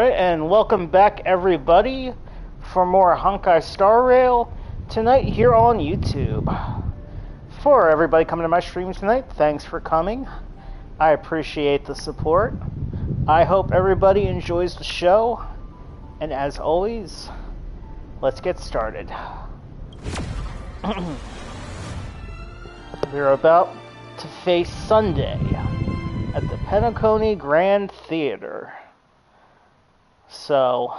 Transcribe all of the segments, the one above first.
Alright, and welcome back everybody for more Honkai Star Rail tonight here on YouTube. For everybody coming to my stream tonight, thanks for coming. I appreciate the support. I hope everybody enjoys the show. And as always, let's get started. We're about to face Sunday at the Penacony Grand Theater. So,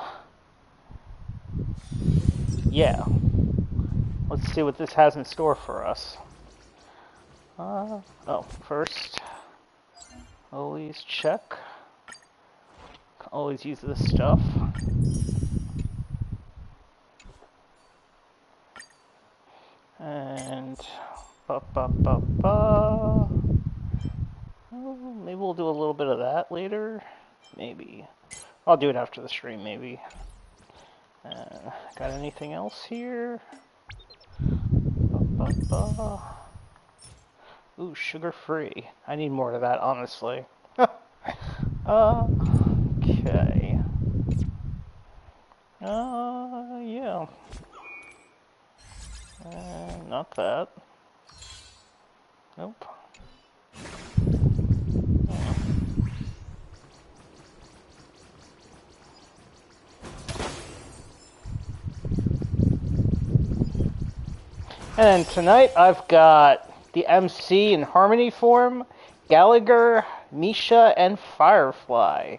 yeah. Let's see what this has in store for us. First, always check. Always use this stuff. And maybe we'll do a little bit of that later. Maybe. I'll do it after the stream, maybe. Got anything else here? Ooh, sugar-free. I need more of that, honestly. Okay. Yeah. Not that. Nope. And tonight I've got the MC in Harmony form, Gallagher, Misha, and Firefly.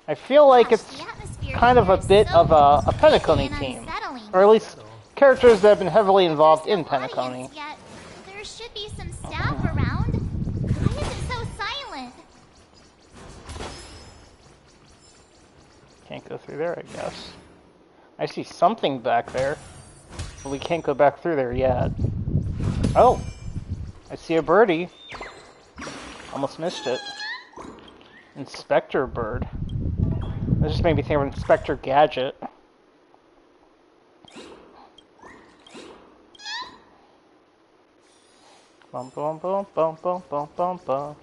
I feel like it's kind of a bit of a Penacony team, or at least characters that have been heavily involved in Penacony. There should be some staff around. Why is it so silent? Can't go through there, I guess. I see something back there. But we can't go back through there yet. Oh! I see a birdie. Almost missed it. Inspector Bird. That just made me think of Inspector Gadget. Bum bum bum bum bum bum bum bum.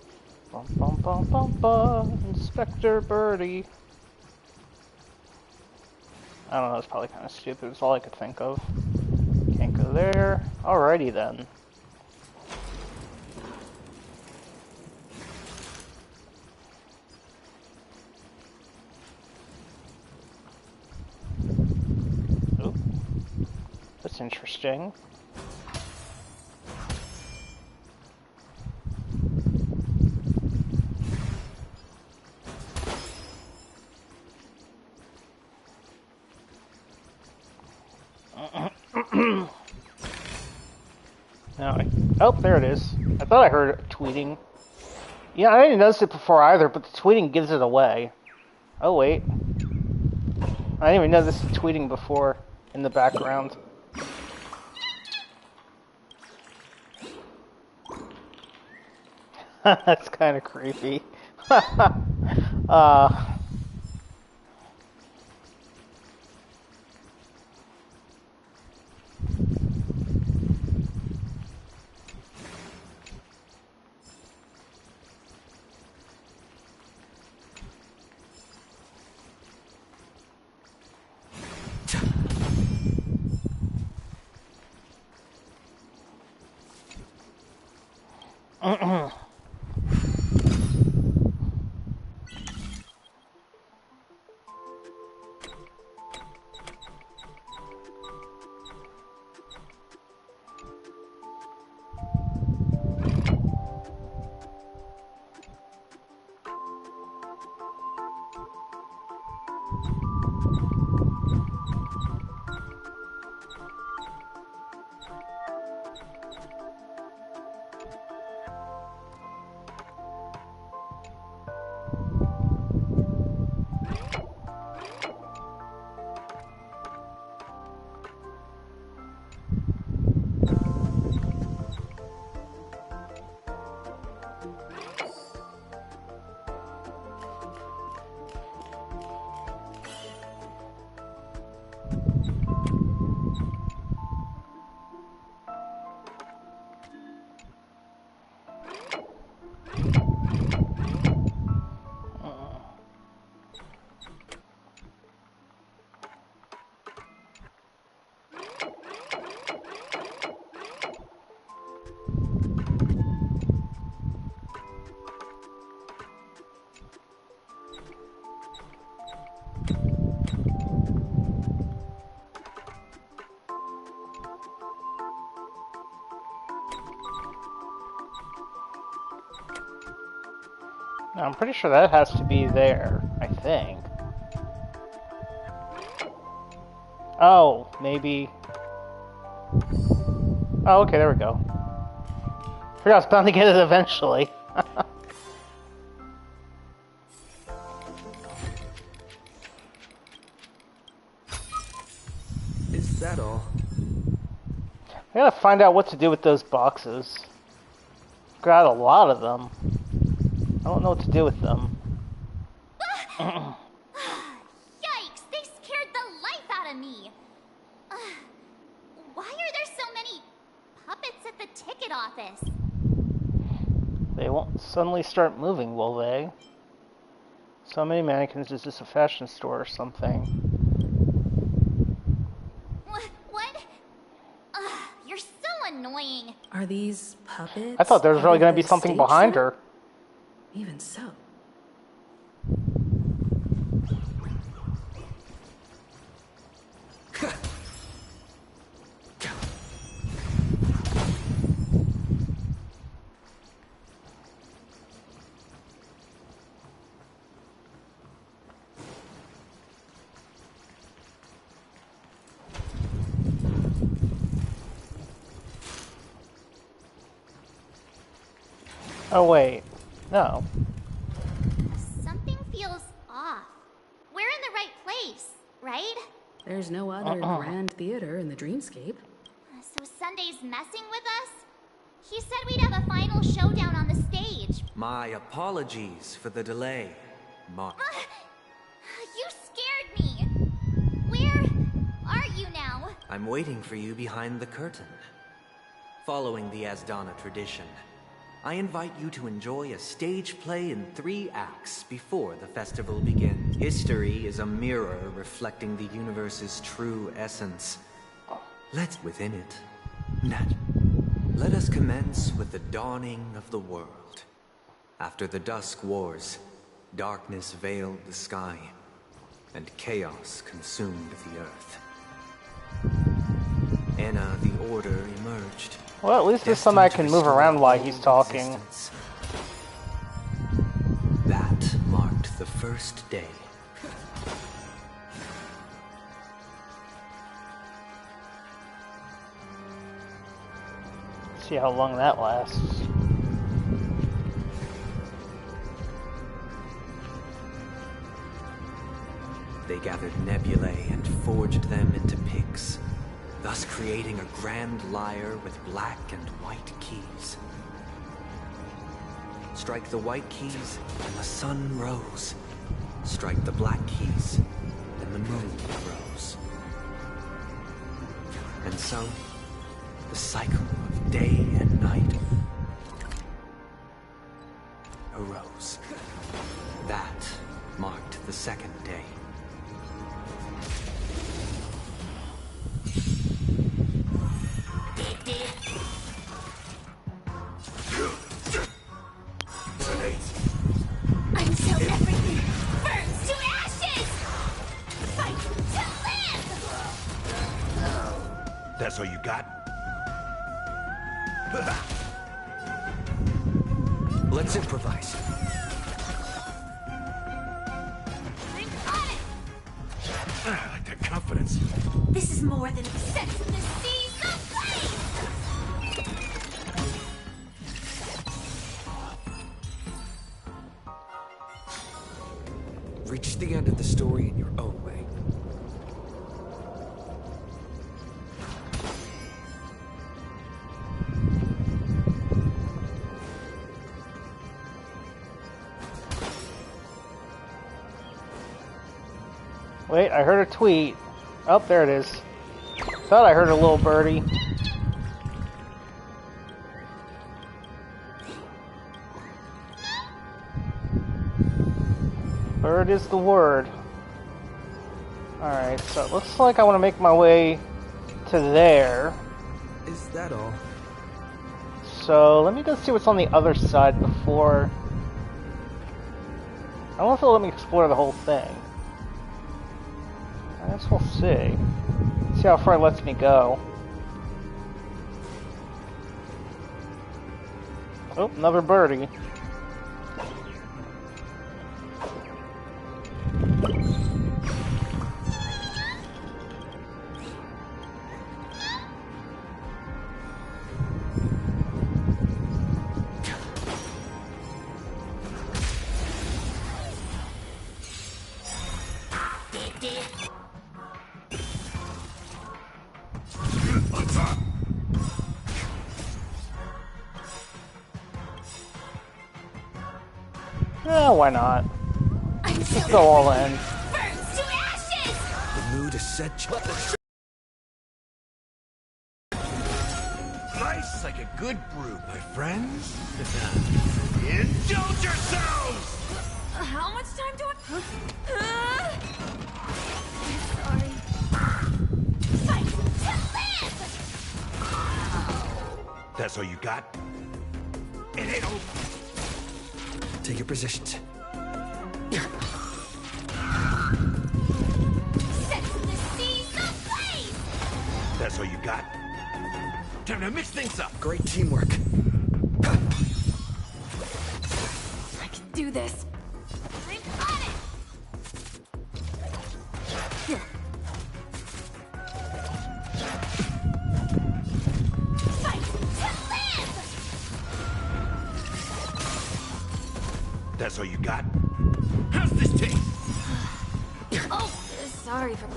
Bum bum bum bum bum. Inspector Birdie. I don't know, it's probably kind of stupid. It's all I could think of. Can't go there. Alrighty then. Oop. That's interesting. Oh, there it is. I thought I heard it tweeting. Yeah, I didn't notice it before either, but the tweeting gives it away. Oh, wait. I didn't even notice the tweeting before in the background. That's kind of creepy. I'm pretty sure that has to be there, I think. Oh, maybe. Oh, okay, there we go. I forgot I was bound to get it eventually. Is that all? I gotta find out what to do with those boxes. Got a lot of them. I don't know what to do with them. Yikes! They scared the life out of me. Why are there so many puppets at the ticket office? They won't suddenly start moving, will they? So many mannequins. Is this a fashion store or something? What? You're so annoying. Are these puppets? I thought there was really out going of to be the something stage behind show? her. Even so. Oh, wait. No. Something feels off. We're in the right place, right? There's no other grand theater in the dreamscape. So Sunday's messing with us? He said we'd have a final showdown on the stage. My apologies for the delay, Mark. You scared me. Where are you now? I'm waiting for you behind the curtain. Following the Asdana tradition, I invite you to enjoy a stage play in 3 acts before the festival begins. History is a mirror reflecting the universe's true essence. Within it. Let us commence with the dawning of the world. After the Dusk Wars, darkness veiled the sky, and chaos consumed the earth. Enna the Order emerged. Well, at least this time I can move around while he's talking. That marked the first day. See how long that lasts. They gathered nebulae and forged them into picks, thus creating a grand lyre with black and white keys. Strike the white keys, and the sun rose. Strike the black keys, and the moon rose. And so, the cycle of day and night arose. That marked the second day. Until everything burns to ashes! Fight to live! That's all you got? Let's improvise. I'm on it! I like that confidence. This is more than Sex in the Sea, so please! Reach the end of the story in your own way. Wait, I heard a tweet. Oh, there it is. Thought I heard a little birdie. Bird is the word. Alright, so it looks like I want to make my way to there. Is that all? So let me go see what's on the other side before... I don't know if it'll let me explore the whole thing. I guess we'll see. See how far it lets me go. Oh, another birdie. Yeah, why not? Let's go all in. Burns to ashes! The mood is set. Nice like a good brew, my friends. Indulge yourselves! How much time do I... Sorry. Fight to live! That's all you got? It ain't over. Take your positions. Set the seas ablaze! That's all you got? Time to mix things up. Great teamwork. I can do this. I'm on it! Fight to live! That's all you got? How's this taste? Oh, sorry for...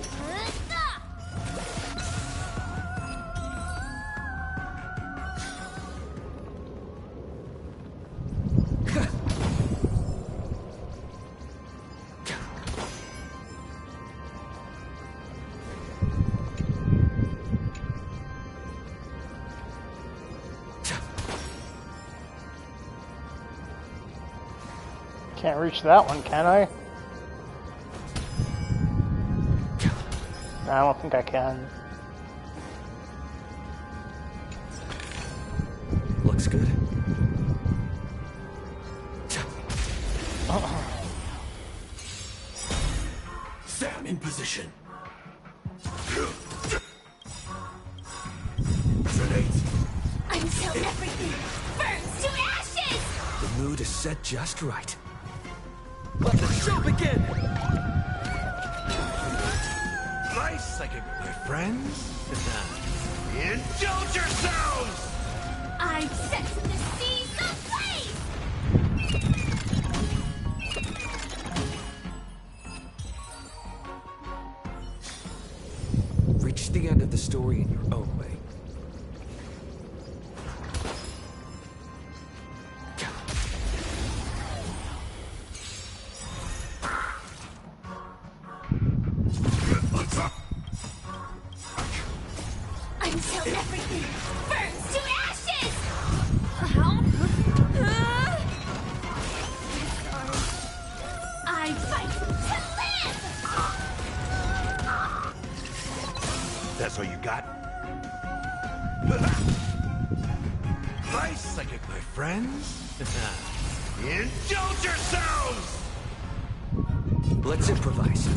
Can't reach that one, can I? I don't think I can. Looks good. Sam in position. Grenades. Until everything burns to ashes! The mood is set just right. Let the show begin! Nice like a... My friends? Indulge yourselves! I've set the seas ablaze! Reach the end of the story in your own way. Until everything burns to ashes! I fight to live! That's all you got? Nice like a... My friends? Indulge yourselves! Let's improvise.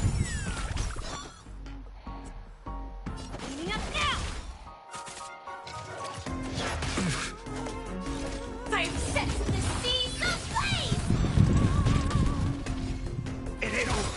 Cleaning up now! I've set the seas ablaze! It ain't over.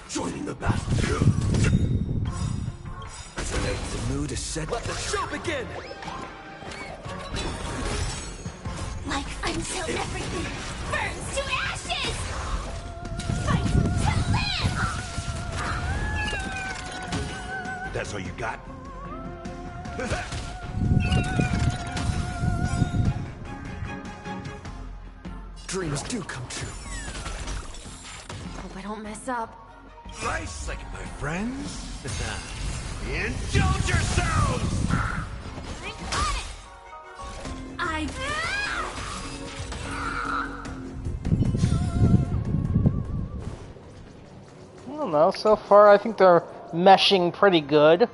Joining the battle. The mood is set. Let the show begin! Like until everything burns to ashes! Fight to live! That's all you got? Dreams do come true. Hope I don't mess up. Nice like my friends? Indulge yourselves! I'm on it! I don't know. So far, I think they're meshing pretty good.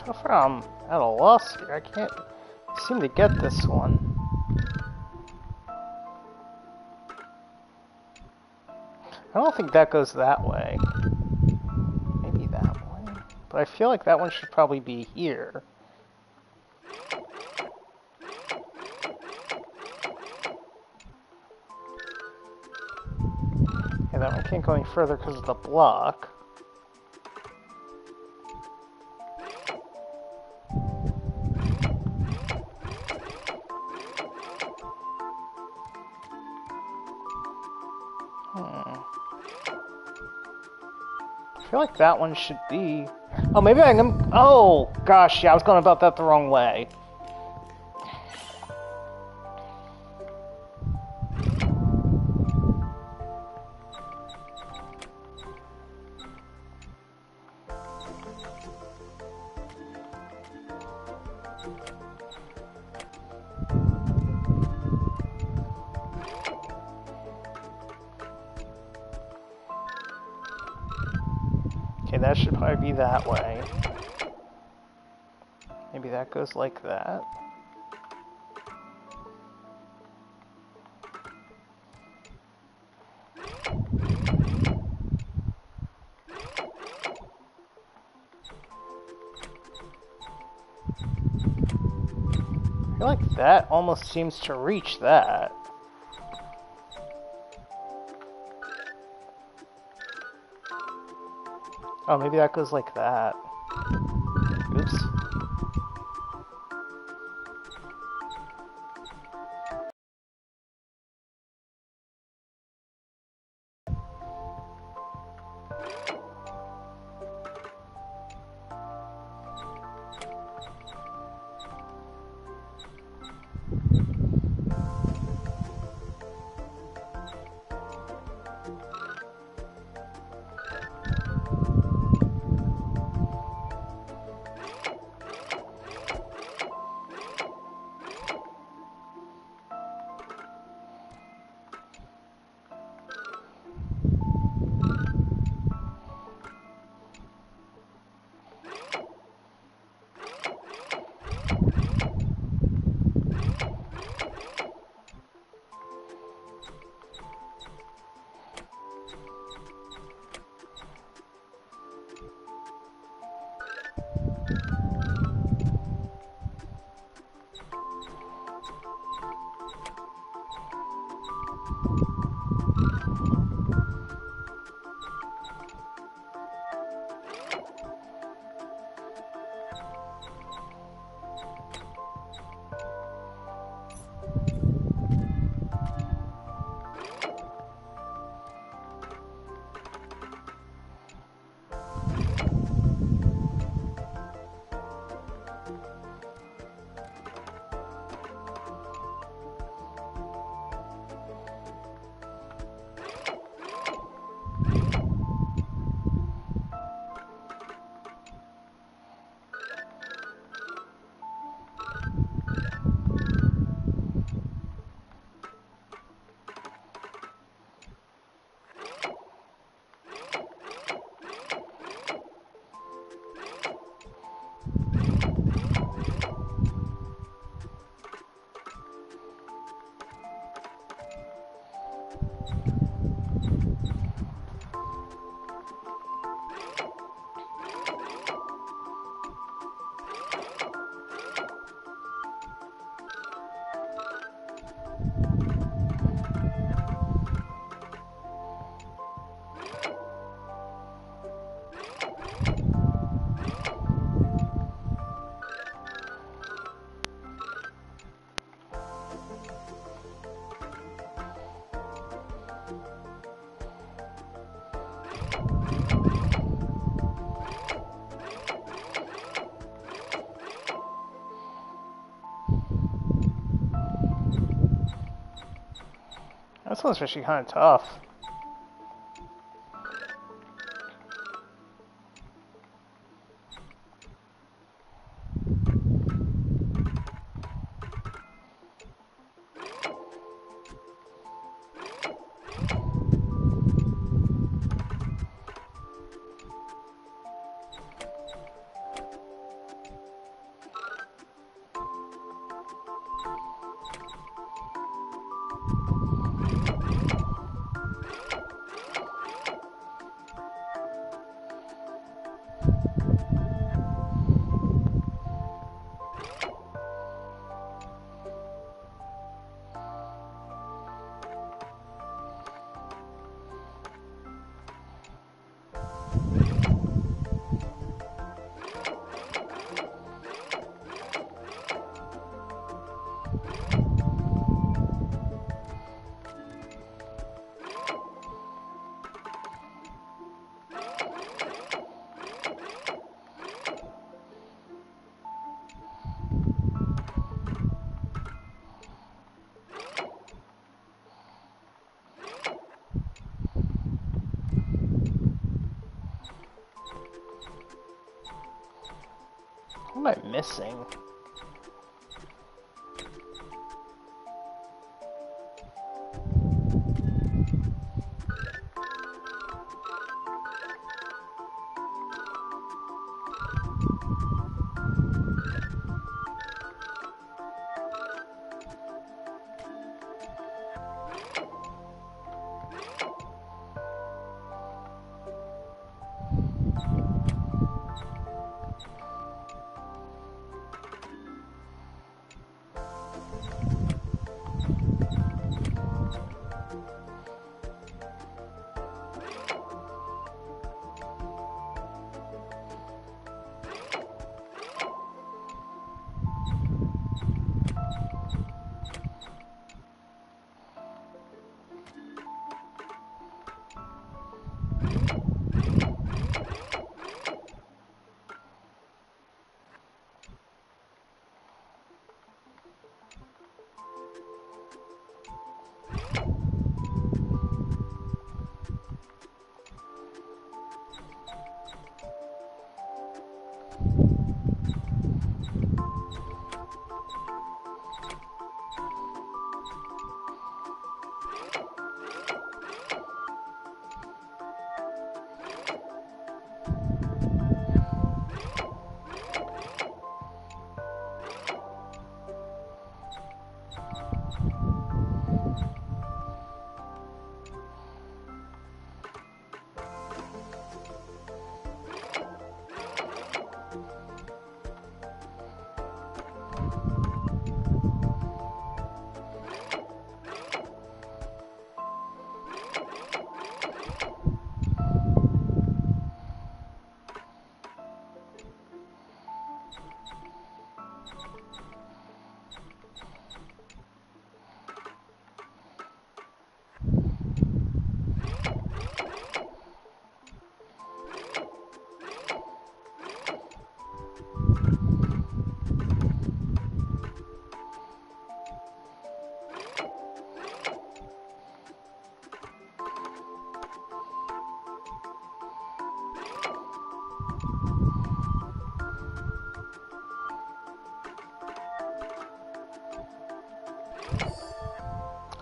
So far I'm at a loss here. I can't seem to get this one. I don't think that goes that way. Maybe that way. But I feel like that one should probably be here. Yeah, that one can't go any further because of the block. I feel like that one should be... Oh, maybe I can... Oh, gosh, yeah, I was going about that the wrong way. Okay, that should probably be that way. Maybe that goes like that. I feel like that almost seems to reach that. Oh, maybe that goes like that. Oops. This one's actually kind of tough. What am I missing?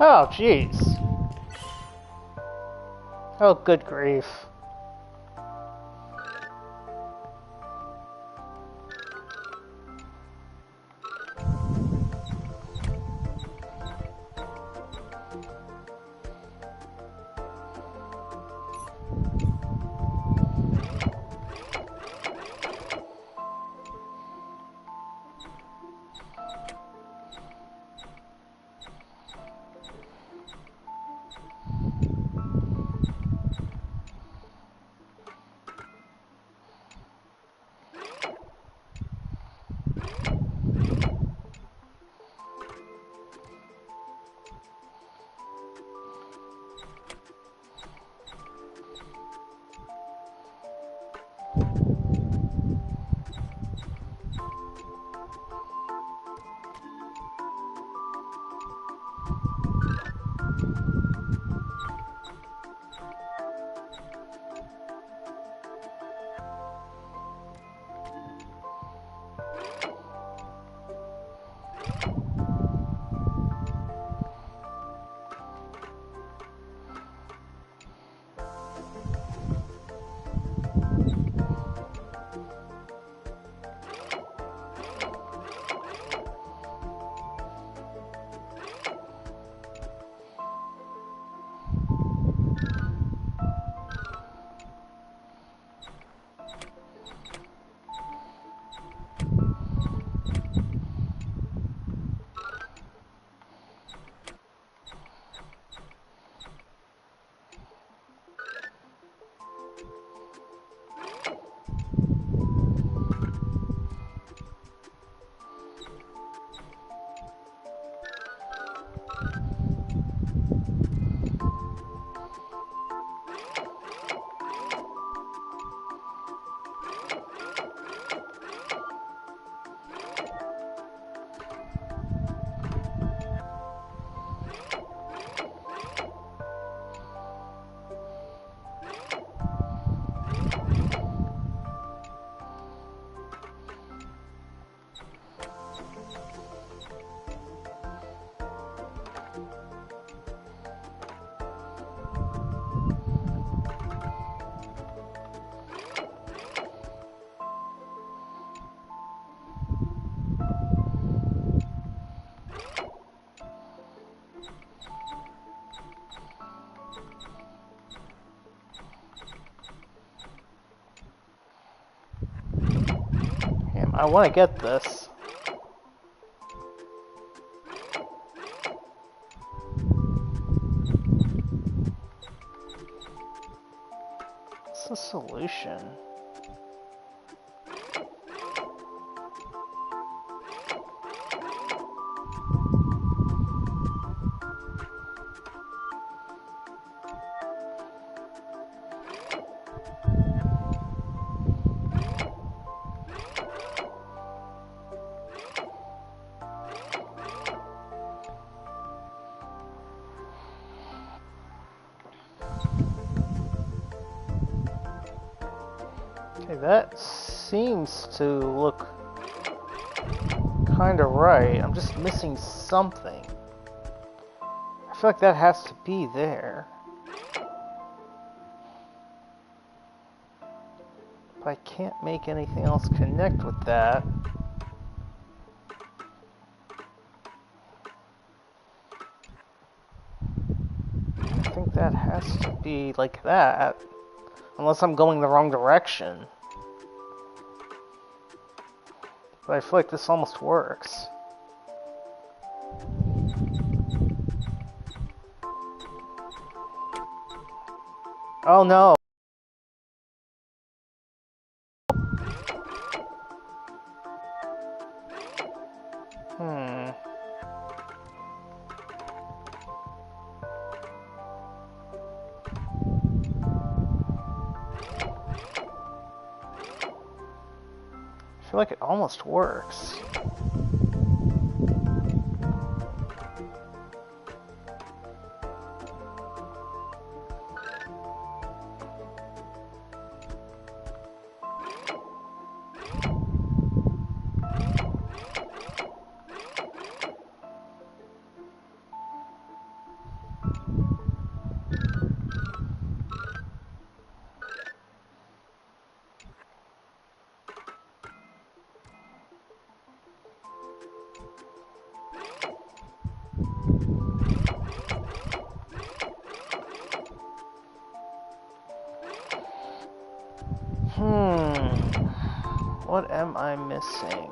Oh, jeez. Oh, good grief. Damn, I want to get this. What's the solution? Okay, that seems to look kind of right. I'm just missing something. I feel like that has to be there. But I can't make anything else connect with that. I think that has to be like that. Unless I'm going the wrong direction. But I feel like this almost works. Oh no! I feel like it almost works. What am I missing?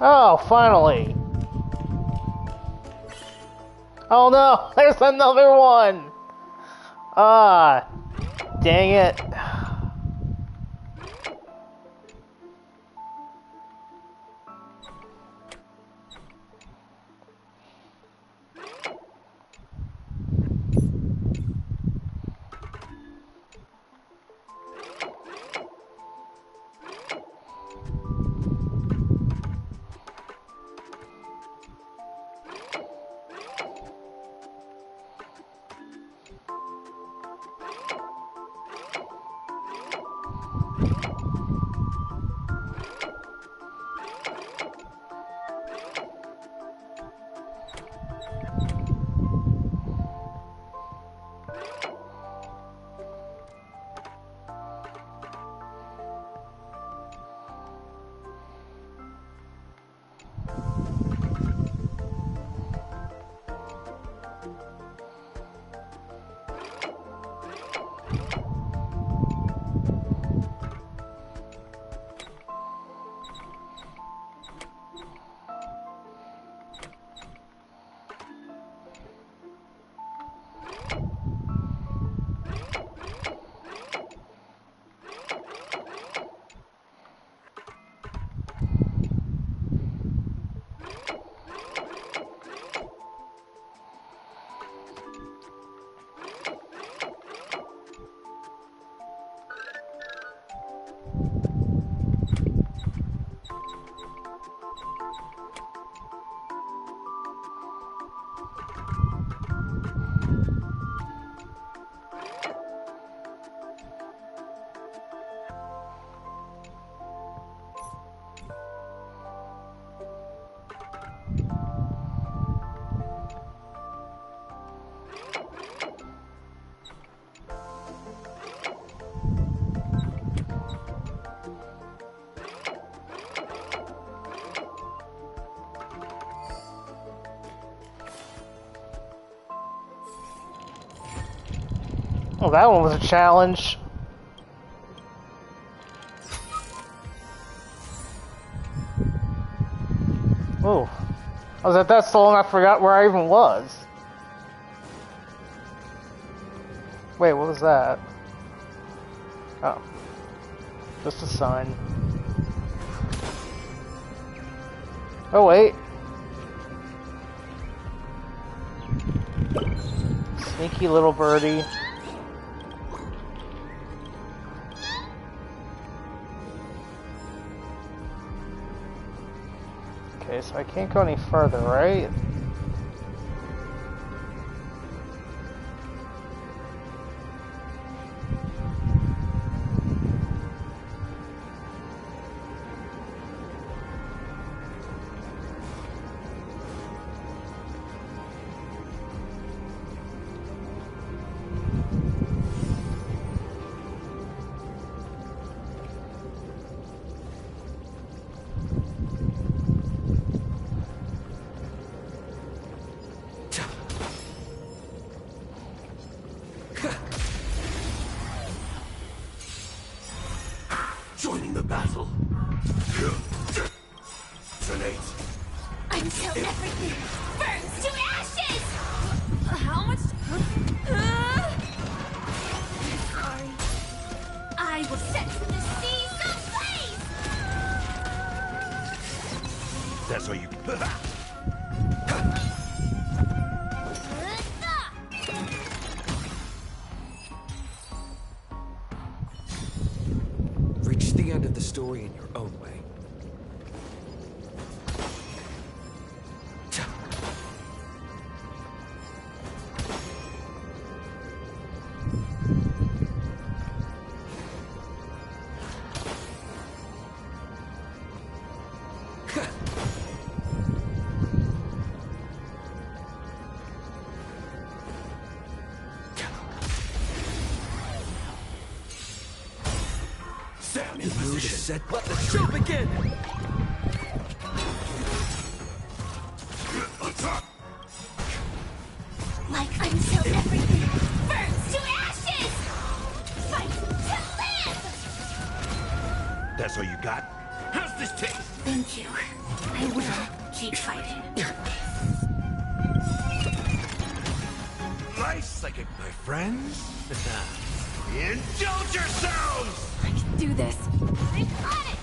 Oh, finally! Oh no, there's another one! Ah, dang it. Oh, that one was a challenge. Oh, I was at that so long I forgot where I even was. Wait, what was that? Oh, just a sign. Oh, wait. Sneaky little birdie. Okay, so I can't go any further, right? Joining the battle. Tonight. Until everything burns to ashes! How much? Sorry. I will set the seas ablaze! That's how you. Reach the end of the story in your own way. Sam in position. Set. Let the show begin. Like until everything burns to ashes! Fight to live! That's all you got? How's this taste? Thank you. I will keep fighting. Nice, like my friends. Indulge yourselves! I can do this. I got it!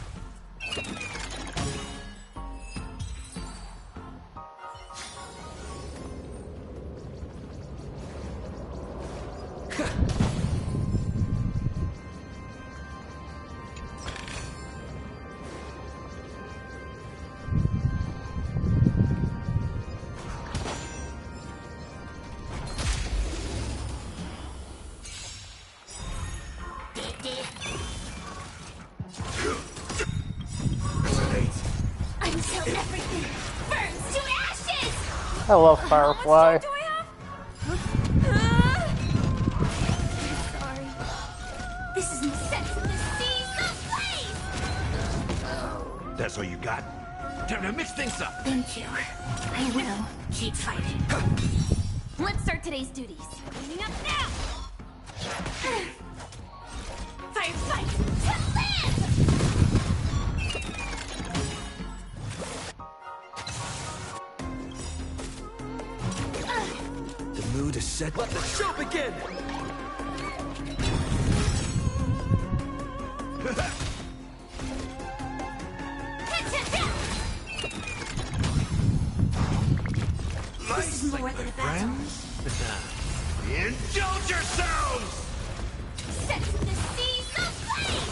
Until everything burns to ashes! I love Firefly. Do I have? Sorry. This isn't sense of the sea, someplace! That's all you got? Time to mix things up! Thank you. I will keep fighting. Let's start today's duties. Cleaning up now! Firefight to live! The mood is set. Let the show begin! This is more than a battle. Indulge yourselves! Sense of the sea, someplace!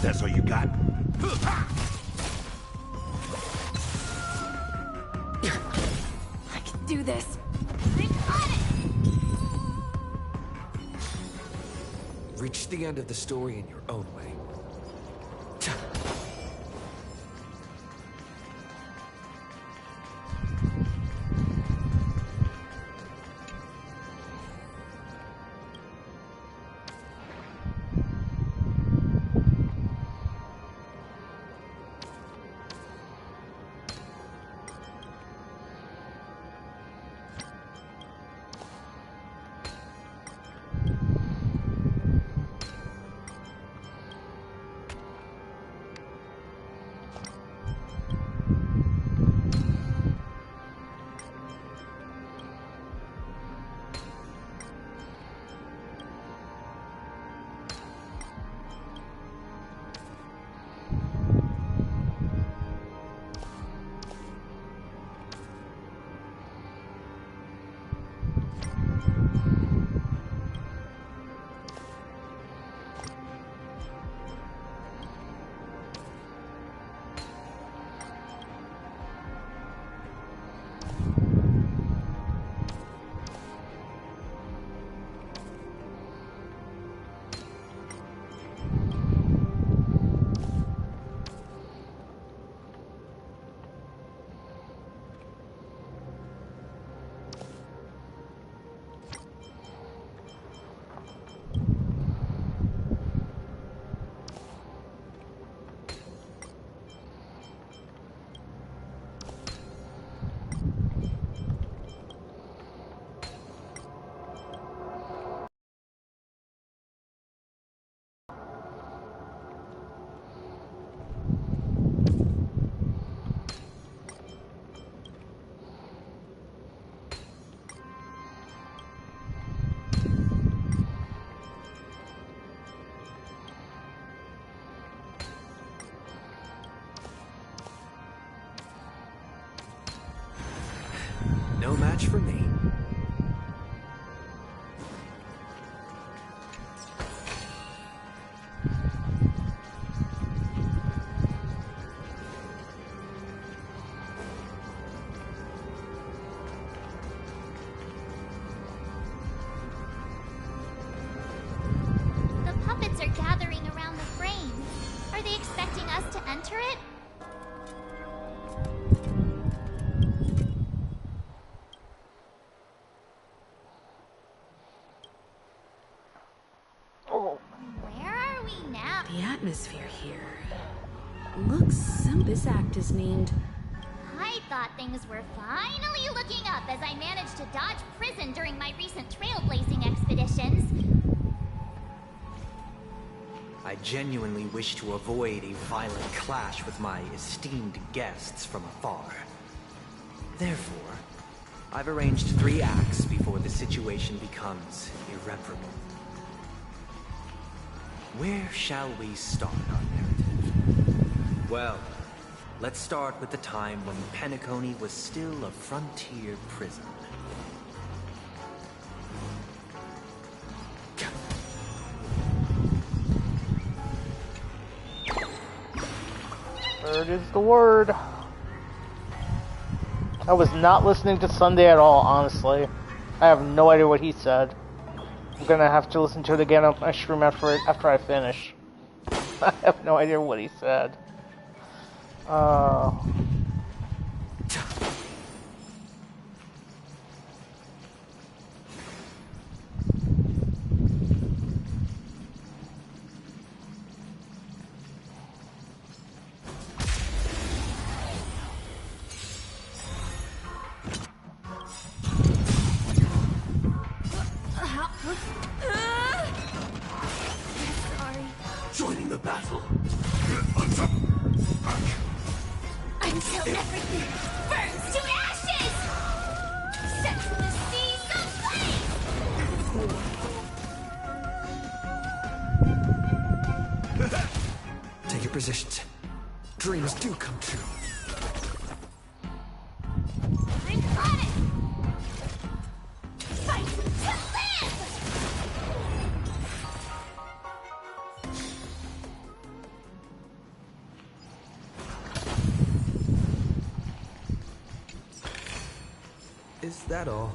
That's all you got? I can do this. I got it! Reach the end of the story in your own way. No match for me. The puppets are gathering around the frame. Are they expecting us to enter it? Where are we now? The atmosphere here looks some. This act is named. I thought things were finally looking up as I managed to dodge prison during my recent trailblazing expeditions. I genuinely wish to avoid a violent clash with my esteemed guests from afar. Therefore, I've arranged 3 acts before the situation becomes irreparable. Where shall we start our narrative? Well, let's start with the time when Penacony was still a frontier prison. Third is the word. I was not listening to Sunday at all, honestly. I have no idea what he said. I'm gonna have to listen to it again on my stream after I finish. I have no idea what he said. Joining the battle. Until everything burns to ashes! Set to the seas aflame! Take your positions. Dreams do come true. I'm on it! Fight to live! Is that all?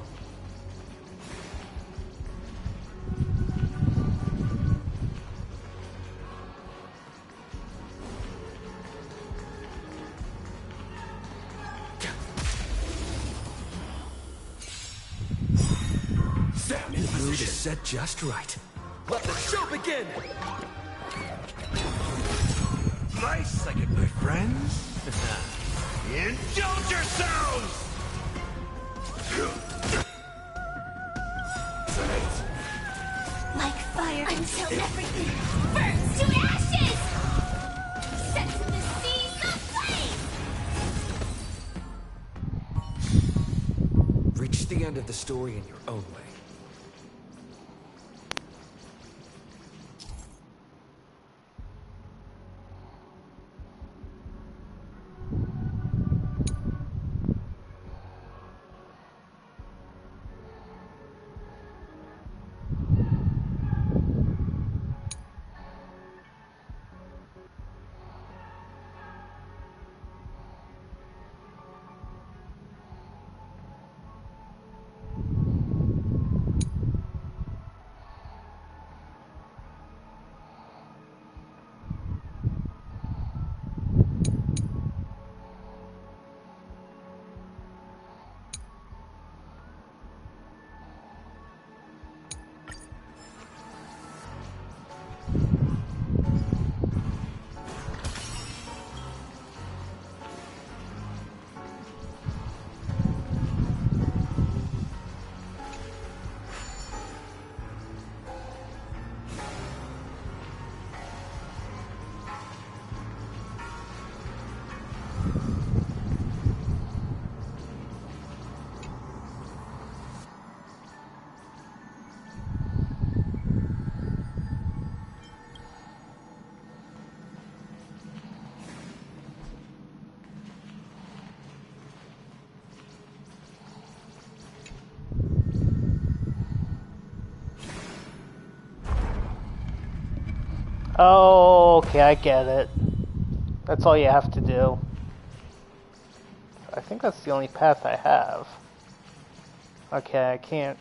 Sam in Mood is position. set just right. Let the show begin! Nice second, my friends. Indulge yourselves! Like fire until everything burns to ashes! Set to the seas aflame! Reach the end of the story in your own way. Oh, okay, I get it. That's all you have to do. I think that's the only path I have. Okay, I can't...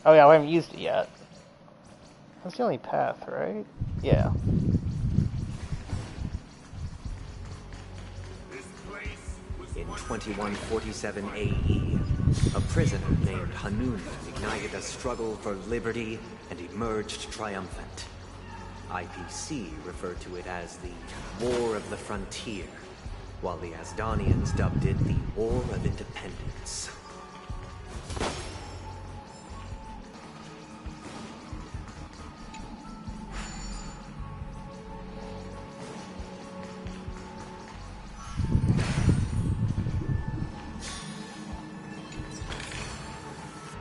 Oh yeah, I haven't used it yet. That's the only path, right? Yeah. In 2147 AE, a prisoner named Hanun ignited a struggle for liberty and emerged triumphant. IPC referred to it as the War of the Frontier, while the Asdanians dubbed it the War of Independence.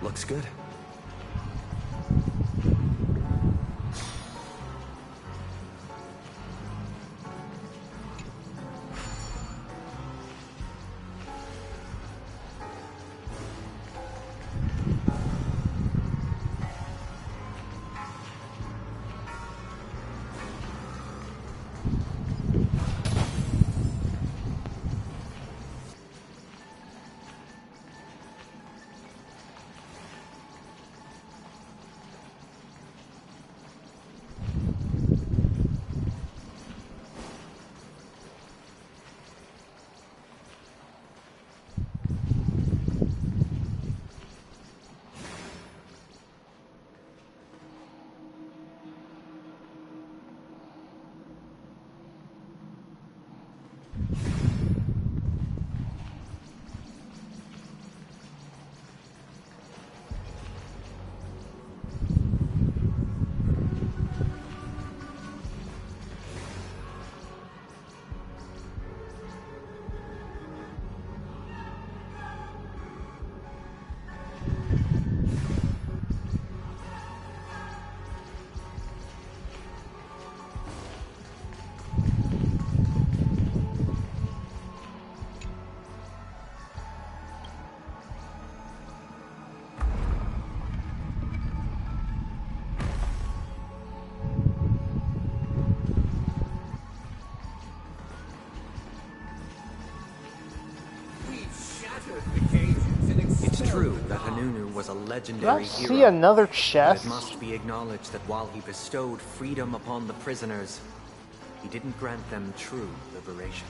Looks good. It's true that Hanunu was a Do I legendary see hero. another But chest? it must be acknowledged that while he bestowed freedom upon the prisoners, he didn't grant them true liberation.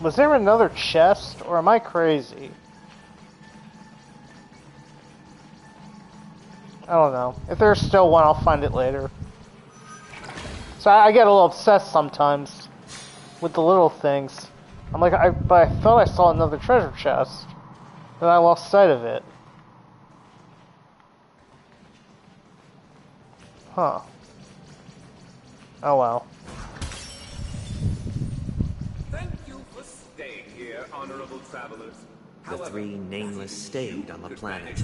Was there another chest, or am I crazy? I don't know. If there's still one, I'll find it later. So I get a little obsessed sometimes with the little things. I'm like, but I thought I saw another treasure chest. Then I lost sight of it. Huh. Oh well. Thank you for staying here, honorable travelers. The three nameless stayed on the planet,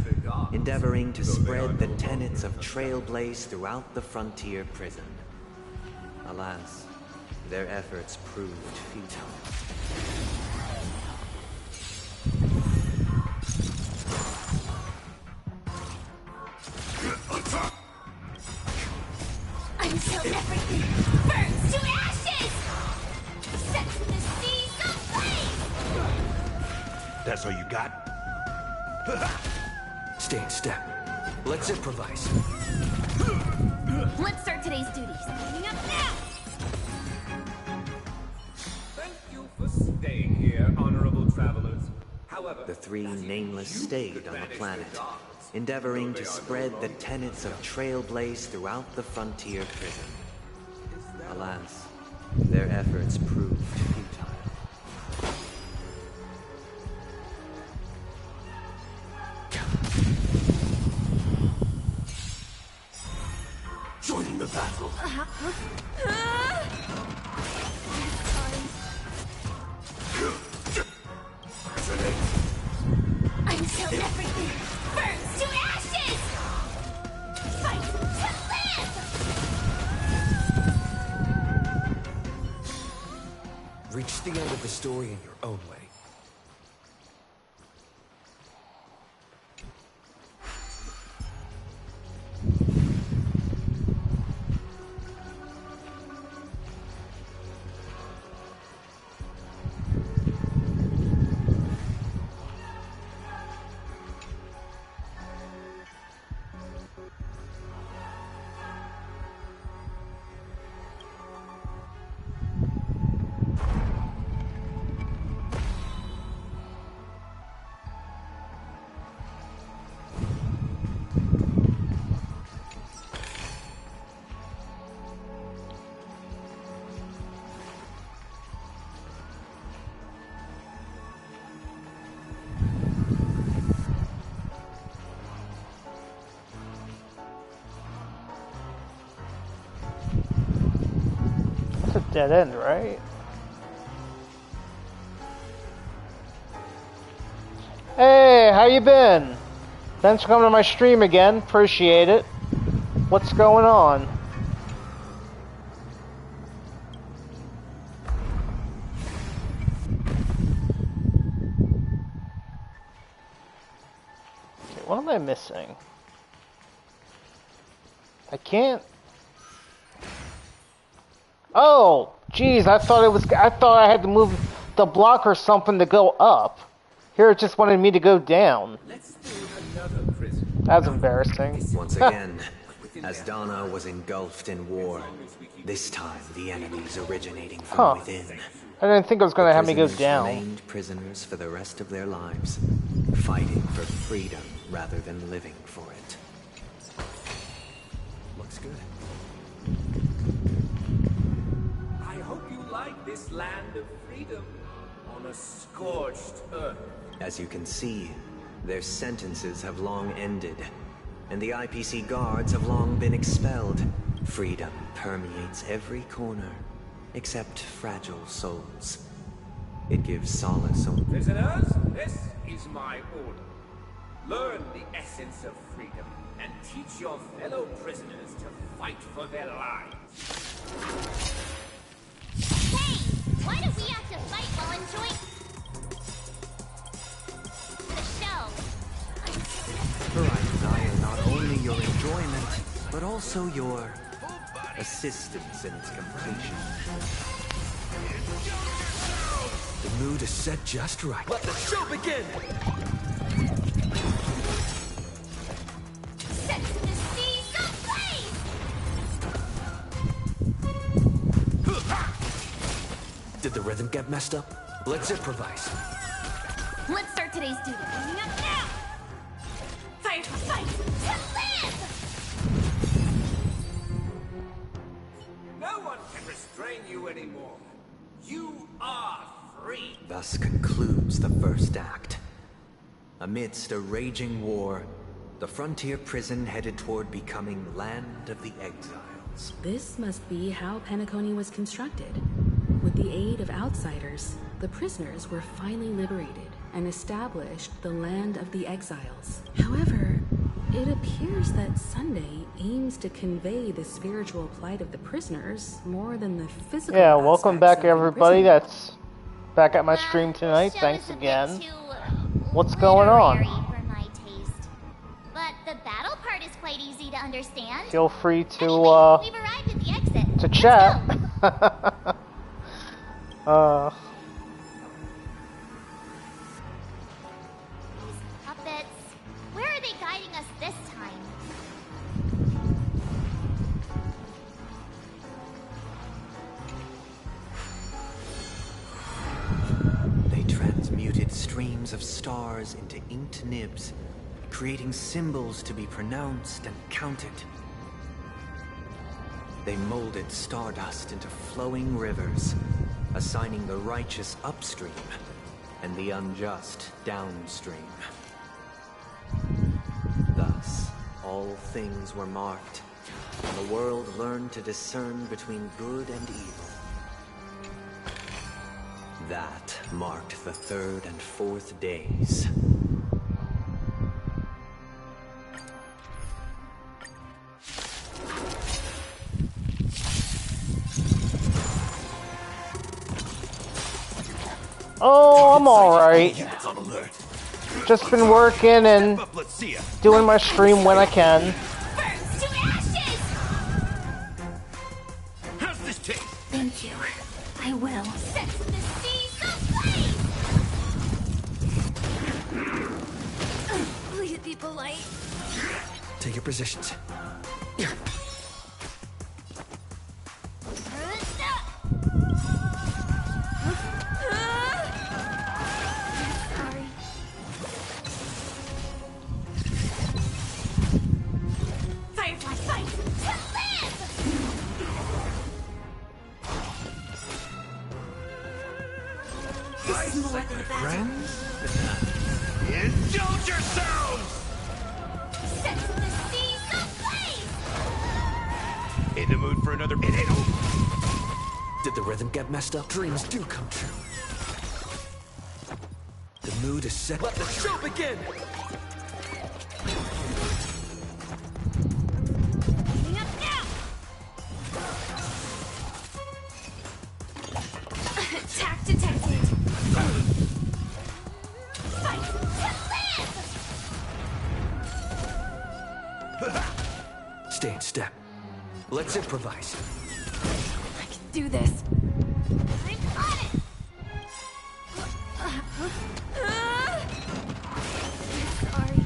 endeavoring to spread the tenets of Trailblaze throughout the frontier prison. Alas, their efforts proved futile. Until everything burns to ashes! Set to the seas aflame! That's all you got? Stay in step. Let's improvise. Let's start today's duties. Coming up now! Thank you for staying here, honorable travelers. However, The three nameless stayed on the planet, endeavoring to spread the tenets of Trailblaze throughout the frontier prison. Alas, their efforts proved futile. Joining the battle. Until everything burns to ashes! Fight to live! Reach the end of the story in your own way. Dead end, right? Hey, how you been? Thanks for coming to my stream again. Appreciate it. What's going on? Okay, what am I missing? I can't. Oh, geez, I thought I had to move the block or something to go up. Here it just wanted me to go down. Let's do another prison. That's embarrassing. Once again, Asdana was engulfed in war. This time, the enemies originating from within. I didn't think it was going to have me go Prisoners down. remained prisoners for the rest of their lives, fighting for freedom rather than living for it. Looks good. I hope you like this land of freedom on a scorched earth. As you can see, their sentences have long ended, and the IPC guards have long been expelled. Freedom permeates every corner, except fragile souls. It gives solace only. Prisoners, this is my order. Learn the essence of freedom and teach your fellow prisoners to fight for their lives. Hey, why do we have to fight while enjoying the show? For I desire not only your enjoyment, but also your assistance in its completion. The mood is set just right. Let the show begin! Set to the seas of blaze! Did the rhythm get messed up? Let's improvise. Let's start today's duty. Coming up now! Fight for fight! To live! No one can restrain you anymore. You are free. Thus concludes the first act. Amidst a raging war, the frontier prison headed toward becoming Land of the Exiles. This must be how Penacony was constructed. With the aid of outsiders, the prisoners were finally liberated and established the Land of the Exiles. However, it appears that Sunday aims to convey the spiritual plight of the prisoners more than the physical. Yeah, welcome aspects back of everybody. imprisonment. That's back at my Well, stream tonight. show Thanks is a bit again. too What's going on? literary for my taste. But the battle part is quite easy to understand. Feel free to Anyway, we've arrived at the exit. to Let's chat. go. These puppets. Where are they guiding us this time? They transmuted streams of stars into inked nibs, creating symbols to be pronounced and counted. They molded stardust into flowing rivers, assigning the righteous upstream and the unjust downstream. Thus, all things were marked, and the world learned to discern between good and evil. That marked the third and fourth days. Oh, I'm alright. Units on alert. Just been working and Up, let's see ya. doing my stream when I can. Burns to ashes! How's this taste? Thank you. I will. Set to the seas of blaze! Please be polite. Take your positions. Sorry. Firefly fight to live! I second friends. Indulge yourselves! Set to the seas of blaze! In the mood for another potato? Did Did the rhythm get messed up? Dreams do come true. The mood is set. Let the show begin! Coming up now! Attack detected! Fight to live! Stay in step. Let's improvise. I can do this. I'm on it! Sorry.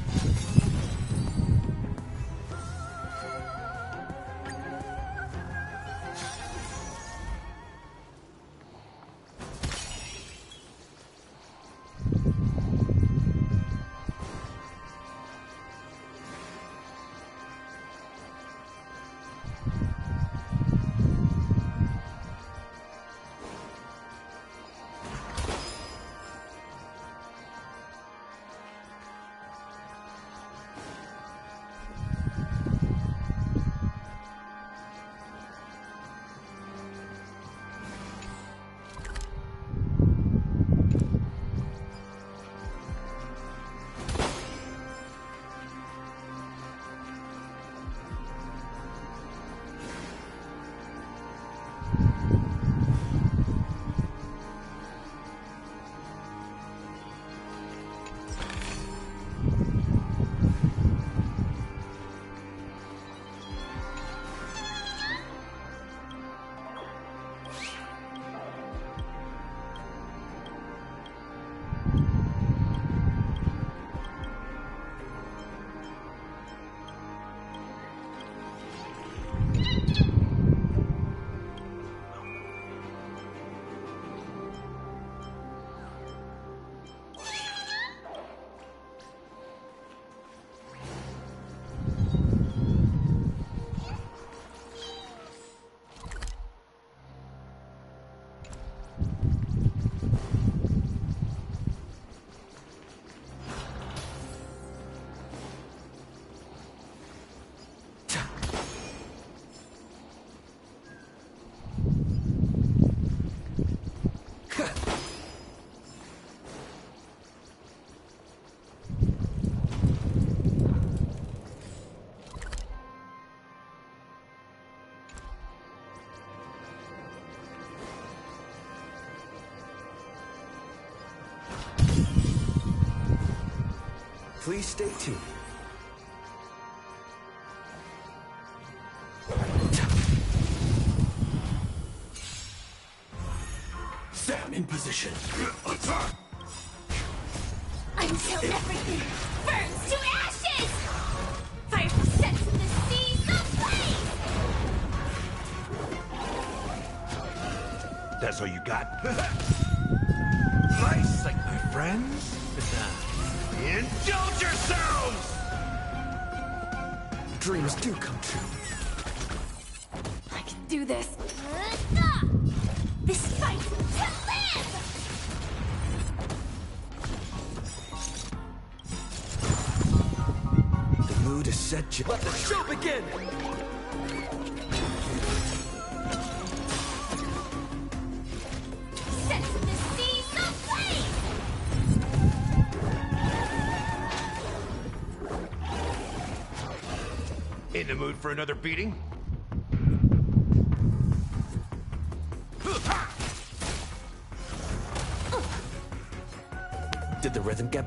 Please stay tuned. Sam in position. Attack! Until everything burns to ashes! Fire sets in the seas ablaze! That's all you got? Nice, like my friends? Indulge yourselves! Dreams do come true. I can do this. This fight to live! The mood is set. Let the show begin! Sets in the seas ablaze! In the mood for another beating? Did the rhythm get...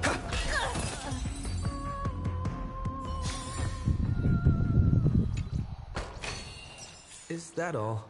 Is that all?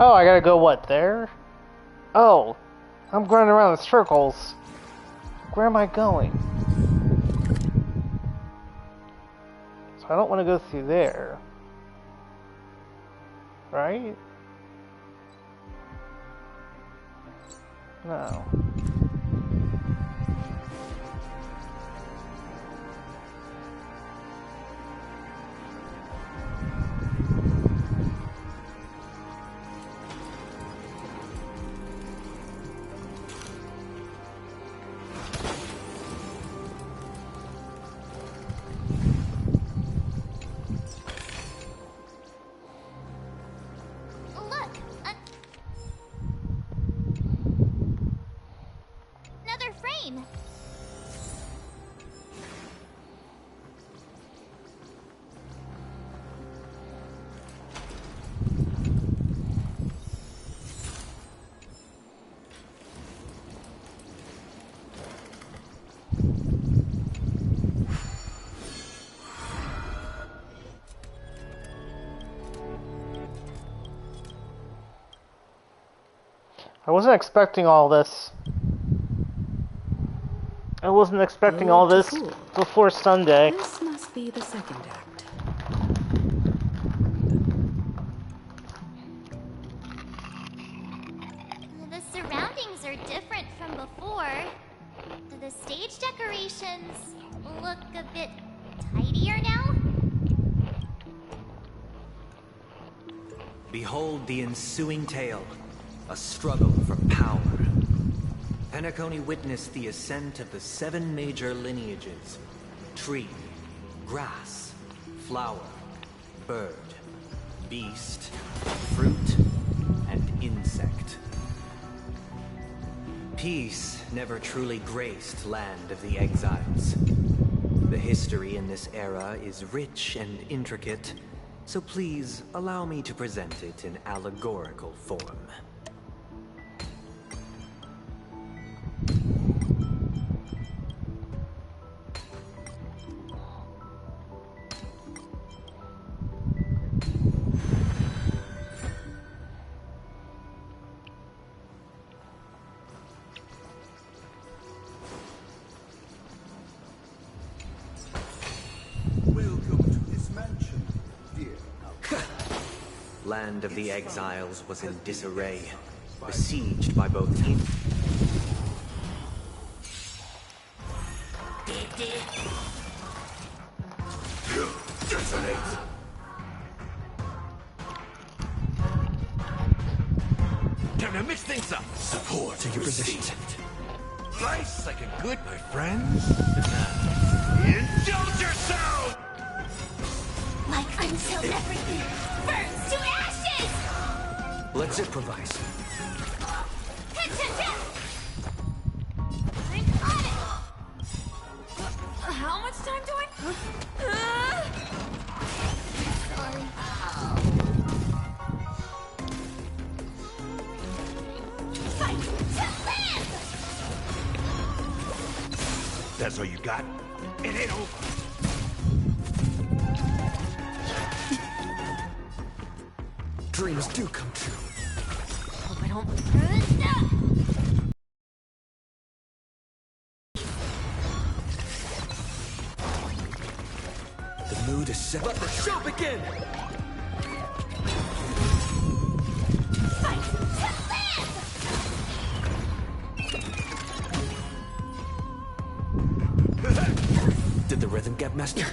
Oh, I gotta go what, there? Oh, I'm going around in circles. Where am I going? I don't want to go through there. Right? No. Look, another frame. I wasn't expecting all this. I wasn't expecting all this Cool. before Sunday. This must be the second act. The surroundings are different from before. The stage decorations look a bit tidier now. Behold the ensuing tale, a struggle for power. Penacony witnessed the ascent of the 7 major lineages: tree, grass, flower, bird, beast, fruit, and insect. Peace never truly graced Land of the Exiles. The history in this era is rich and intricate, so please allow me to present it in allegorical form. Welcome to this mansion, dear. Land of the Exiles was in disarray, besieged by both in... Detonate! Time to mix things up. Support Take your position. Nice like a good, my friends. Indulge yourself! Like until everything burns to ashes! Let's improvise. Hit, hit, hit! I'm on it! How much time do I... Sorry. Fight to live! That's all you got? It ain't over. Dreams do come true. Hope I don't... The mood is set. Let the show begin! Fight to live! Did the rhythm get messed up?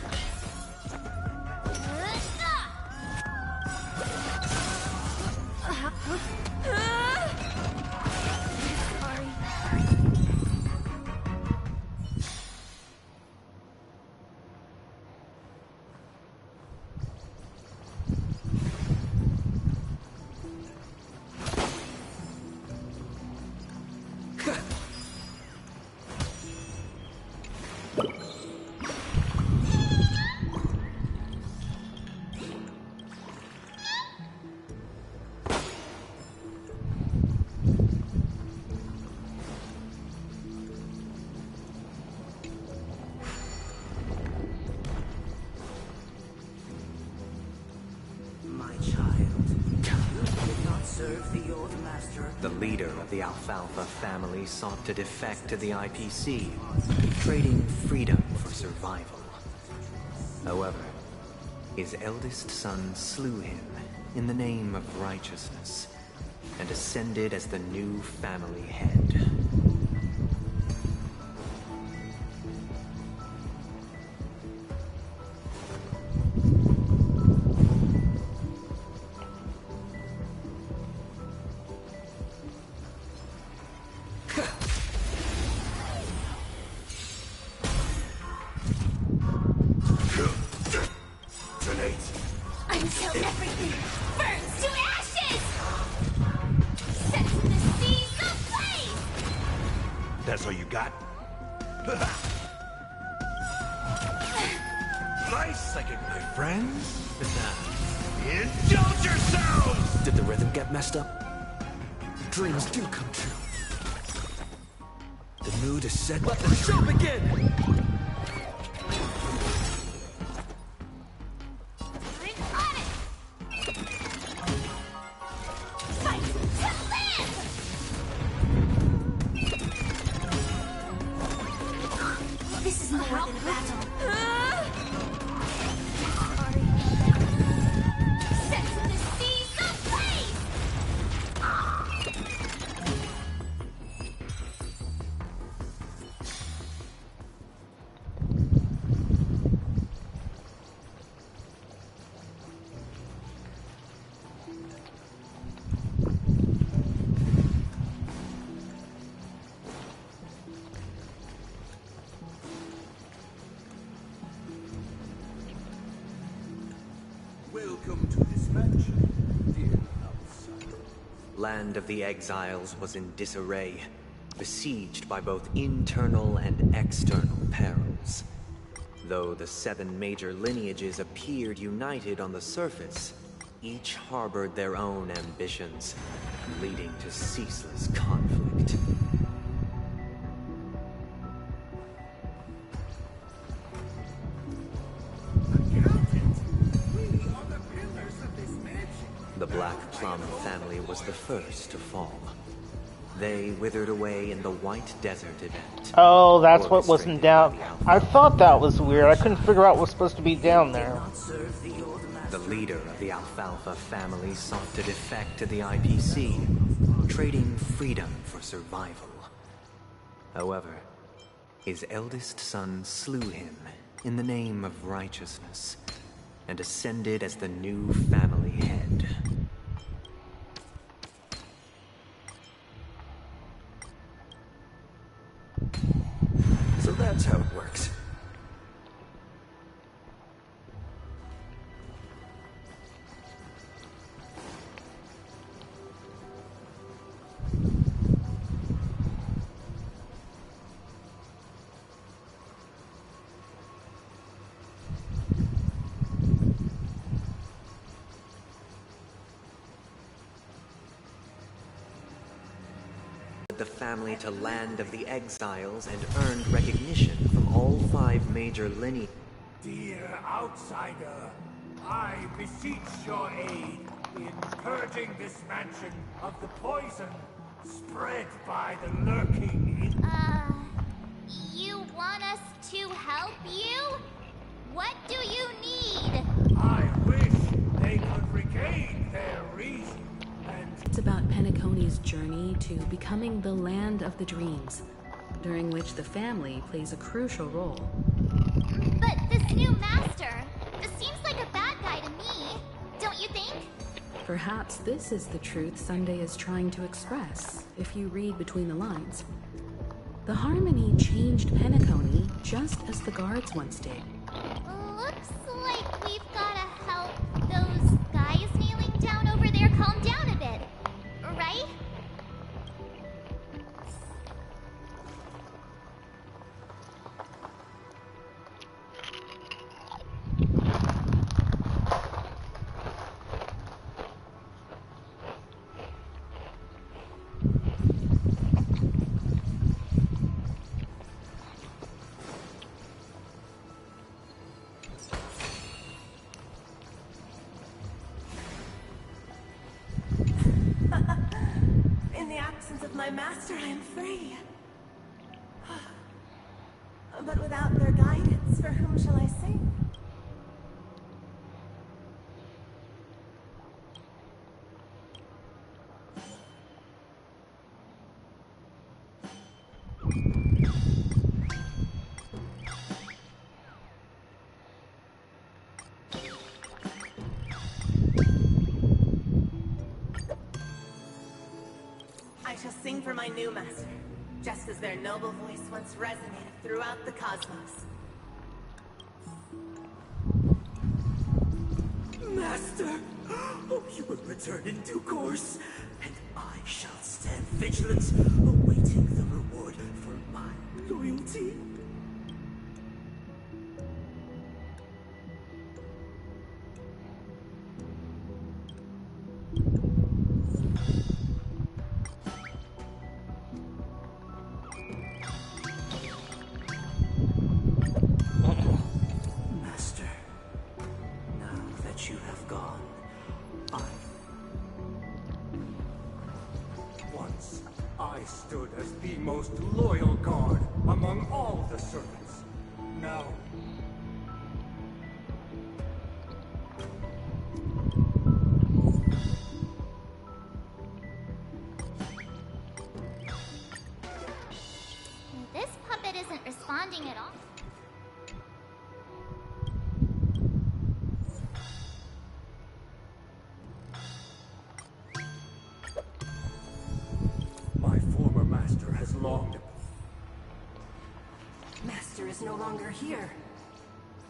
My child, you did not serve the old master. The leader of the Alfalfa family sought to defect to the IPC, trading freedom for survival. However, His eldest son slew him in the name of righteousness, and ascended as the new family head. Until everything burns to ashes! Set the seas ablaze! That's all you got? Nice second, my friends. Indulge yourselves! Did the rhythm get messed up? Dreams do come true. The mood is set. Let the show begin! I'm on it! Fight to live! This is more than a battle. Set the seas ablaze! Welcome to this mansion, dear outsider. Land of the Exiles was in disarray, besieged by both internal and external perils. Though the 7 major lineages appeared united on the surface, each harbored their own ambitions, leading to ceaseless conflict. The Black Plum family was the first to fall. They withered away in the White Desert event. Oh, that's what orchestrated wasn't down. by the Alpha. I thought that was weird. I couldn't figure out what was supposed to be down there. The leader of the Alfalfa family sought to defect to the IPC, trading freedom for survival. However, his eldest son slew him in the name of righteousness, and ascended as the new family head. So that's how it works. The family to Land of the Exiles and earned recognition from all 5 major lineages. Dear outsider, I beseech your aid in purging this mansion of the poison spread by the lurking You want us to help you? What do you need? I wish they could regain their reason and It's about Penacony's journey to becoming the Land of the Dreams, during which the family plays a crucial role. But this new master, this seems like a bad guy to me, don't you think? Perhaps this is the truth Sunday is trying to express, if you read between the lines. The Harmony changed Penacony just as the guards once did. Looks like we've gotta help those guys kneeling down over there calm down a bit, right? In the absence of my master, I am free. But without their guidance, for whom shall I sing? for my new master, just as their noble voice once resonated throughout the cosmos. Master! Oh, you will return in due course, and I shall stand vigilant, awaiting the reward for my loyalty. Master, now that you have gone, Once, I stood as the most loyal guard among all the servants. Now... This puppet isn't responding at all. My former master has long... Master is no longer here.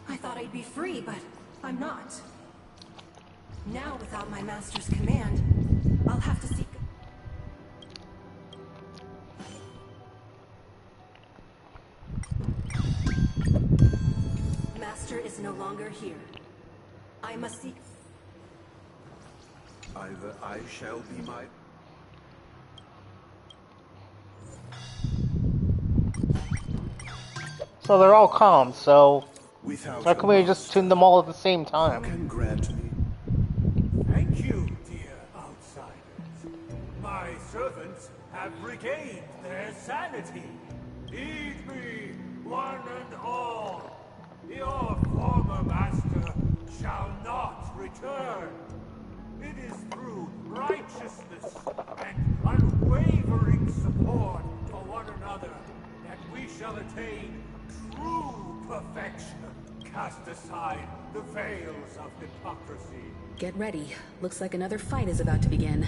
I thought I'd be free, but I'm not. Now, without my master's command, I'll have to seek... Master is no longer here. I must seek... Either I shall be my... So they're all calm, so Without how come we just tune them all at the same time? can grant me. Thank you, dear outsiders. My servants have regained their sanity. Heed me, one and all. Your former master shall not return. It is through righteousness and unwavering support for one another that we shall attain true perfection. Cast aside the veils of hypocrisy. Get ready. Looks like another fight is about to begin.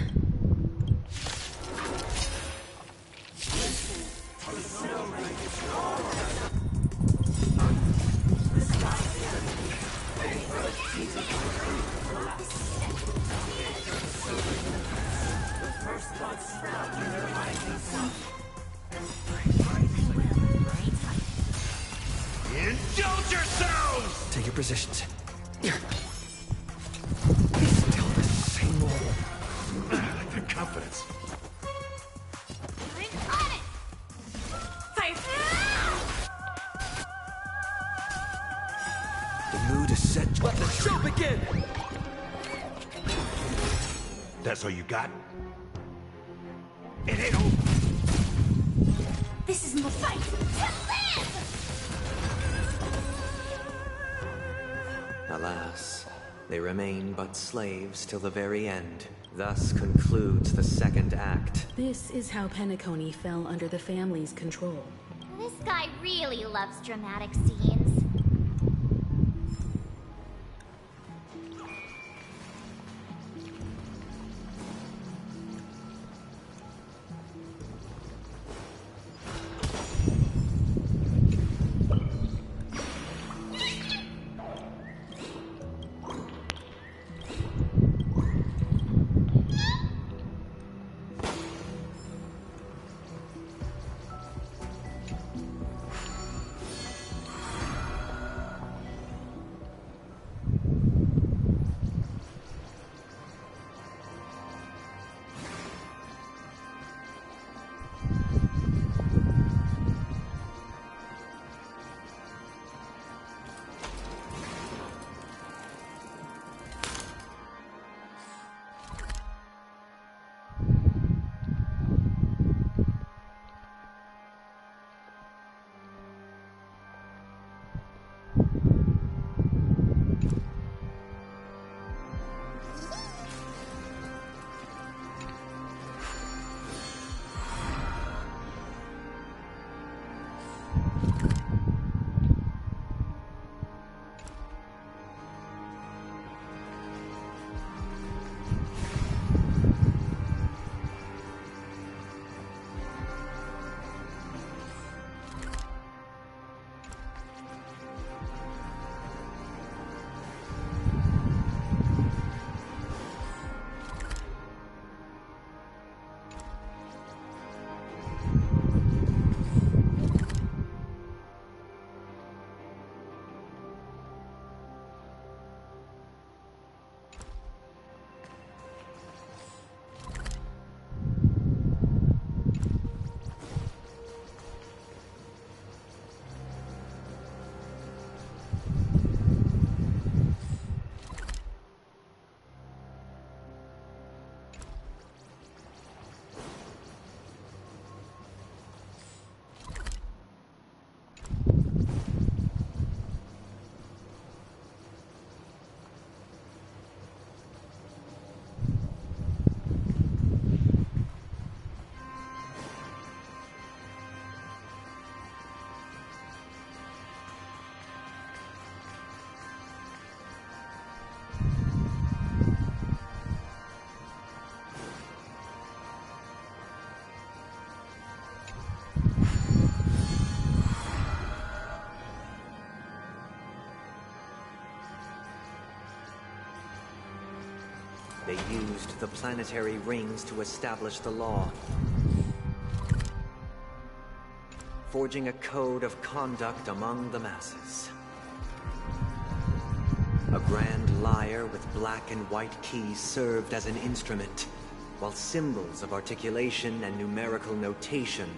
Indulge yourselves! Take your positions. It's still the same old. I like their confidence. I'm on it! The mood is set. Let the show begin! That's all you got? It ain't over. This is my fight to live! Alas, they remain but slaves till the very end. Thus concludes the second act. This is how Penacony fell under the family's control. This guy really loves dramatic scenes. used the planetary rings to establish the law, forging a code of conduct among the masses. A grand lyre with black and white keys served as an instrument, while symbols of articulation and numerical notation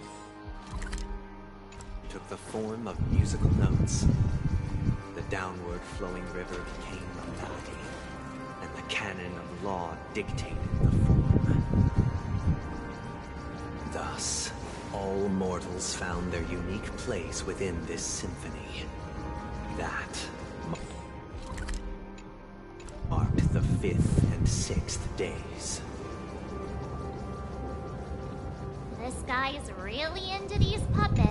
took the form of musical notes. The downward flowing river became a melody, and the canon of law dictated the form. Thus, all mortals found their unique place within this symphony. That marked the 5th and 6th days. This guy's really into these puppets.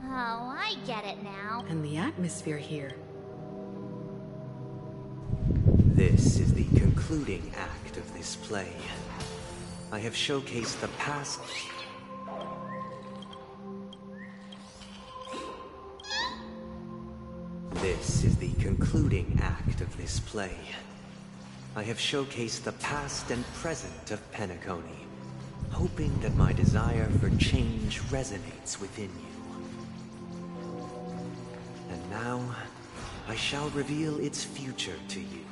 Oh, I get it now. And the atmosphere here. This is the concluding act of this play. I have showcased the past. This is the concluding act of this play. I have showcased the past and present of Penacony, hoping that my desire for change resonates within you. And now, I shall reveal its future to you.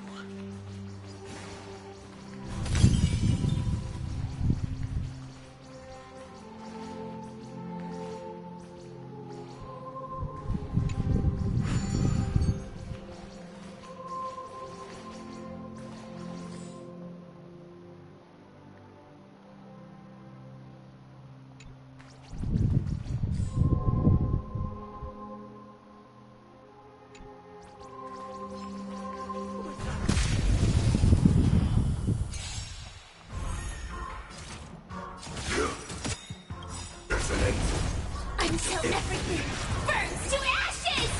Until everything burns to ashes!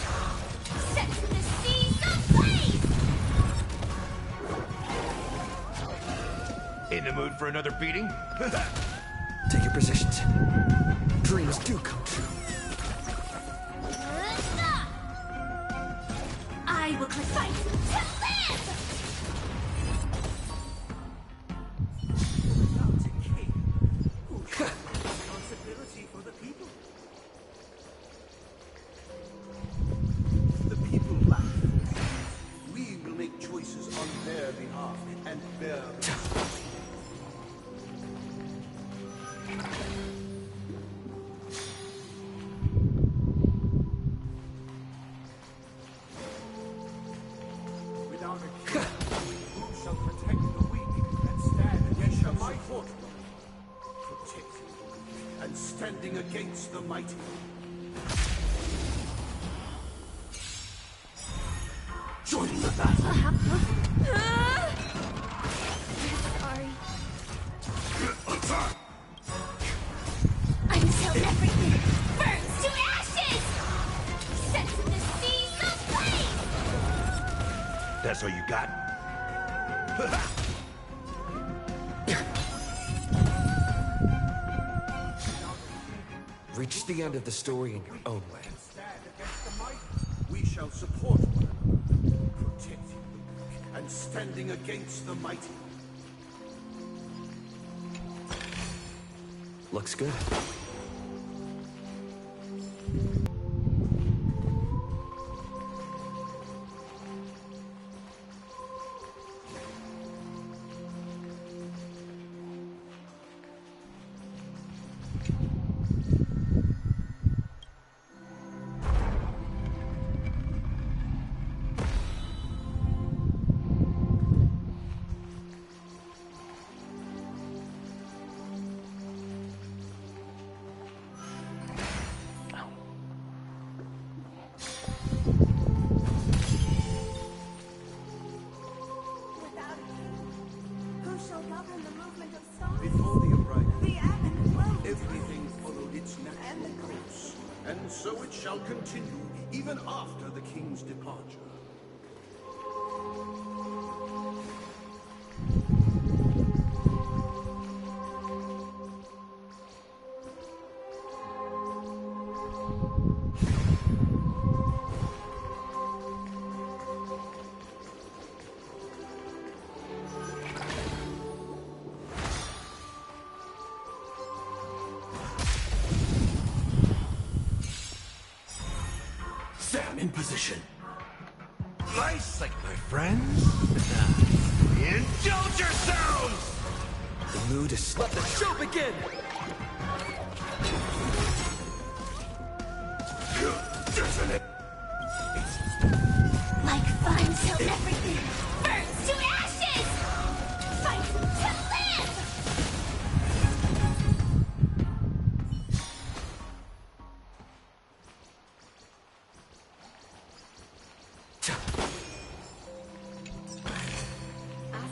Set to the seas ablaze! In the mood for another beating? Take your positions. Dreams do come true. I will fight to live! Responsibility for the people. The people lack. We will make choices on their behalf and bear. Without a king, who shall protect the weak and stand against the mighty? Protecting and standing against the mighty. Joining the battle. Sorry. Attack! Until everything burns to ashes! Set to the seas ablaze! That's all you got? Reach the end of the story in your own way. Stand against the mighty. We shall support one another, protecting the weak and standing against the mighty. Looks good. Without a king, who shall govern the movement of stars? Before the uprising, The ebb and flow of everything followed its And natural the course, and so it shall continue even after the king's departure. Stand in position. Nice, like my friends. Indulge yourselves! The mood is... Let the show begin! Isn't it? Like fun till everything burns to ashes! Fight to live!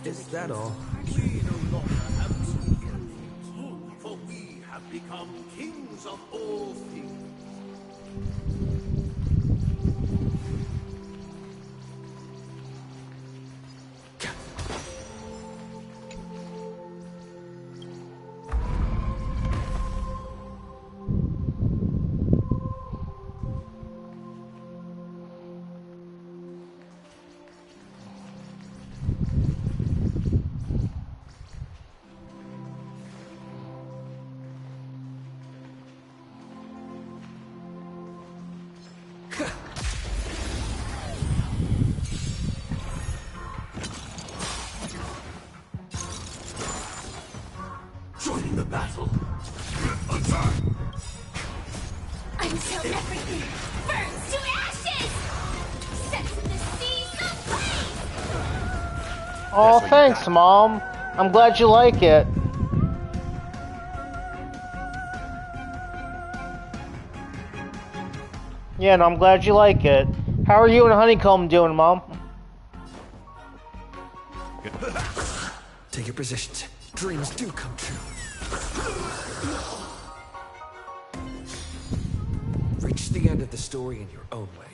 Is that all? We no longer have to be a king, for we have become kings of all things. Joining the battle. Until everything burns to ashes! Set the seas ablaze! Oh, thanks, Mom. I'm glad you like it. Yeah, no, I'm glad you like it. How are you and Honeycomb doing, Mom? Take your positions. Dreams do come true. Reach the end of the story in your own way.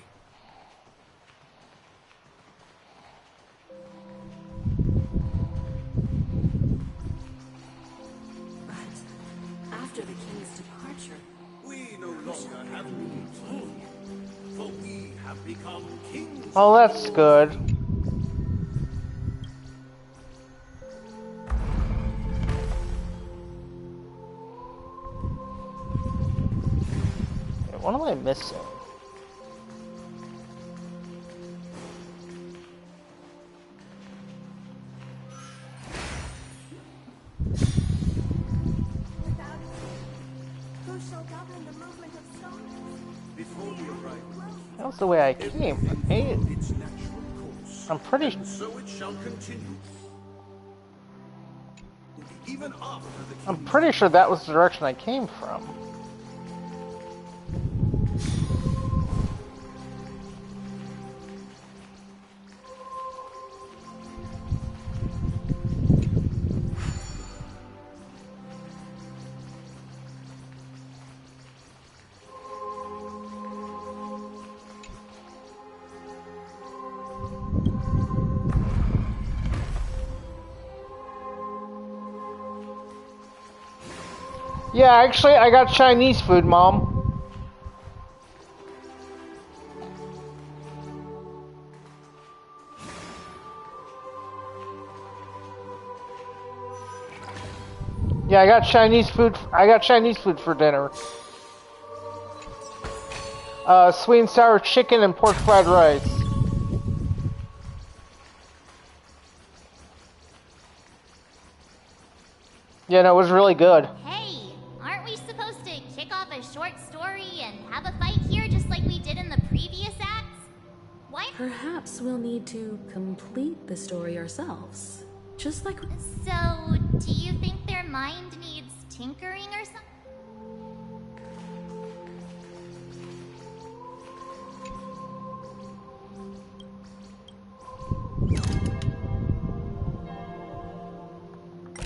But after the king's departure, We no longer have to be a king, for we have become kings. Oh, that's good. What am I missing? who shall govern the movement of stones? Before the arrival, That was the way I came, right? its natural course, I'm pretty... and so it shall continue. Even after the I'm pretty sure that was the direction I came from. Yeah, actually, I got Chinese food, Mom. Yeah, I got Chinese food. I got Chinese food for dinner. Sweet and sour chicken and pork fried rice. Yeah, no, it was really good. Hey, aren't we supposed to kick off a short story and have a fight here just like we did in the previous acts? Why? Perhaps we'll need to complete the story ourselves. Just like... So, do you think their mind needs tinkering or something?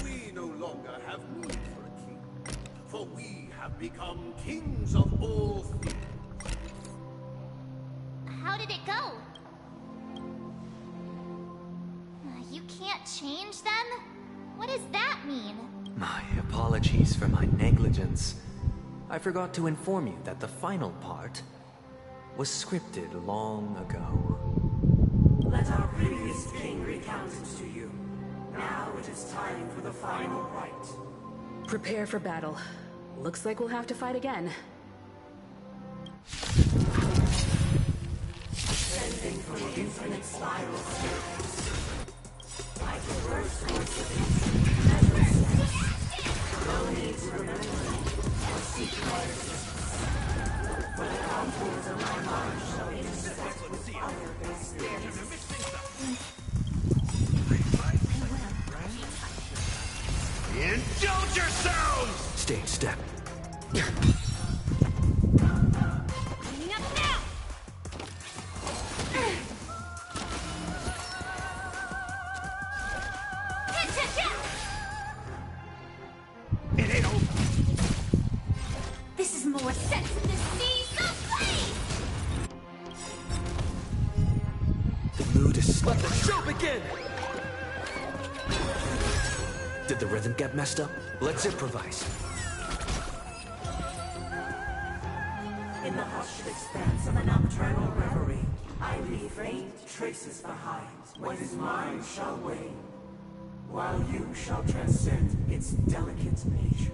We no longer have need for a king, for we have become kings of all things. How did it go? You can't change them? What does that mean? My apologies for my negligence. I forgot to inform you that the final part was scripted long ago. Let our previous king recount it to you. Now it is time for the final rite. Prepare for battle. Looks like we'll have to fight again. mood is... Let the show begin! Did the rhythm get messed up? Let's improvise. In the hushed expanse of a nocturnal reverie, I leave faint traces behind. What is mine shall wane, while you shall transcend its delicate nature.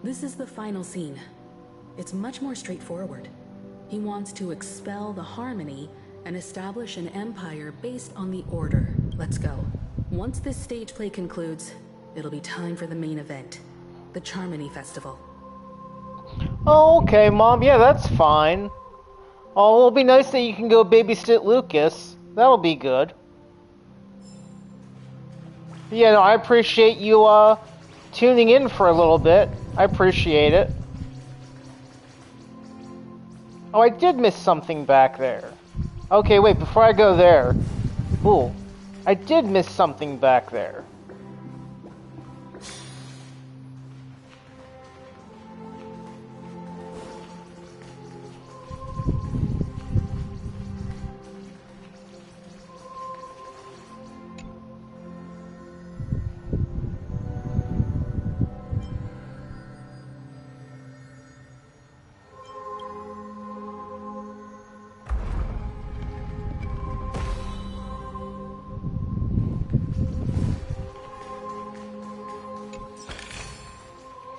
This is the final scene. It's much more straightforward. He wants to expel the harmony and establish an empire based on the order. Let's go. Once this stage play concludes, it'll be time for the main event, the Charmony Festival. Oh, okay, Mom. Yeah, that's fine. Oh, it'll be nice that you can go babysit Lucas. That'll be good. Yeah, no, I appreciate you, tuning in for a little bit. I appreciate it. Oh, I did miss something back there. Okay, wait, before I go there... Ooh, I did miss something back there.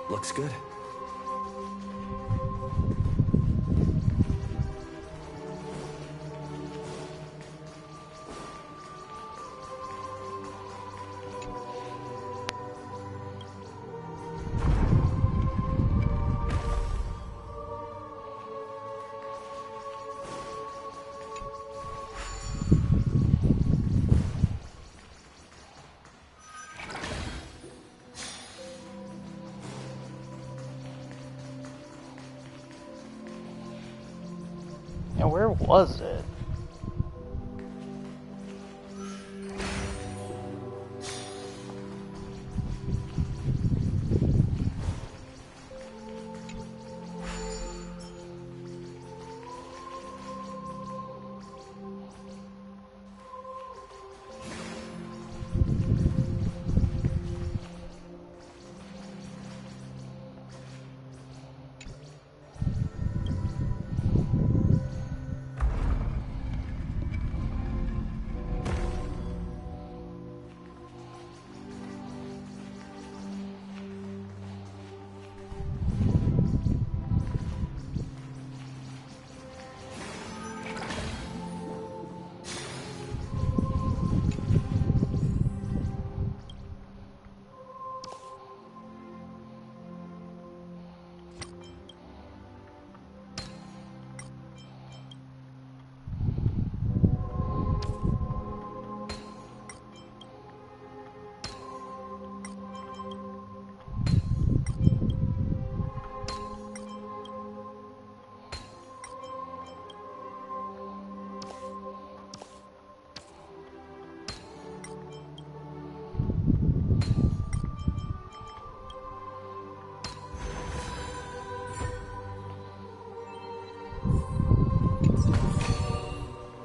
Looks good. Now, where was it?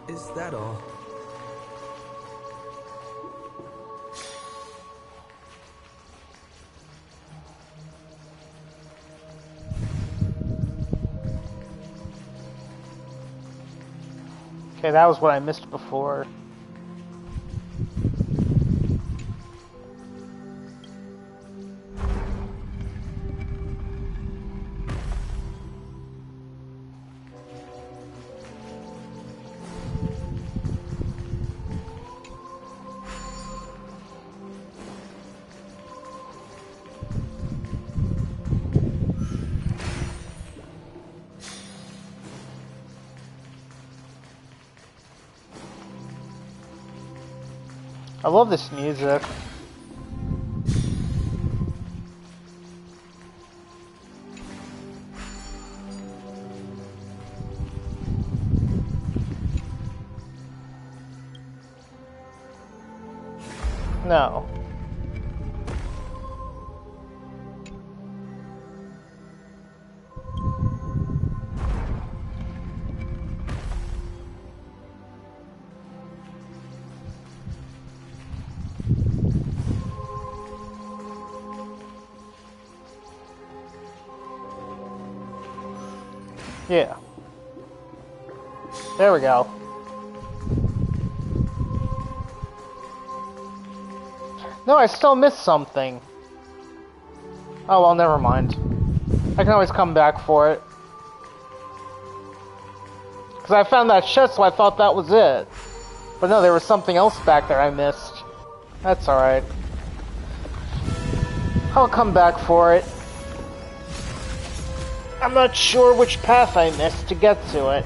Is that all? Okay, that was what I missed before. I love this music. No. Yeah. There we go. No, I still missed something. Oh, well, never mind. I can always come back for it. Because I found that chest, so I thought that was it. But no, there was something else back there I missed. That's alright. I'll come back for it. I'm not sure which path I missed to get to it.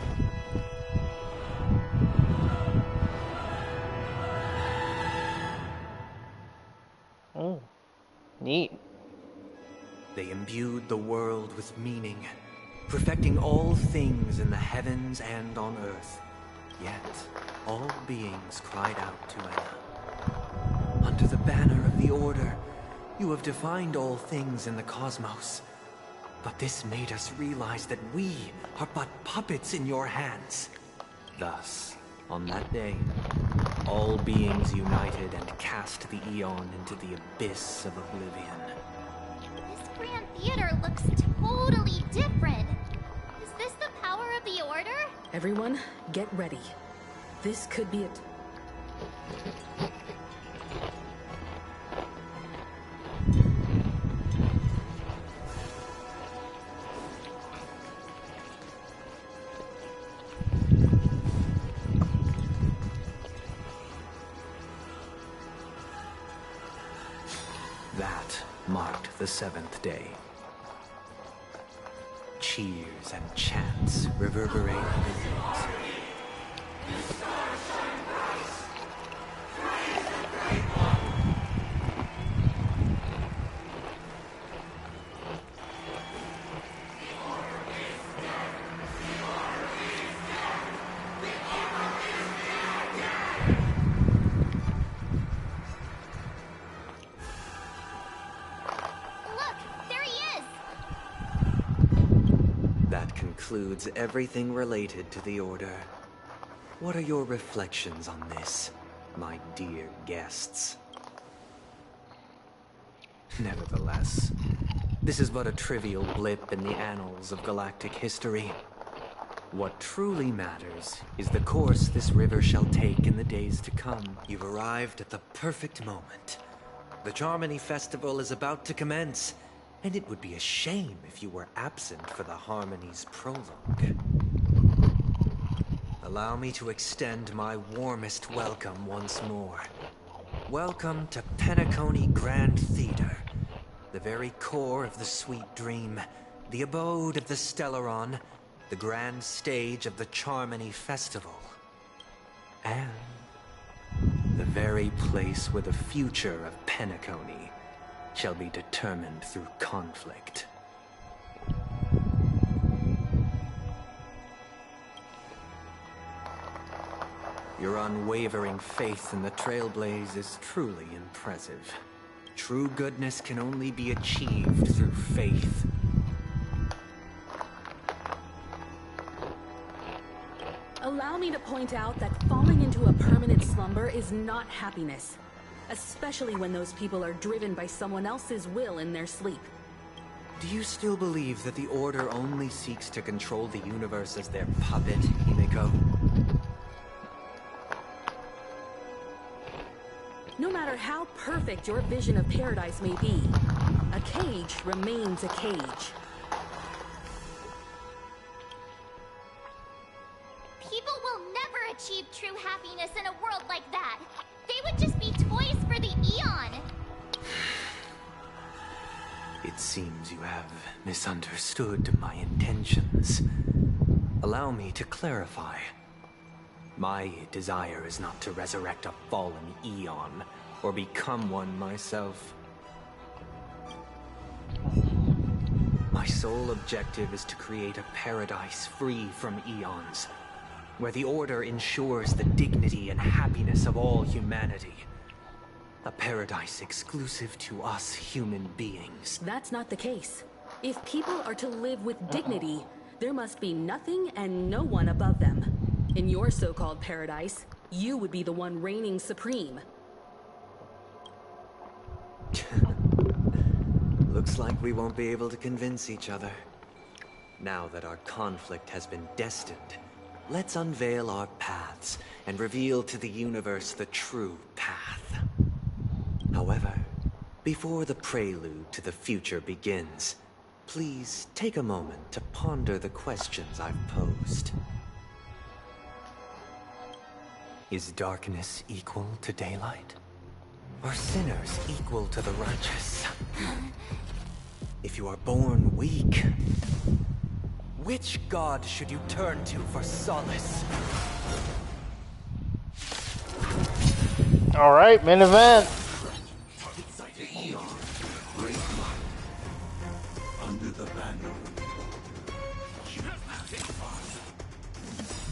Oh, neat. They imbued the world with meaning, perfecting all things in the heavens and on earth. Yet, all beings cried out to Anna. Under the banner of the Order, you have defined all things in the cosmos. But this made us realize that we are but puppets in your hands. Thus, on that day, all beings united and cast the Eon into the abyss of oblivion. This Grand Theater looks totally different. Is this the power of the Order? Everyone, get ready. This could be it. That marked the seventh day. Cheers and chants reverberated in the woods. Concludes everything related to the Order. What are your reflections on this, my dear guests? Nevertheless, this is but a trivial blip in the annals of galactic history. What truly matters is the course this river shall take in the days to come. You've arrived at the perfect moment. The Charmony Festival is about to commence, and it would be a shame if you were absent for the Harmony's prologue. Allow me to extend my warmest welcome once more. Welcome to Penacony Grand Theater, the very core of the sweet dream, the abode of the Stellaron, the grand stage of the Charmony Festival, and the very place where the future of Penacony shall be determined through conflict. Your unwavering faith in the Trailblaze is truly impressive. True goodness can only be achieved through faith. Allow me to point out that falling into a permanent slumber is not happiness. Especially when those people are driven by someone else's will in their sleep. Do you still believe that the Order only seeks to control the universe as their puppet, Himiko? No matter how perfect your vision of paradise may be, a cage remains a cage. People will never achieve true happiness in a world like that. They would just be toys for the Eon. It seems you have misunderstood my intentions. Allow me to clarify. My desire is not to resurrect a fallen Eon, or become one myself. My sole objective is to create a paradise free from Eons, where the Order ensures the dignity and happiness of all humanity. A paradise exclusive to us human beings. That's not the case. If people are to live with dignity, there must be nothing and no one above them. In your so-called paradise, you would be the one reigning supreme. Looks like we won't be able to convince each other. Now that our conflict has been destined, let's unveil our paths and reveal to the universe the true path. However, before the prelude to the future begins, please take a moment to ponder the questions I've posed. Is darkness equal to daylight? Are sinners equal to the righteous? If you are born weak, which god should you turn to for solace? All right, main event. Under the banner.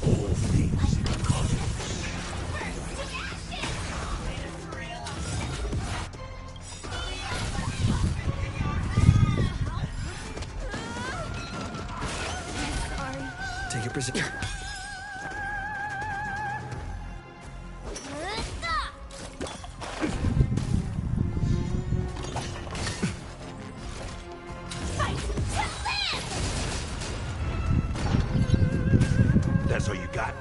All things become. Take your position. That's all you got?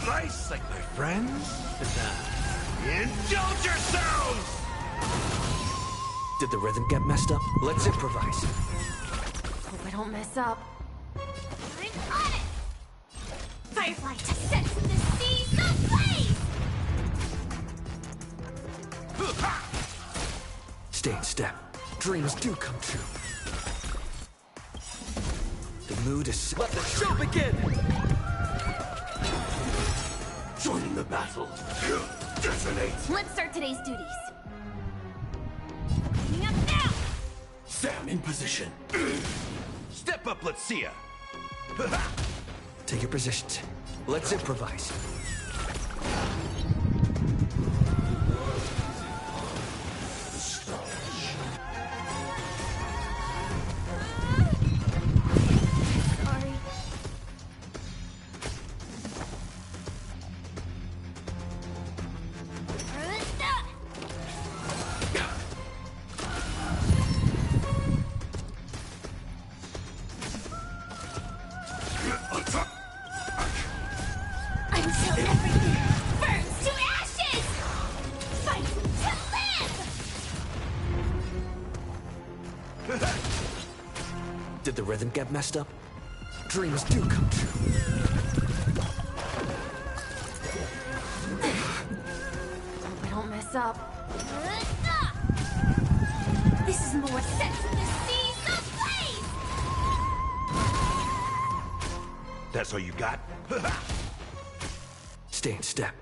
Nice, like my friends? Indulge yourselves! Did the rhythm get messed up? Let's improvise. Hope I don't mess up. I'm on it! Firefly to set the seas ablaze! Stay in step. Dreams do come true. The mood is... Let the show begin! Joining the battle. Detonate. Let's start today's duties. Coming up now! Sam in position. Step up, let's see ya. Take your positions. Let's improvise. Sorry. Until everything burns to ashes! Fight to live! Did the rhythm get messed up? Dreams do come true. Hope I don't mess up. This is more sets in the seas ablaze! That's all you got? Stay in step.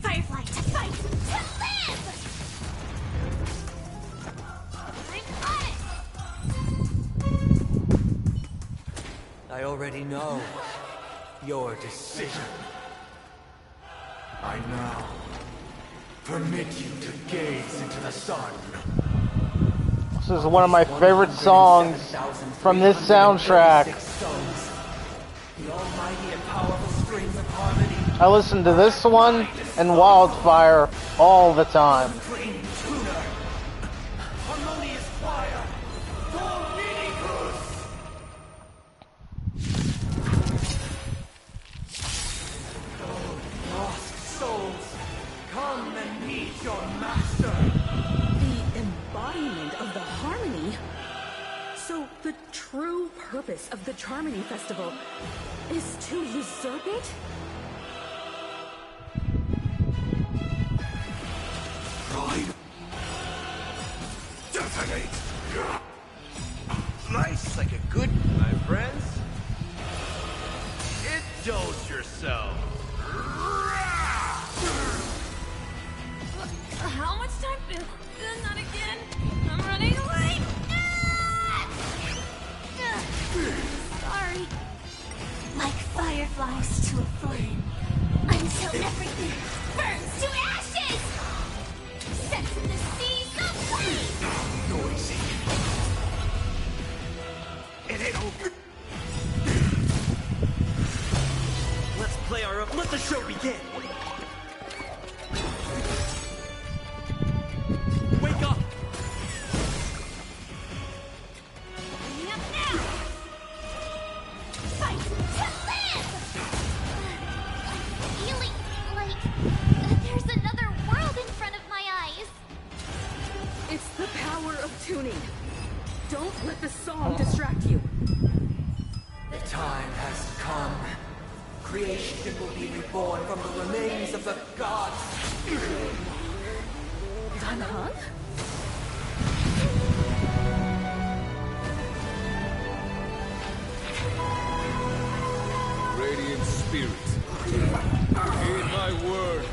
Firefly to fight to live! I'm on it! I already know your decision. I now permit you to gaze into the sun. This is one of my favorite songs from this soundtrack. The almighty and powerful strings of harmony. I listen to this one and Wildfire all the time. Supreme tuner. Harmonious choir. Dominicus. Lost souls, come and meet your master. The embodiment of the harmony. So the true purpose of the Charmony Festival is to usurp it? Pride. Detonate. Nice, like a good, my friends. Indulge yourself. How much time? Not again. I'm running away. Sorry. Like fireflies to a flame. Until everything burns to ashes! Sets in the seas ablaze! Noisy. It ain't over. Let's play our... Let the show begin! Wake up! Creation will be reborn from the remains of the gods. Dan Heng? Radiant spirits, heed my word.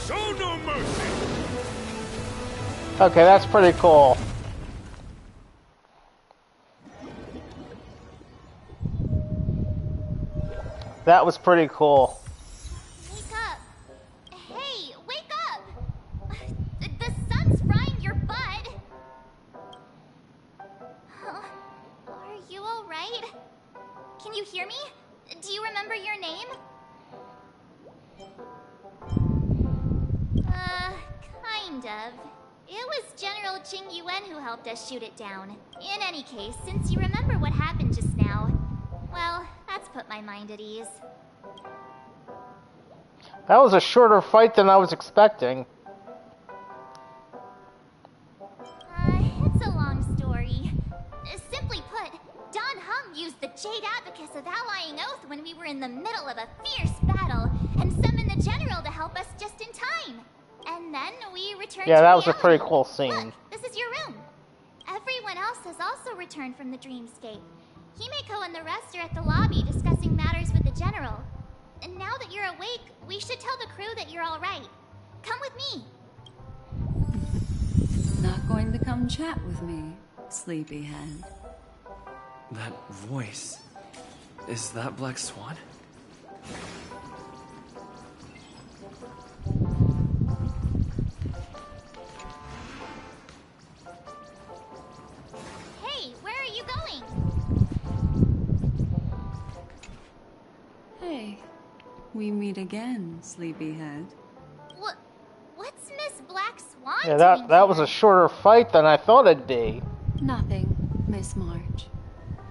Show no mercy. Okay, that's pretty cool. That was pretty cool. Wake up! Hey, wake up! The sun's frying your butt! Are you alright? Can you hear me? Do you remember your name? Kind of. It was General Jing Yuan who helped us shoot it down. In any case, since you remember what happened just now, well, that's put my mind at ease. That was a shorter fight than I was expecting. It's a long story. Simply put, Don Hung used the Jade Abacus of Allying Oath when we were in the middle of a fierce battle, and summoned the General to help us just in time. And then we returned to Yeah, that was a reality. pretty cool scene. Look, this is your room. Everyone else has also returned from the dreamscape. Himeko and the rest are at the lobby discussing matters with the General. And now that you're awake, we should tell the crew that you're alright. Come with me. Not going to come chat with me, sleepyhead. That voice. Is that Black Swan? Hey, where are you going? Hey, we meet again, sleepyhead. What's Miss Black Swan Yeah, doing that was here? a shorter fight than I thought it'd be. Nothing, Miss March.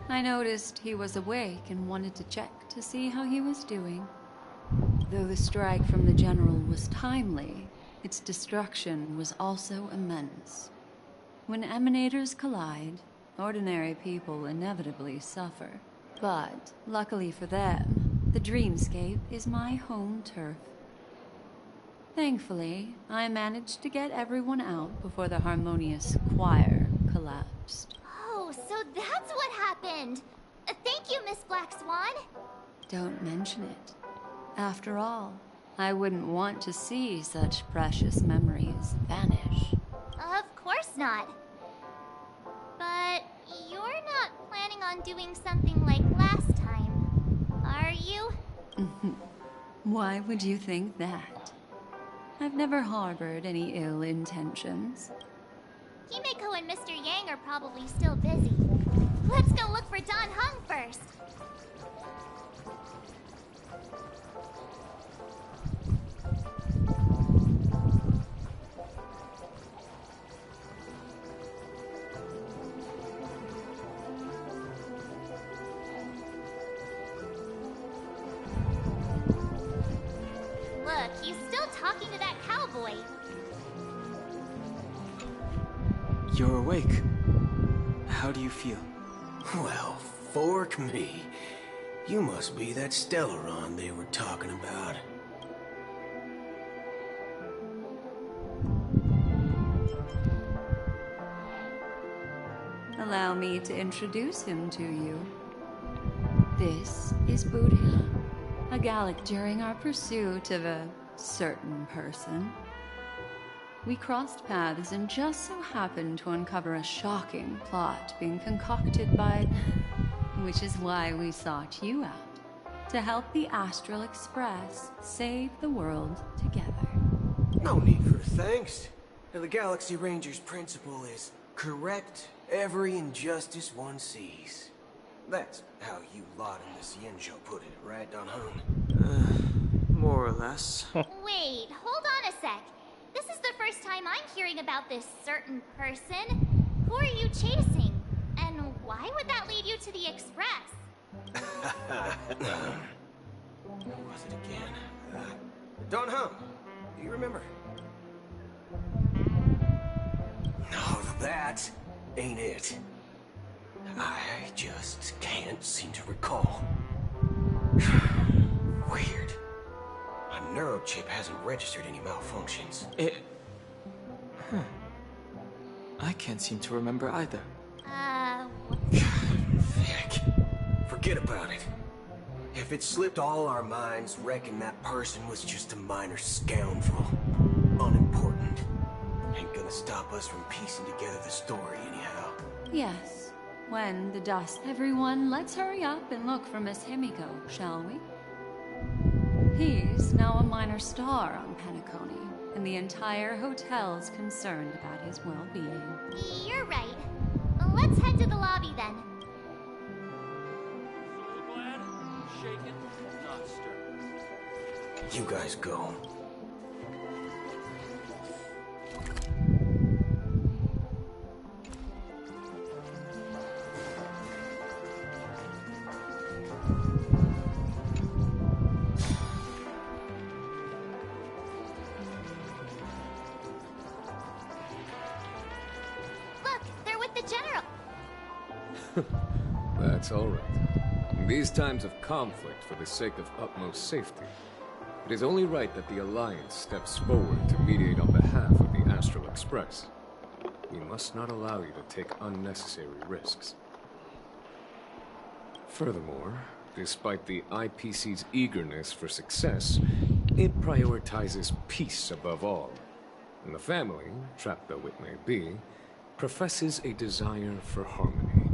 I noticed he was awake and wanted to check to see how he was doing. Though the strike from the General was timely, its destruction was also immense. When emanators collide, ordinary people inevitably suffer. But, luckily for them, the dreamscape is my home turf. Thankfully, I managed to get everyone out before the harmonious choir collapsed. Oh, so that's what happened. Thank you, Miss Black Swan. Don't mention it. After all, I wouldn't want to see such precious memories vanish. Of course not. But you're not planning on doing something like last time, are you? Why would you think that? I've never harbored any ill intentions. Himeko and Mr. Yang are probably still busy. Let's go look for Don Hung first. Look, he's still talking to that cowboy. You're awake. How do you feel? Well, fork me. You must be that Stellaron they were talking about. Allow me to introduce him to you. This is Buddha, a Gallic during our pursuit of a certain person. We crossed paths and just so happened to uncover a shocking plot being concocted by... which is why we sought you out, to help the Astral Express save the world together. No need for thanks. The Galaxy Ranger's principle is correct every injustice one sees. That's how you lot in the Cienjo put it, right, Don Hung? More or less. Wait, hold on a sec. This is the first time I'm hearing about this certain person. Who are you chasing? And why would that lead you to the Express? Who was it again? Don Hung. Do you remember? No, that ain't it. I just can't seem to recall. Weird. A neurochip hasn't registered any malfunctions. I can't seem to remember either. Heck. Forget about it. If it slipped all our minds, reckon that person was just a minor scoundrel. Unimportant. Ain't gonna stop us from piecing together the story anyhow. Yes. When the dust... Everyone, let's hurry up and look for Miss Himiko, shall we? He's now a minor star on Penacony, and the entire hotel's concerned about his well-being. You're right. Let's head to the lobby then. Glad, shaken, not stirred. You guys go. Look, they're with the general. That's all right. In these times of conflict, for the sake of utmost safety, it is only right that the Alliance steps forward to mediate on behalf of the Astral Express. We must not allow you to take unnecessary risks. Furthermore, despite the IPC's eagerness for success, it prioritizes peace above all. And the family, trapped though it may be, professes a desire for harmony.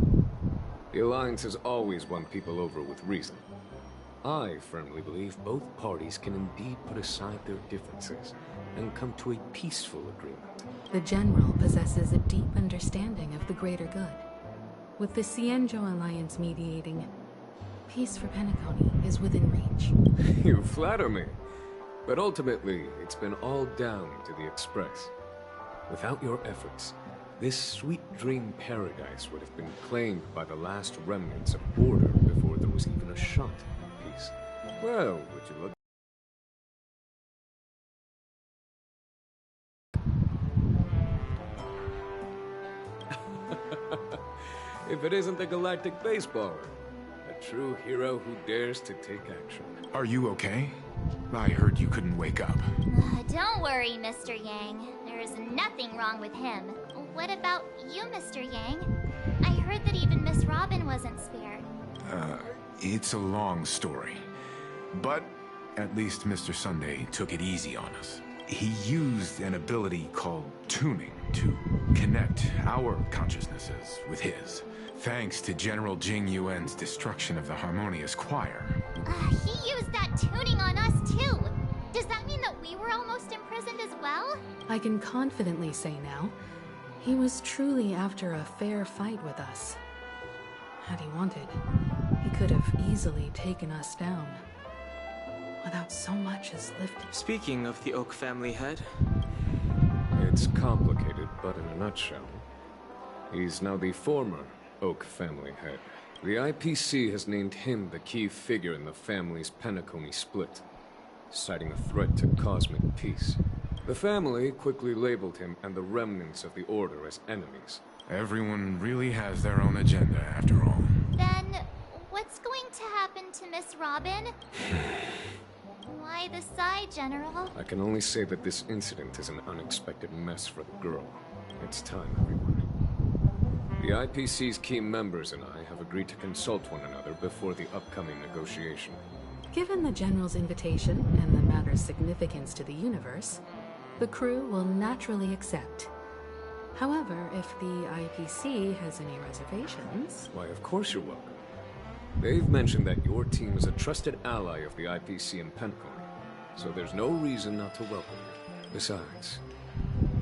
The Alliance has always won people over with reason. I firmly believe both parties can indeed put aside their differences and come to a peaceful agreement. The General possesses a deep understanding of the greater good. With the Cienjo Alliance mediating, peace for Penacony is within reach. You flatter me. But ultimately, it's been all down to the Express. Without your efforts, this sweet dream paradise would have been claimed by the last remnants of order before there was even a shot at peace. Well, would you look? If it isn't the galactic baseballer, a true hero who dares to take action. Are you okay? I heard you couldn't wake up. Don't worry, Mr. Yang. There is nothing wrong with him. What about you, Mr. Yang? I heard that even Miss Robin wasn't spared. It's a long story. But at least Mr. Sunday took it easy on us. He used an ability called tuning to connect our consciousnesses with his. Thanks to General Jing Yuan's destruction of the Harmonious Choir. He used that tuning on us too. Does that mean that we were almost imprisoned as well? I can confidently say now, he was truly after a fair fight with us. Had he wanted, he could have easily taken us down. Without so much as lifting. Speaking of the Oak family head... It's complicated, but in a nutshell, he's now the former Oak family head. The IPC has named him the key figure in the family's Penacony split, citing a threat to cosmic peace. The family quickly labeled him and the remnants of the Order as enemies. Everyone really has their own agenda, after all. Then, what's going to happen to Miss Robin? Why the sigh, General? I can only say that this incident is an unexpected mess for the girl. It's time, everyone. The IPC's key members and I have agreed to consult one another before the upcoming negotiation. Given the General's invitation and the matter's significance to the universe, the crew will naturally accept. However, if the IPC has any reservations... Why, of course you're welcome. They've mentioned that your team is a trusted ally of the IPC in Penacony, so there's no reason not to welcome you. Besides,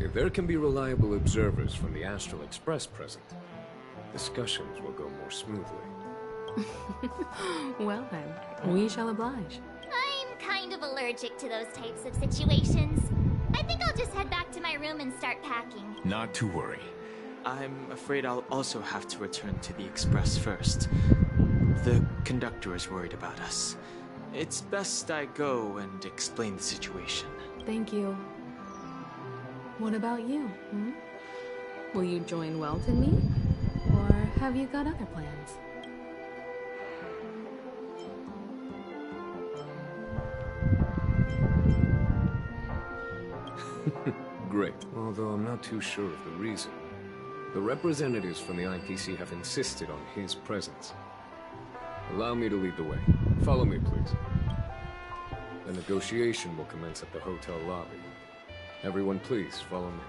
if there can be reliable observers from the Astral Express present, discussions will go more smoothly. Well then, we shall oblige. I'm kind of allergic to those types of situations. I think I'll just head back to my room and start packing. Not to worry. I'm afraid I'll also have to return to the Express first. The conductor is worried about us. It's best I go and explain the situation. Thank you. What about you, hmm? Will you join Welt and me? Or have you got other plans? Great. Although I'm not too sure of the reason. The representatives from the IPC have insisted on his presence. Allow me to lead the way. Follow me, please. The negotiation will commence at the hotel lobby. Everyone, please, follow me.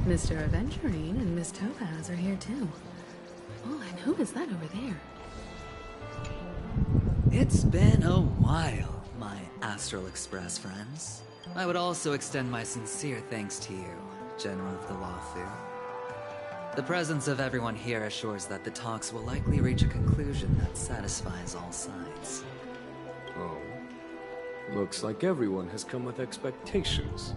Mr. Aventurine and Miss Topaz are here too. Oh, and who is that over there? It's been a while, my Astral Express friends. I would also extend my sincere thanks to you, General of the Wafu. The presence of everyone here assures that the talks will likely reach a conclusion that satisfies all sides. Oh. Looks like everyone has come with expectations.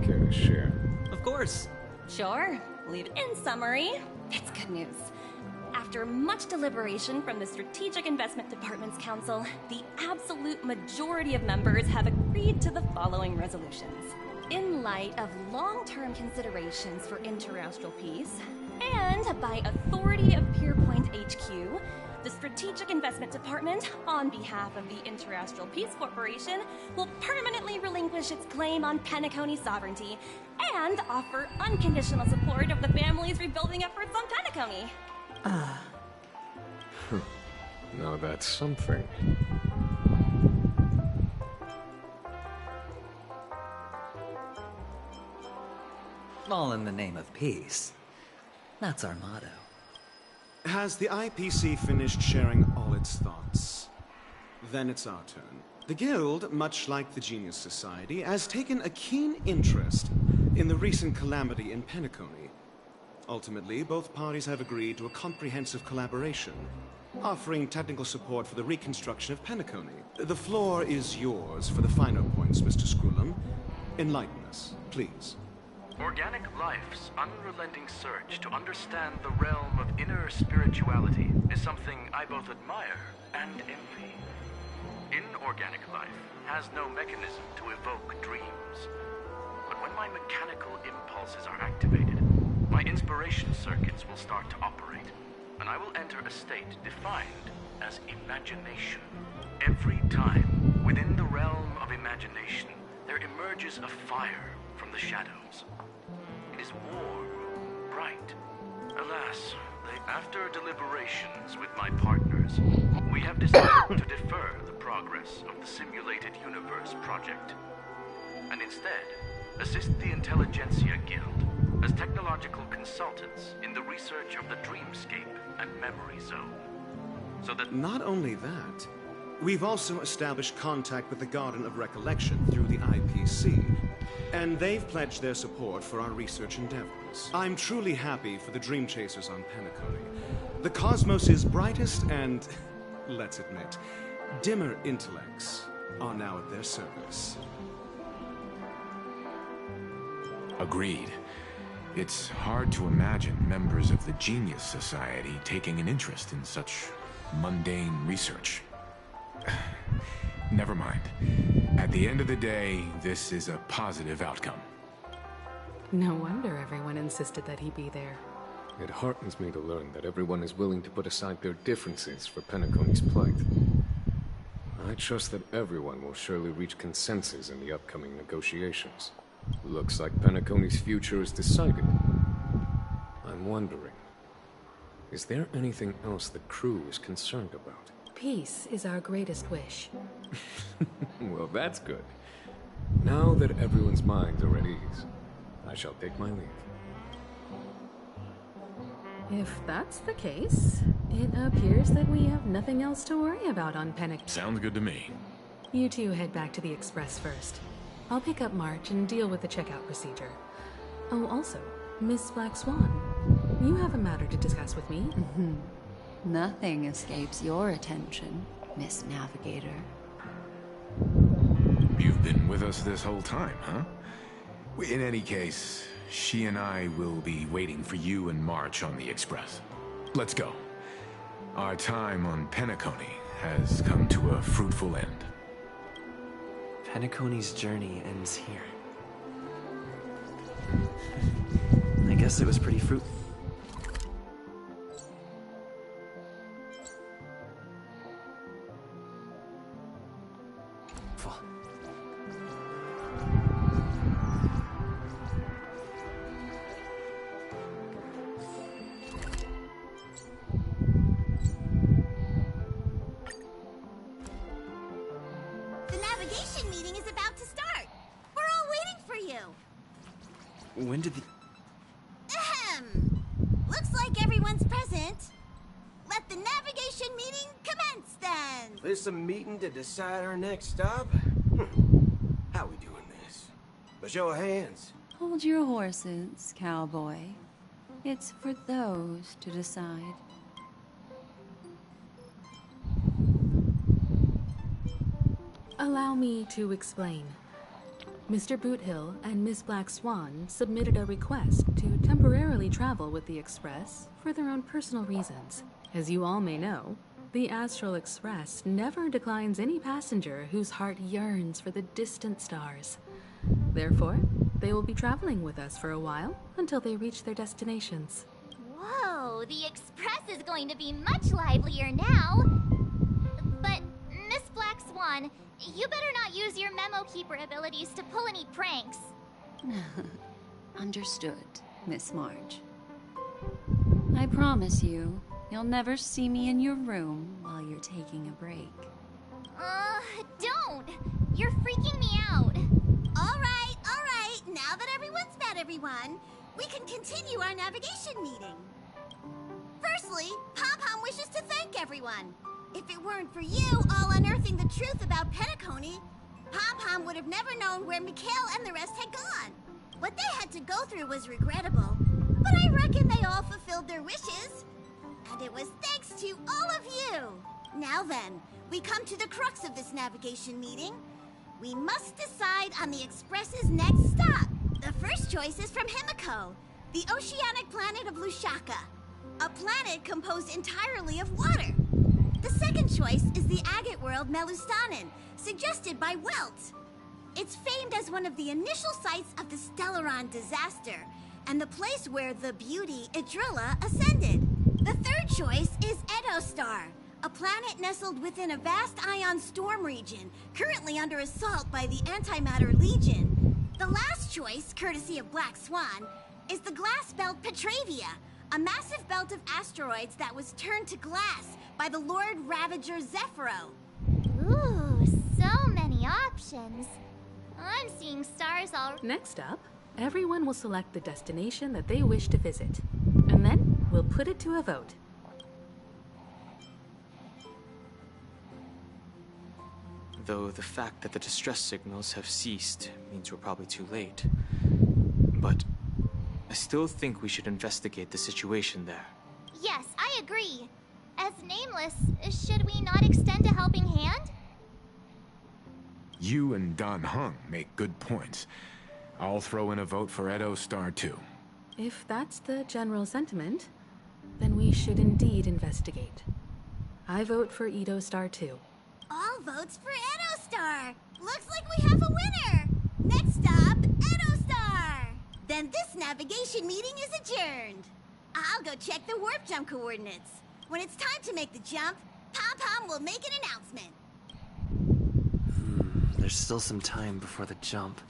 Care to share? Of course. Sure. Leave it in summary. It's good news. After much deliberation from the Strategic Investment Department's Council, the absolute majority of members have agreed to the following resolutions. In light of long-term considerations for interastral peace, and by authority of Pierpoint HQ, the Strategic Investment Department, on behalf of the Interastral Peace Corporation, will permanently relinquish its claim on Penacony sovereignty and offer unconditional support of the family's rebuilding efforts on Penacony. Now that's something. All in the name of peace. That's our motto. Has the IPC finished sharing all its thoughts? Then it's our turn. The Guild, much like the Genius Society, has taken a keen interest in the recent calamity in Penacony. Ultimately, both parties have agreed to a comprehensive collaboration, offering technical support for the reconstruction of Penacony. The floor is yours for the finer points, Mr. Scrollum. Enlighten us, please. Organic life's unrelenting search to understand the realm of inner spirituality is something I both admire and envy. Inorganic life has no mechanism to evoke dreams. But when my mechanical impulses are activated, my inspiration circuits will start to operate, and I will enter a state defined as imagination. Every time, within the realm of imagination, there emerges a fire from the shadows. It is warm, bright. Alas, after deliberations with my partners, we have decided to defer the progress of the Simulated Universe project, and instead assist the Intelligentsia Guild as technological consultants in the research of the Dreamscape and Memory Zone. So that... Not only that, we've also established contact with the Garden of Recollection through the IPC, and they've pledged their support for our research endeavors. I'm truly happy for the Dream Chasers on Penacony. The cosmos' brightest and, let's admit, dimmer intellects are now at their service. Agreed. It's hard to imagine members of the Genius Society taking an interest in such mundane research. Never mind. At the end of the day, this is a positive outcome. No wonder everyone insisted that he be there. It heartens me to learn that everyone is willing to put aside their differences for Penacony's plight. I trust that everyone will surely reach consensus in the upcoming negotiations. Looks like Penacony's future is decided. I'm wondering, is there anything else the crew is concerned about? Peace is our greatest wish. Well, that's good. Now that everyone's minds are at ease, I shall take my leave. If that's the case, it appears that we have nothing else to worry about on Penacony. Sounds good to me. You two head back to the Express first. I'll pick up March and deal with the checkout procedure. Oh, also, Miss Black Swan, you have a matter to discuss with me. Nothing escapes your attention, Miss Navigator. You've been with us this whole time, huh? In any case, she and I will be waiting for you and March on the Express. Let's go. Our time on Penacony has come to a fruitful end. Penacony's journey ends here. I guess it was pretty fruitful. The navigation meeting is about to start. We're all waiting for you. When did the... Ahem. Looks like everyone's present. Let the navigation meeting commence then. This a meeting to decide our next stop? How we doing this? A show of hands. Hold your horses, cowboy. It's for those to decide. Allow me to explain. Mr. Boothill and Miss Black Swan submitted a request to temporarily travel with the Express for their own personal reasons. As you all may know, the Astral Express never declines any passenger whose heart yearns for the distant stars. Therefore, they will be traveling with us for a while until they reach their destinations. Whoa, the Express is going to be much livelier now. But, Miss Black Swan, you better not use your memo keeper abilities to pull any pranks. Understood, Miss March. I promise you, you'll never see me in your room while you're taking a break. Don't! You're freaking me out. All right. Now that everyone's met everyone, we can continue our navigation meeting. Firstly, Pom-Pom wishes to thank everyone. If it weren't for you all unearthing the truth about Penacony, Pom-Pom would have never known where Mikhail and the rest had gone. What they had to go through was regrettable, but I reckon they all fulfilled their wishes. And it was thanks to all of you. Now then, we come to the crux of this navigation meeting. We must decide on the Express's next stop. The first choice is from Himiko, the oceanic planet of Lushaka, a planet composed entirely of water. The second choice is the agate world Melustanen, suggested by Welt. It's famed as one of the initial sites of the Stellaron disaster, and the place where the beauty Idrilla ascended. The third choice is Edostar, a planet nestled within a vast ion storm region, currently under assault by the Antimatter Legion. The last choice, courtesy of Black Swan, is the glass belt Petravia, a massive belt of asteroids that was turned to glass by the Lord Ravager Zephyro. Ooh, so many options. I'm seeing stars all... Next up, everyone will select the destination that they wish to visit, and then we'll put it to a vote. Though the fact that the distress signals have ceased means we're probably too late. But I still think we should investigate the situation there. Yes, I agree. As Nameless, should we not extend a helping hand? You and Don Hung make good points. I'll throw in a vote for Edostar too. If that's the general sentiment, then we should indeed investigate. I vote for Edostar too. All votes for Edostar! Looks like we have a winner! Next stop, Edostar! Then this navigation meeting is adjourned. I'll go check the warp jump coordinates. When it's time to make the jump, Pom-Pom will make an announcement. There's still some time before the jump.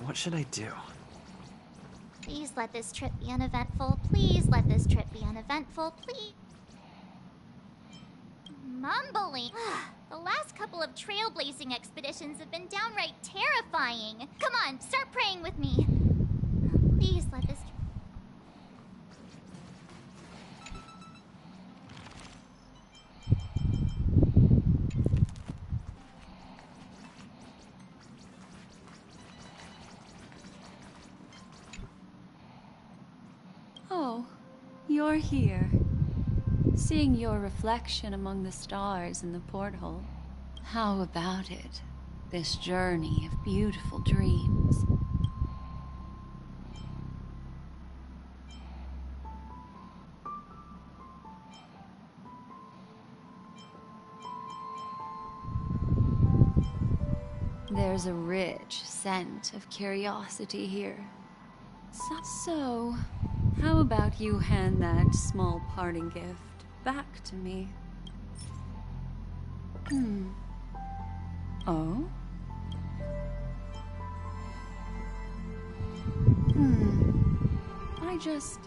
What should I do? Please let this trip be uneventful. Please let this trip be uneventful. Please. Mumbling. The last couple of trailblazing expeditions have been downright terrifying. Come on, start praying with me. Please let this... you're here. Seeing your reflection among the stars in the porthole. How about it? This journey of beautiful dreams. There's a rich scent of curiosity here. So, how about you hand that small parting gift back to me? Oh? I just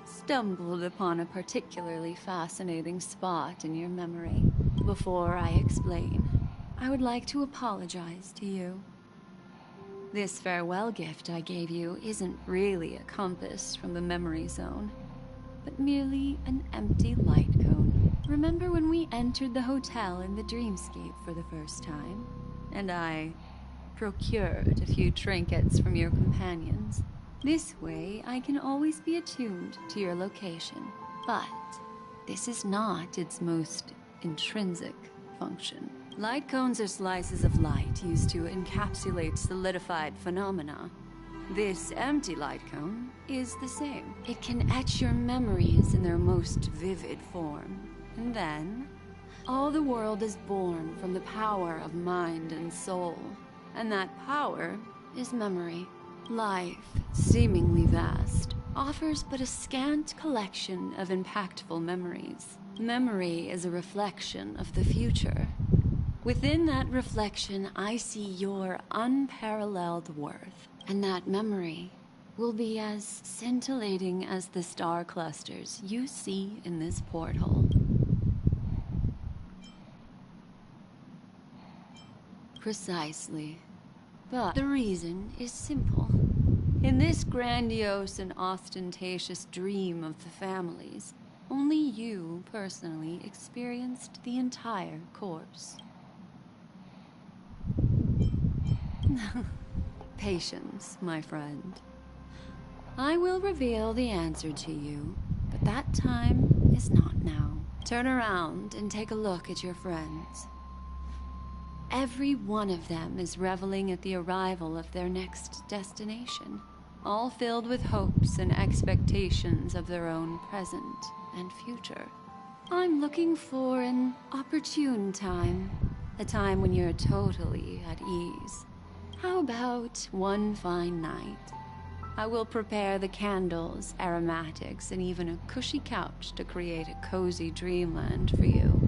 stumbled upon a particularly fascinating spot in your memory. Before I explain, I would like to apologize to you. This farewell gift I gave you isn't really a compass from the memory zone, but merely an empty light cone. Remember when we entered the hotel in the dreamscape for the first time, and I procured a few trinkets from your companions? This way, I can always be attuned to your location. But this is not its most intrinsic function. Light cones are slices of light used to encapsulate solidified phenomena. This empty light cone is the same. It can etch your memories in their most vivid form. And then, all the world is born from the power of mind and soul. And that power is memory. Life, seemingly vast, offers but a scant collection of impactful memories. Memory is a reflection of the future. Within that reflection, I see your unparalleled worth. And that memory will be as scintillating as the star clusters you see in this porthole. Precisely. But the reason is simple. In this grandiose and ostentatious dream of the families, only you personally experienced the entire course. Patience, my friend. I will reveal the answer to you, but that time is not now. Turn around and take a look at your friends. Every one of them is reveling at the arrival of their next destination, all filled with hopes and expectations of their own present and future. I'm looking for an opportune time, a time when you're totally at ease. How about one fine night? I will prepare the candles, aromatics, and even a cushy couch to create a cozy dreamland for you.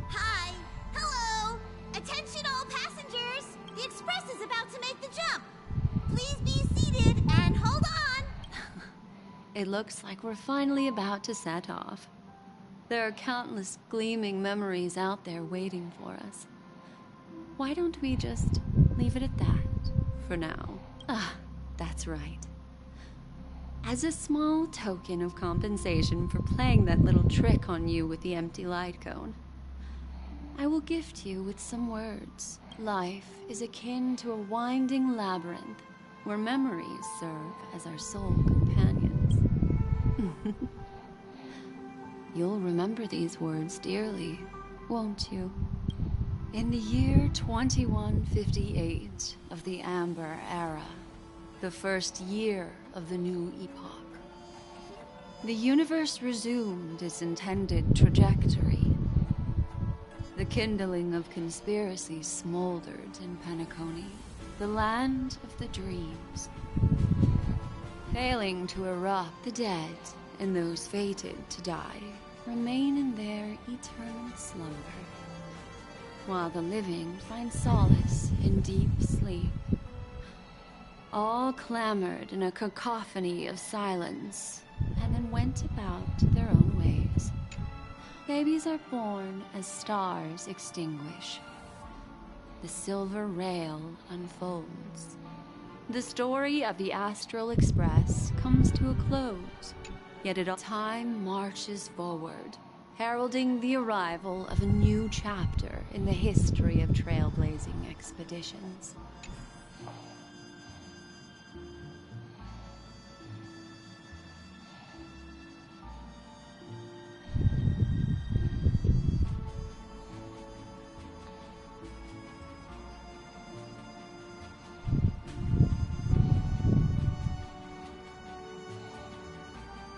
Hi! Hello! Attention all passengers! The express is about to make the jump! Please be seated and hold on! It looks like we're finally about to set off. There are countless gleaming memories out there waiting for us. Why don't we just leave it at that for now? That's right. As a small token of compensation for playing that little trick on you with the empty light cone, I will gift you with some words. Life is akin to a winding labyrinth where memories serve as our sole companions. You'll remember these words dearly, won't you? In the year 2158 of the Amber Era, the first year of the new epoch, the universe resumed its intended trajectory. The kindling of conspiracy smoldered in Penacony, the land of the dreams. Failing to erupt, the dead and those fated to die remain in their eternal slumber, while the living find solace in deep sleep. All clamored in a cacophony of silence, and then went about their own ways. Babies are born as stars extinguish. The silver rail unfolds. The story of the Astral Express comes to a close, yet time marches forward, heralding the arrival of a new chapter in the history of trailblazing expeditions.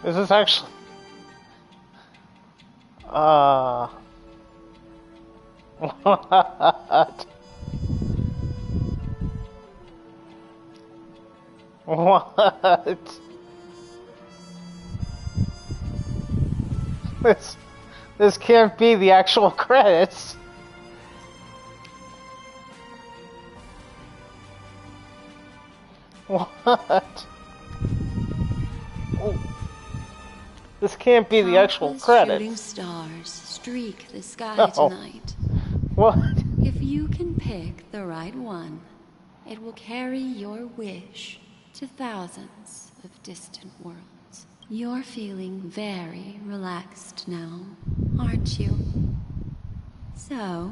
Is this actually... What? What? This can't be the actual credits. What? Oh. This can't be the actual credits. Shooting stars streak the sky tonight. What? If you can pick the right one, it will carry your wish to thousands of distant worlds. You're feeling very relaxed now, aren't you? So,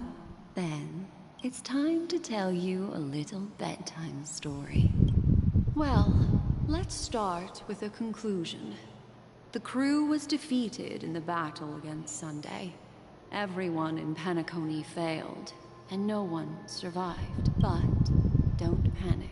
then, it's time to tell you a little bedtime story. Well, let's start with a conclusion. The crew was defeated in the battle against Sunday. Everyone in Penacony failed, and no one survived. But don't panic.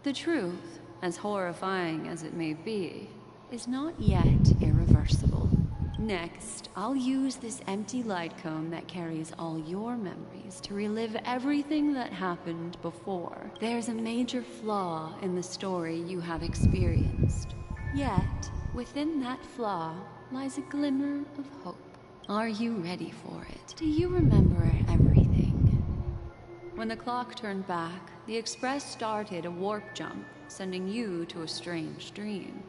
The truth, as horrifying as it may be, is not yet irreversible. Next, I'll use this empty light cone that carries all your memories to relive everything that happened before. There's a major flaw in the story you have experienced. Yet, within that flaw lies a glimmer of hope. Are you ready for it? Do you remember everything? When the clock turned back, the Express started a warp jump, sending you to a strange dream.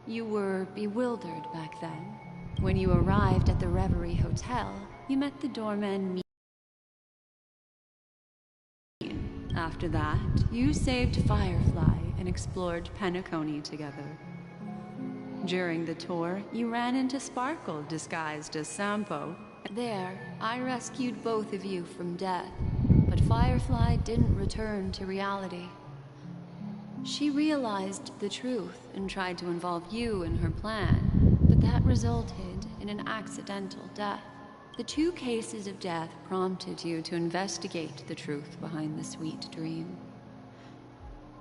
You were bewildered back then. When you arrived at the Reverie Hotel, you met the doorman Mean. After that, you saved Firefly and explored Penacony together. During the tour, you ran into Sparkle disguised as Sampo. There, I rescued both of you from death, but Firefly didn't return to reality. She realized the truth and tried to involve you in her plan, but that resulted in an accidental death. The 2 cases of death prompted you to investigate the truth behind the sweet dream.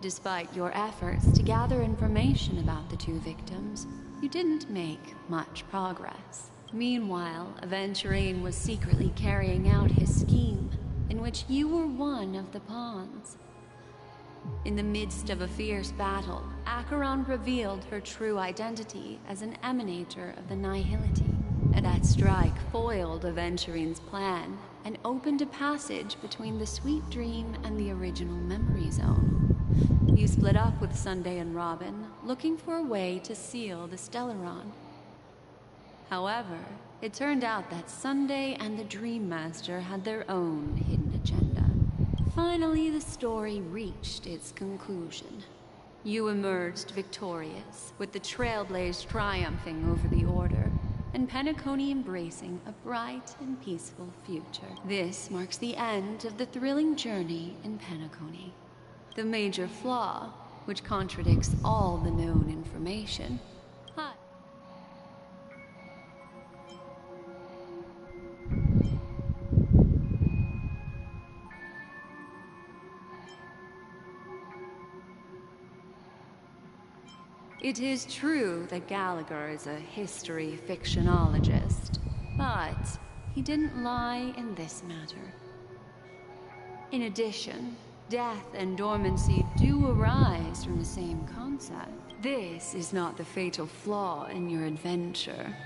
Despite your efforts to gather information about the 2 victims, you didn't make much progress. Meanwhile, Aventurine was secretly carrying out his scheme, in which you were one of the pawns. In the midst of a fierce battle, Acheron revealed her true identity as an emanator of the Nihility, and that strike foiled Aventurine's plan and opened a passage between the sweet dream and the original memory zone. You split up with Sunday and Robin, looking for a way to seal the Stellaron. However, it turned out that Sunday and the Dream Master had their own hidden agenda. Finally, the story reached its conclusion. You emerged victorious, with the Trailblaze triumphing over the Order, and Penacony embracing a bright and peaceful future. This marks the end of the thrilling journey in Penacony. The major flaw, which contradicts all the known information. Hi. It is true that Gallagher is a history fictionologist, but he didn't lie in this matter. In addition, death and dormancy do arise from the same concept. This is not the fatal flaw in your adventure.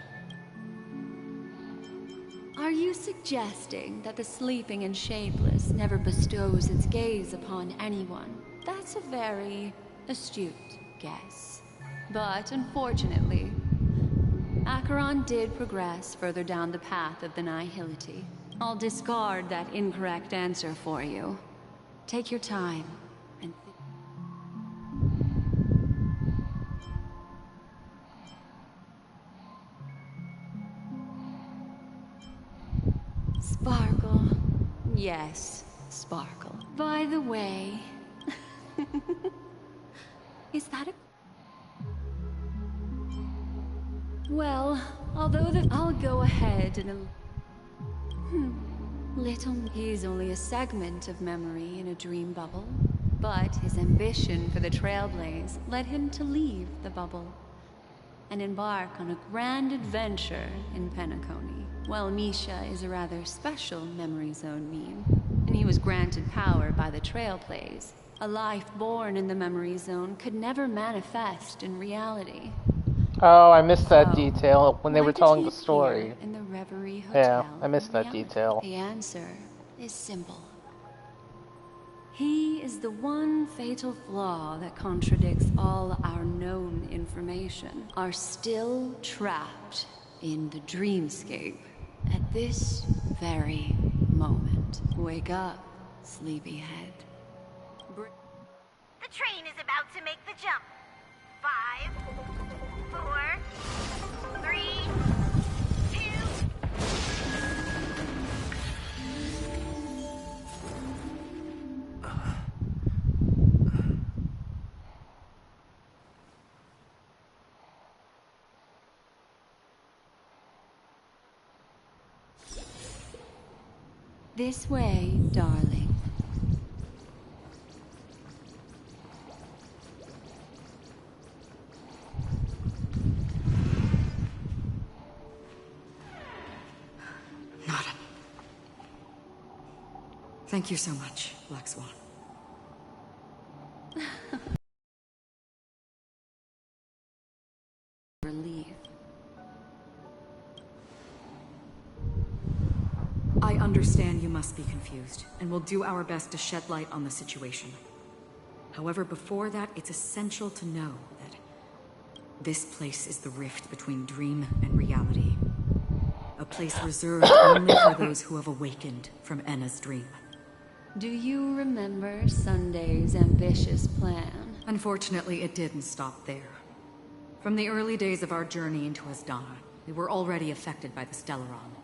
Are you suggesting that the sleeping and shapeless never bestows its gaze upon anyone? That's a very astute guess. But unfortunately, Acheron did progress further down the path of the Nihility. I'll discard that incorrect answer for you. Take your time and Sparkle. Yes, Sparkle. By the way, is that a... Well, although I'll go ahead and... Little... He's only a segment of memory in a dream bubble, but his ambition for the Trailblaze led him to leave the bubble. and embark on a grand adventure in Penacony. While Misha is a rather special memory zone meme, and he was granted power by the Trailblaze, a life born in the memory zone could never manifest in reality. Oh, I missed that detail when they were telling the Why did he story. appear in the Reverie Hotel? Yeah, I missed that reality? detail. The answer is simple. He is the one fatal flaw that contradicts all our known information, are still trapped in the dreamscape at this very moment. Wake up, sleepyhead. The train is about to make the jump. 5, 4, 3, 2. This way, darling. Nada. Thank you so much, Black Swan. Relief. I understand you must be confused, and we'll do our best to shed light on the situation. However, before that, it's essential to know that this place is the rift between dream and reality. A place reserved only for those who have awakened from Enna's dream. Do you remember Sunday's ambitious plan? Unfortunately, it didn't stop there. From the early days of our journey into Asdana, we were already affected by the Stellaron.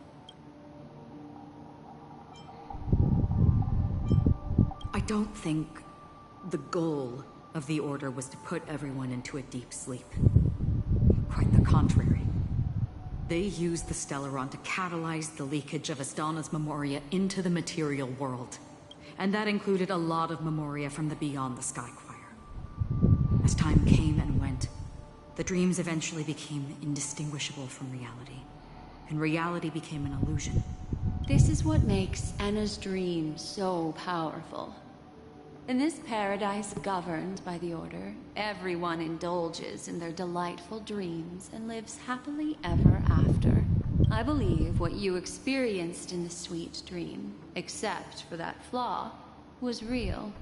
I don't think the goal of the Order was to put everyone into a deep sleep. Quite the contrary. They used the Stellaron to catalyze the leakage of Asdana's memoria into the material world. And that included a lot of memoria from the Beyond the Sky Choir. As time came and went, the dreams eventually became indistinguishable from reality. And reality became an illusion. This is what makes Anna's dream so powerful. In this paradise governed by the Order, everyone indulges in their delightful dreams and lives happily ever after. I believe what you experienced in the sweet dream, except for that flaw, was real.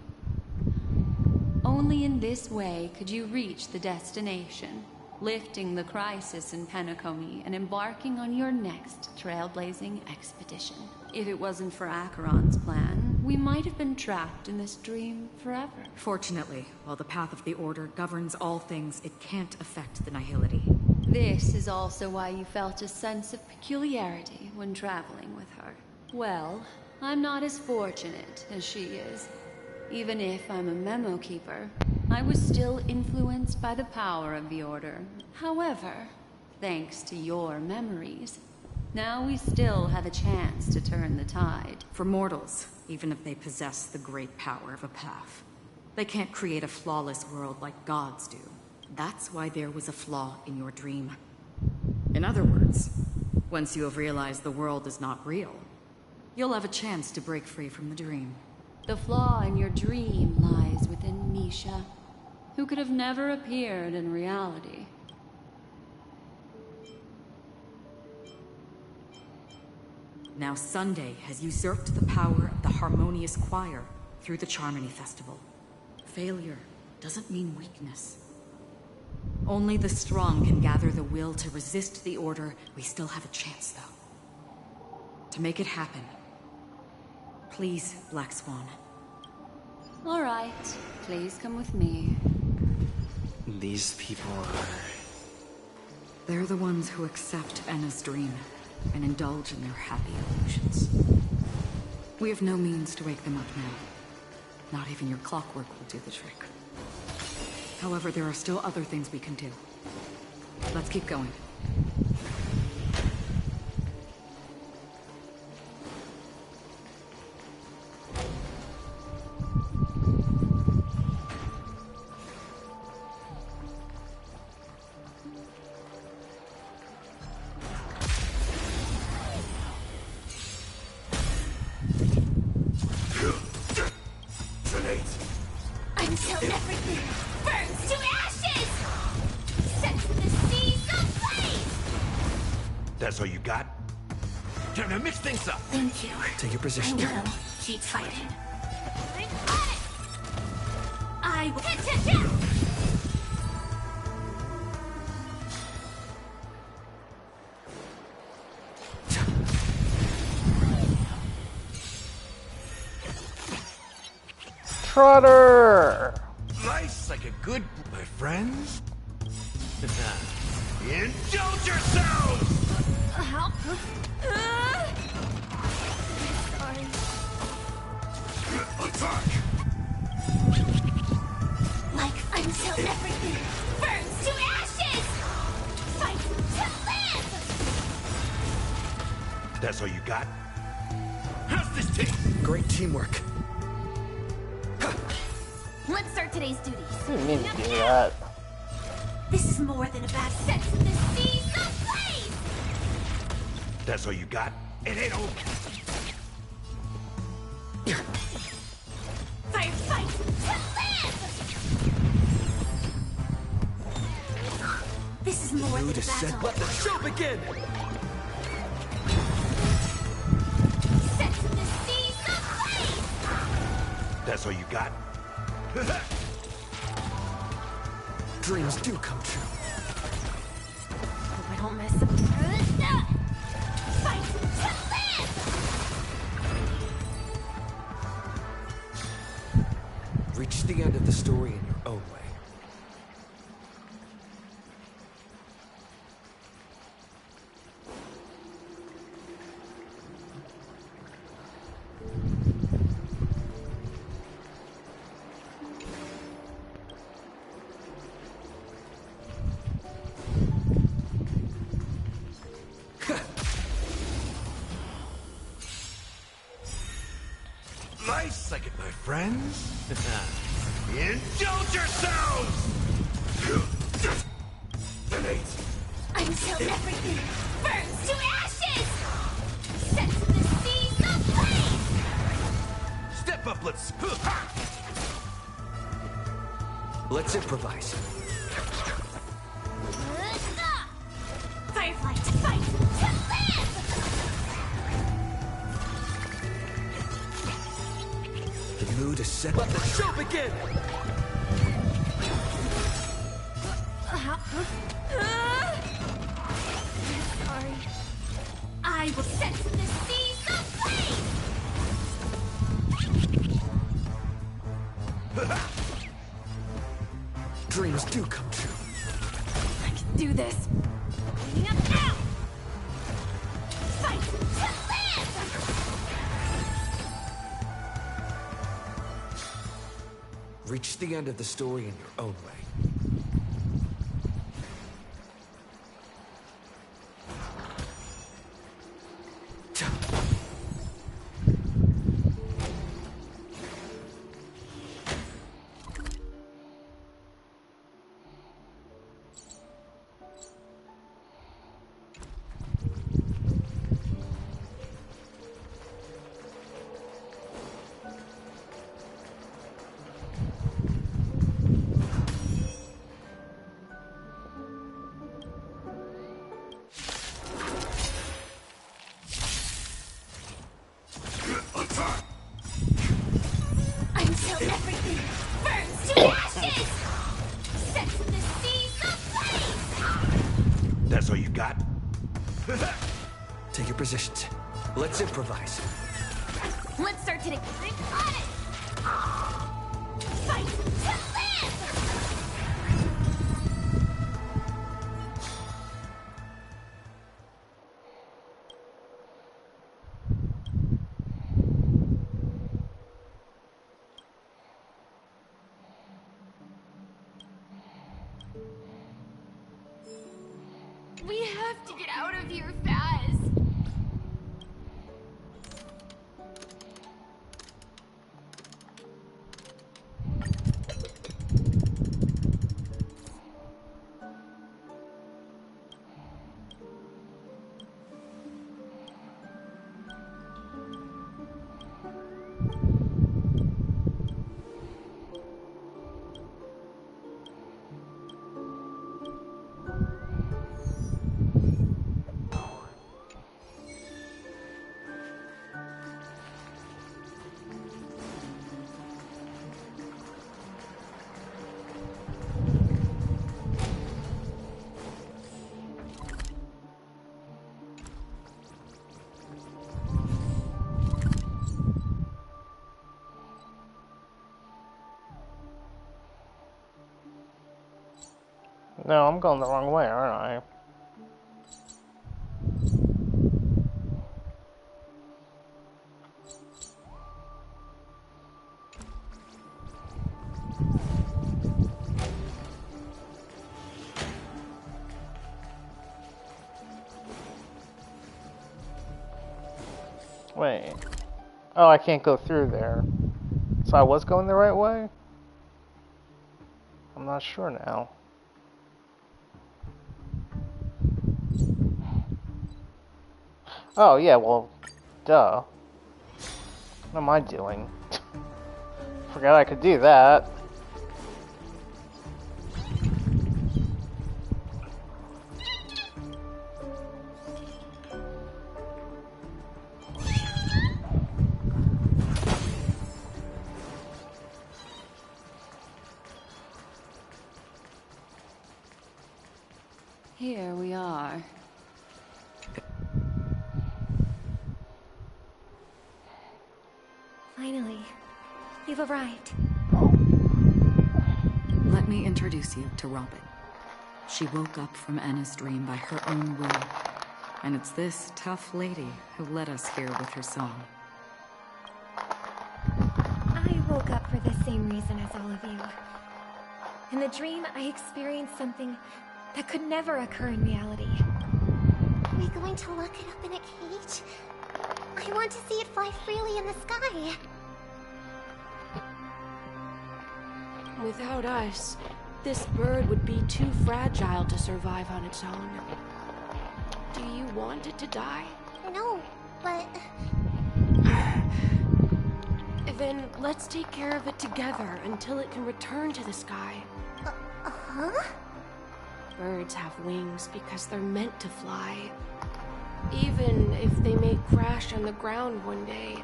Only in this way could you reach the destination, lifting the crisis in Penacony and embarking on your next trailblazing expedition. If it wasn't for Acheron's plan, we might have been trapped in this dream forever. Fortunately, while the path of the Order governs all things, it can't affect the Nihility. This is also why you felt a sense of peculiarity when traveling with her. Well, I'm not as fortunate as she is. Even if I'm a memo keeper, I was still influenced by the power of the Order. However, thanks to your memories, now we still have a chance to turn the tide. For mortals, even if they possess the great power of a path, they can't create a flawless world like gods do. That's why there was a flaw in your dream. In other words, once you have realized the world is not real, you'll have a chance to break free from the dream. The flaw in your dream lies within Misha, who could have never appeared in reality. Now Sunday has usurped the power of the Harmonious Choir through the Charmony Festival. Failure doesn't mean weakness. Only the strong can gather the will to resist the Order. We still have a chance, though. To make it happen, please, Black Swan. All right, please come with me. These people are... They're the ones who accept Enna's dream and indulge in their happy illusions. We have no means to wake them up now. Not even your clockwork will do the trick. However, there are still other things we can do. Let's keep going. That's all you got? Time to mix things up. Thank you. Take your position. I will keep fighting. I will. Hit. Trotter! Life's like a good, my friends. Indulge yourselves! Help. Attack! Like until everything burns to ashes! Fight to live! That's all you got? How's this taste? Great teamwork. Let's start today's duties. Didn't mean to do that. This is more than a bad sense of the seas of blaze! That's all you got? It ain't over. Firefight to live! This is more than a battle. Let the show begin! Sense of the seas of blaze! That's all you got? Dreams do come true. Hope I don't mess up. Fight to live! Reach the end of the story in your own way. Life's like it, my friends. Indulge yourselves! Until everything burns to ashes! Sense of the seas of blaze! Step up, let's... Let's improvise. Firefly to fight to live! The mood is set. Let the show begin! Sorry. I will sense the seas of blaze! Dreams do come true. I can do this. Cleaning up now! Fight to live! Reach the end of the story in your own way. Until everything burns to ashes! Sense the seas of blaze! That's all you got? Take your positions. Let's improvise. Let's start today. Think on it! Fight to live! We have to get out of here fast. No, I'm going the wrong way, aren't I? Wait. Oh, I can't go through there. So I was going the right way? I'm not sure now. Oh, yeah, well, duh. What am I doing? Forgot I could do that. Here we are. Finally, you've arrived. Let me introduce you to Robin. She woke up from Anna's dream by her own will. And it's this tough lady who led us here with her song. I woke up for the same reason as all of you. In the dream, I experienced something that could never occur in reality. Are we going to lock it up in a cage? I want to see it fly freely in the sky. Without us, this bird would be too fragile to survive on its own. Do you want it to die? No, but... Then let's take care of it together until it can return to the sky. Huh? Birds have wings because they're meant to fly. Even if they may crash on the ground one day,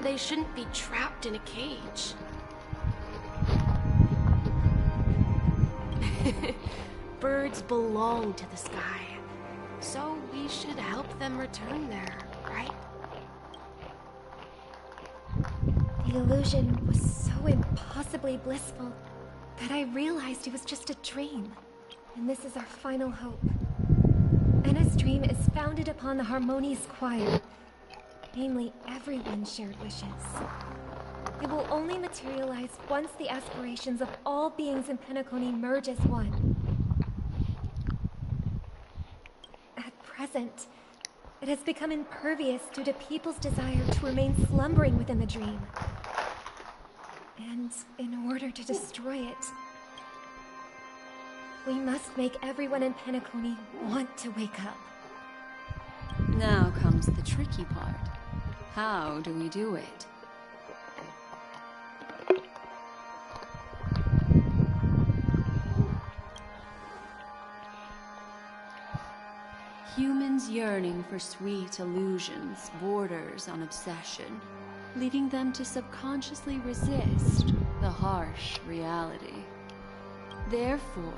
they shouldn't be trapped in a cage. Birds belong to the sky, so we should help them return there, right? The illusion was so impossibly blissful that I realized it was just a dream. And this is our final hope. Anna's dream is founded upon the Harmonious Choir. Namely, everyone's shared wishes. It will only materialize once the aspirations of all beings in Penacony merge as one. At present, it has become impervious due to people's desire to remain slumbering within the dream. And in order to destroy it, we must make everyone in Penacony want to wake up. Now comes the tricky part. How do we do it? Humans yearning for sweet illusions borders on obsession, leading them to subconsciously resist the harsh reality. Therefore,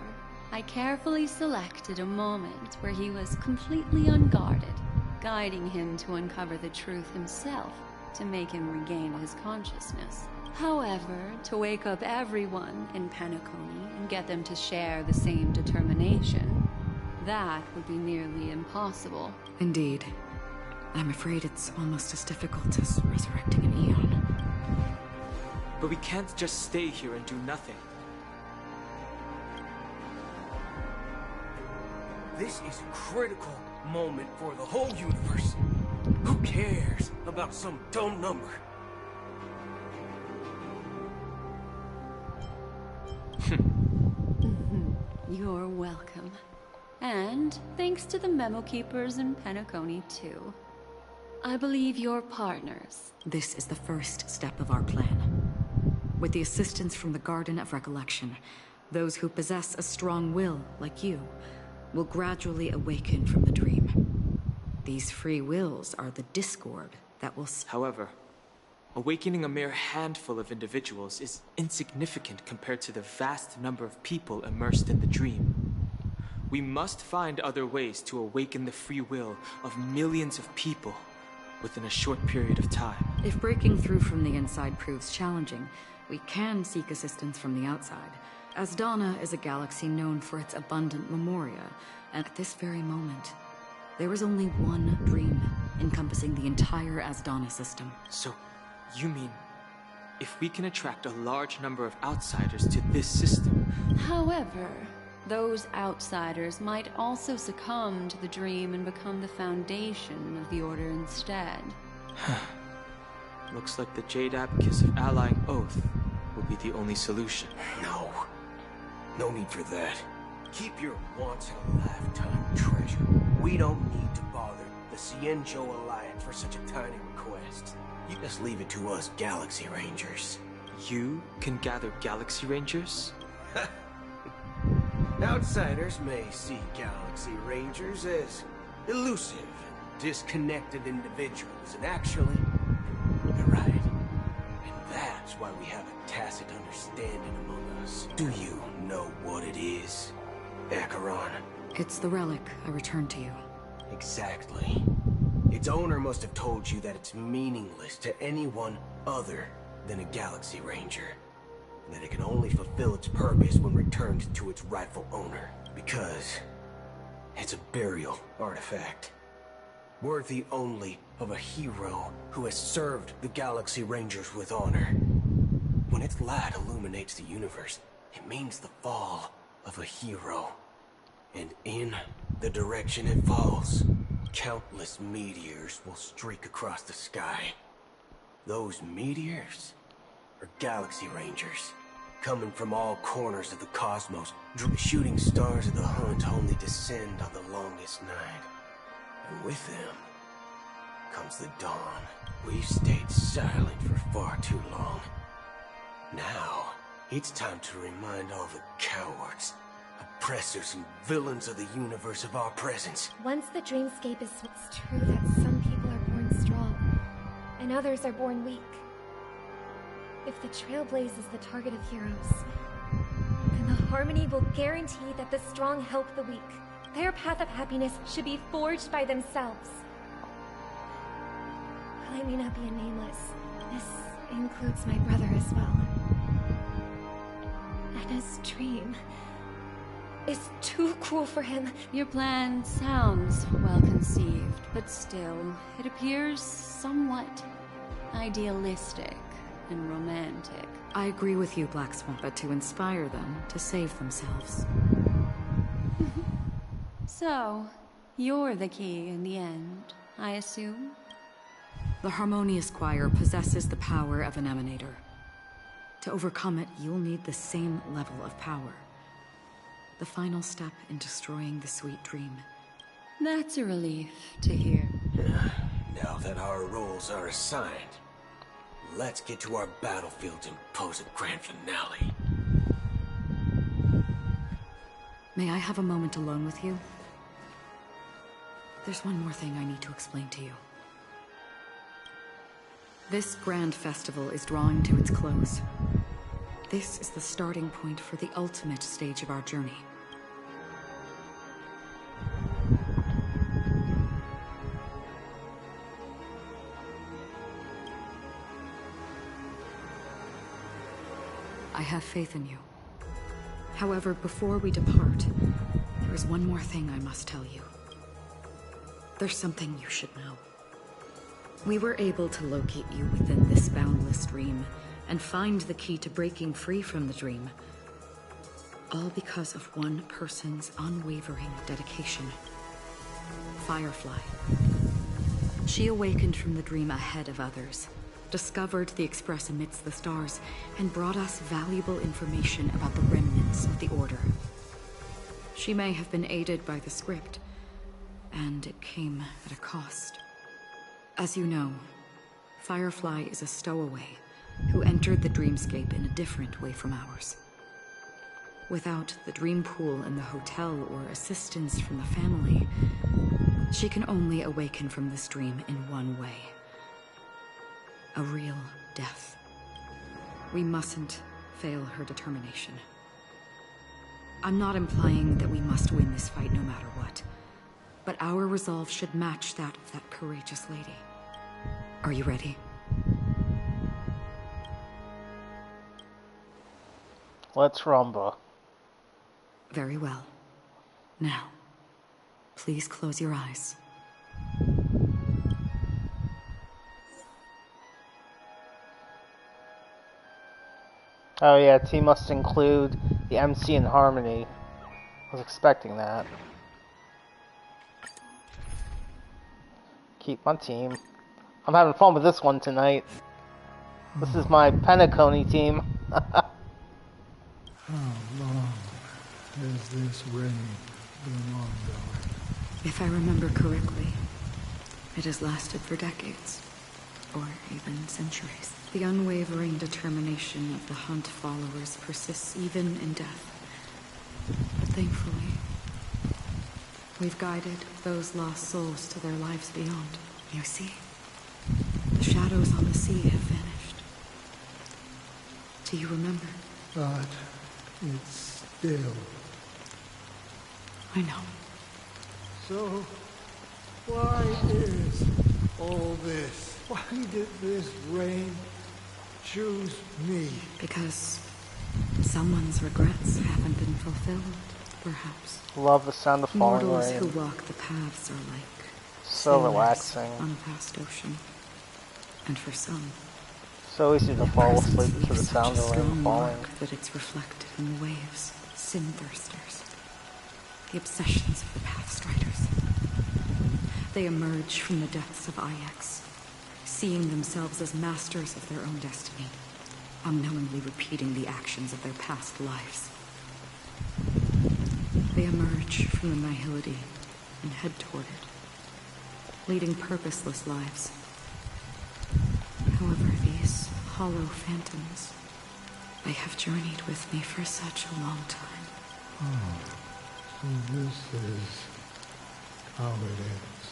I carefully selected a moment where he was completely unguarded, guiding him to uncover the truth himself to make him regain his consciousness. However, to wake up everyone in Penacony and get them to share the same determination, that would be nearly impossible. Indeed. I'm afraid it's almost as difficult as resurrecting an Eon. But we can't just stay here and do nothing. This is a critical moment for the whole universe. Who cares about some dumb number? You're welcome. And thanks to the memo keepers in Penacony, too. I believe you're partners. This is the first step of our plan. With the assistance from the Garden of Recollection, those who possess a strong will, like you, will gradually awaken from the dream. These free wills are the discord that will... However, awakening a mere handful of individuals is insignificant compared to the vast number of people immersed in the dream. We must find other ways to awaken the free will of millions of people within a short period of time. If breaking through from the inside proves challenging, we can seek assistance from the outside. Asdana is a galaxy known for its abundant memoria, and at this very moment, there is only one dream encompassing the entire Asdana system. So, you mean, if we can attract a large number of outsiders to this system... However, those outsiders might also succumb to the dream and become the foundation of the Order instead. Looks like the Jade Abacus of Allying Oath will be the only solution. No. No need for that. Keep your once-in-a-lifetime treasure. We don't need to bother the Cienjo Alliance for such a tiny request. You just leave it to us Galaxy Rangers. You can gather Galaxy Rangers? Outsiders may see Galaxy Rangers as elusive and disconnected individuals, and actually, you're right. And that's why we have a tacit understanding among us. Do you know what it is, Acheron? It's the relic I returned to you. Exactly. Its owner must have told you that it's meaningless to anyone other than a Galaxy Ranger. And that it can only fulfill its purpose when returned to its rightful owner. Because it's a burial artifact. Worthy only of a hero who has served the Galaxy Rangers with honor. When its light illuminates the universe, it means the fall of a hero. And in the direction it falls, countless meteors will streak across the sky. Those meteors are Galaxy Rangers, coming from all corners of the cosmos. Shooting stars of the hunt only descend on the longest night. And with them comes the dawn. We've stayed silent for far too long. Now, it's time to remind all the cowards, oppressors and villains of the universe of our presence. Once the dreamscape is... It's true that some people are born strong, and others are born weak. If the Trailblaze is the target of heroes, then the Harmony will guarantee that the strong help the weak. Their path of happiness should be forged by themselves. While I may not be a nameless, this includes my brother as well. Anna's dream is too cruel for him. Your plan sounds well conceived, but still, it appears somewhat idealistic and romantic. I agree with you, Black Swan, but to inspire them to save themselves. So, you're the key in the end, I assume? The Harmonious Choir possesses the power of an emanator. To overcome it, you'll need the same level of power. The final step in destroying the sweet dream. That's a relief to hear. Now that our roles are assigned, let's get to our battlefields and pose a grand finale. May I have a moment alone with you? There's one more thing I need to explain to you. This grand festival is drawing to its close. This is the starting point for the ultimate stage of our journey. I have faith in you. However, before we depart, there is one more thing I must tell you. There's something you should know. We were able to locate you within this boundless dream and find the key to breaking free from the dream. All because of one person's unwavering dedication. Firefly. She awakened from the dream ahead of others, discovered the Express amidst the stars, and brought us valuable information about the remnants of the Order. She may have been aided by the script, and it came at a cost. As you know, Firefly is a stowaway who entered the dreamscape in a different way from ours. Without the dream pool in the hotel or assistance from the family, she can only awaken from this dream in one way. A real death. We mustn't fail her determination. I'm not implying that we must win this fight no matter what, but our resolve should match that of that courageous lady. Are you ready? Let's rumba. Very well. Now, please close your eyes. Oh yeah, team must include the MC and harmony. I was expecting that. Keep my team. I'm having fun with this one tonight. This is my Penacony team. How long has this rain been ongoing? If I remember correctly, it has lasted for decades, or even centuries. The unwavering determination of the Hunt followers persists even in death. But thankfully, we've guided those lost souls to their lives beyond. You see, the shadows on the sea have vanished. Do you remember? But it's still... I know. So, why is all this? Why did this rain choose me? Because someone's regrets haven't been fulfilled, perhaps. Love the sound of falling Mortals rain. who walk the paths are like so sailors relaxing. on a vast ocean. And for some, So easy to fall asleep to the sound of rain strong falling. mark that it's reflected in the waves. Sin thirsters. The obsessions of the Pathstriders. They emerge from the depths of Ix, seeing themselves as masters of their own destiny, unknowingly repeating the actions of their past lives. They emerge from the nihility and head toward it, leading purposeless lives. However, these hollow phantoms, they have journeyed with me for such a long time. Oh, so this is how it is.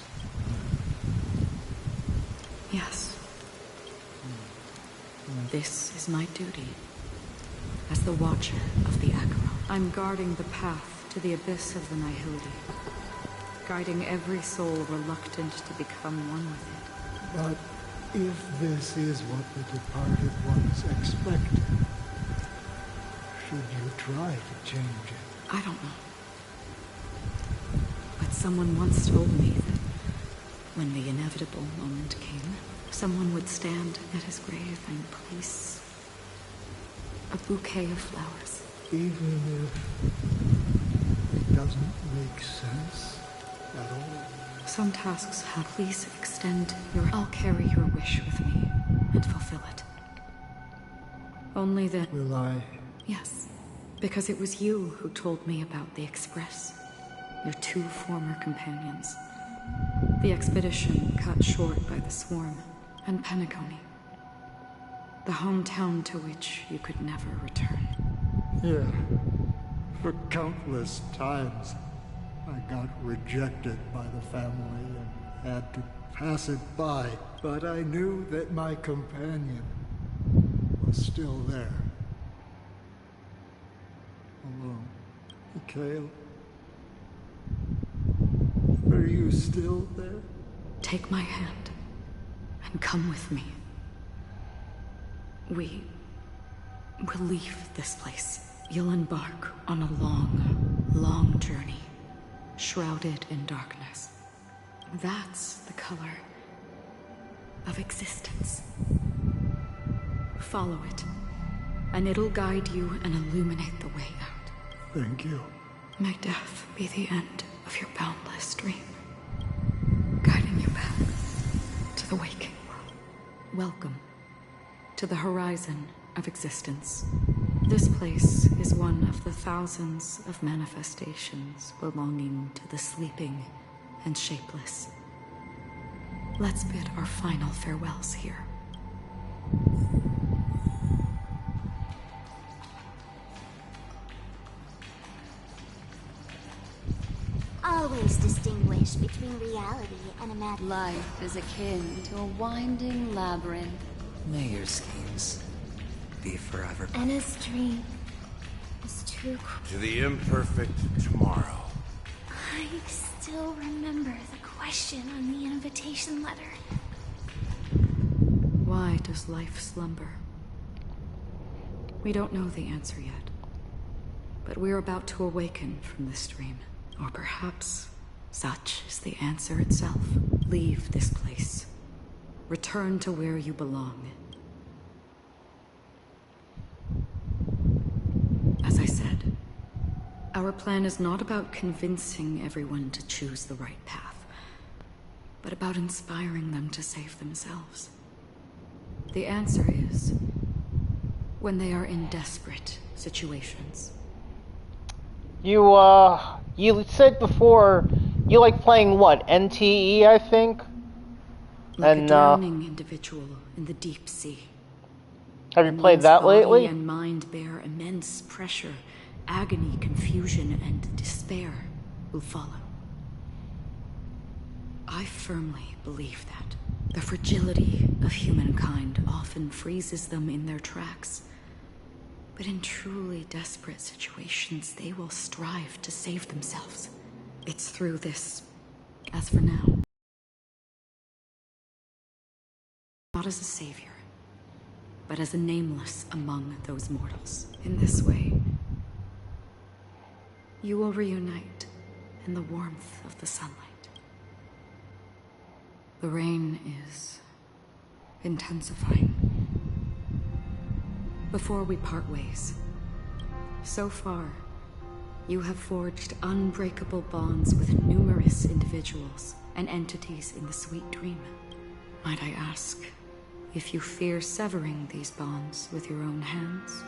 Yes. This is my duty as the Watcher of the Acheron. I'm guarding the path to the abyss of the nihility, guiding every soul reluctant to become one with it. But if this is what the departed ones expected, should you try to change it? I don't know. But someone once told me that when the inevitable moment came, someone would stand at his grave and place a bouquet of flowers. Even if it doesn't make sense at all? Some tasks have. Please extend your... I'll carry your wish with me and fulfill it. Only then... Will I? Yes. Because it was you who told me about the Express. Your two former companions. The expedition cut short by the Swarm and Penacony. The hometown to which you could never return. Yeah. For countless times, I got rejected by the family and had to pass it by. But I knew that my companion was still there. Alone. Mikhail, are you still there? Take my hand and come with me. We will leave this place. You'll embark on a long, long journey, shrouded in darkness. That's the color of existence. Follow it, and it'll guide you and illuminate the way out. Thank you. May death be the end of your boundless dream, guiding you back to the waking world. Welcome to the horizon of existence. This place is one of the thousands of manifestations belonging to the sleeping and shapeless. Let's bid our final farewells here. Always distinguish between reality and imagination. Life is akin to a winding labyrinth. May your schemes be forever. Anna's dream is too To the imperfect tomorrow. I still remember the question on the invitation letter. Why does life slumber? We don't know the answer yet, But we're about to awaken from this dream. Or perhaps such is the answer itself. Leave this place. Return to where you belong. As I said, our plan is not about convincing everyone to choose the right path, but about inspiring them to save themselves. The answer is when they are in desperate situations. You said before you like playing what? NTE, I think? Like a drowning individual in the deep sea. Have you played that lately? Body and mind bear immense pressure, agony, confusion, and despair will follow. I firmly believe that the fragility of humankind often freezes them in their tracks. But in truly desperate situations, they will strive to save themselves. It's through this, as for now. Not as a savior, but as a nameless among those mortals. In this way, you will reunite in the warmth of the sunlight. The rain is intensifying. Before we part ways, so far, you have forged unbreakable bonds with numerous individuals and entities in the sweet dream. Might I ask if you fear severing these bonds with your own hands?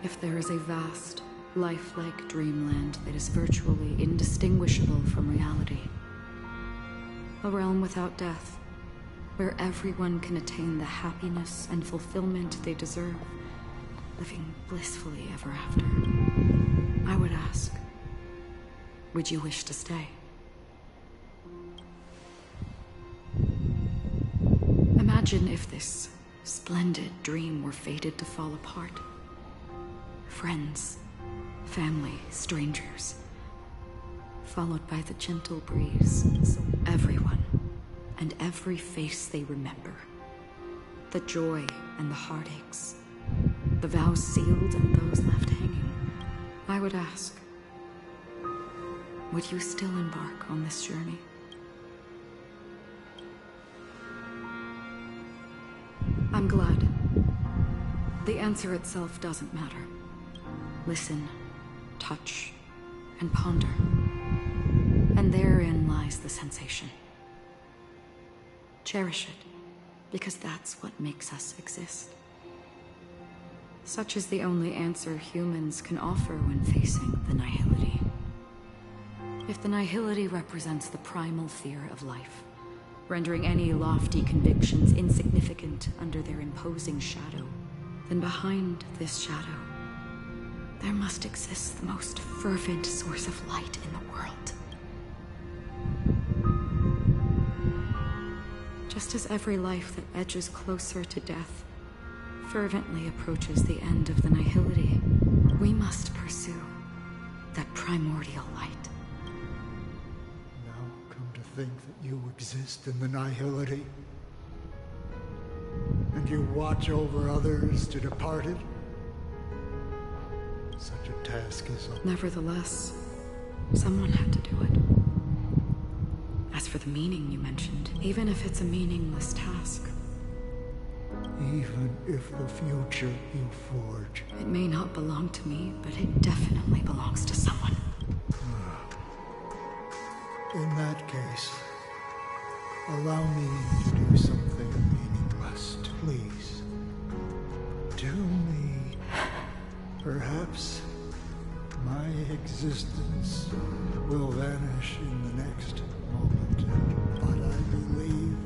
If there is a vast, lifelike dreamland that is virtually indistinguishable from reality, a realm without death, where everyone can attain the happiness and fulfillment they deserve, living blissfully ever after, I would ask, would you wish to stay? Imagine if this splendid dream were fated to fall apart. Friends, family, strangers, followed by the gentle breeze, everyone, and every face they remember. The joy and the heartaches, the vows sealed and those left hanging. I would ask, would you still embark on this journey? I'm glad. The answer itself doesn't matter. Listen, touch, and ponder. And therein lies the sensation. Cherish it, because that's what makes us exist. Such is the only answer humans can offer when facing the nihility. If the nihility represents the primal fear of life, rendering any lofty convictions insignificant under their imposing shadow, then behind this shadow, there must exist the most fervent source of light in the world. Just as every life that edges closer to death fervently approaches the end of the nihility, we must pursue that primordial light. Now come to think that you exist in the nihility, and you watch over others to depart it. Such a task is... Nevertheless, someone had to do it. As for the meaning you mentioned, even if it's a meaningless task, even if the future you forge... It may not belong to me, but it definitely belongs to someone. In that case, allow me to do something meaningless, please. To me, perhaps my existence will vanish in the next moment, but I believe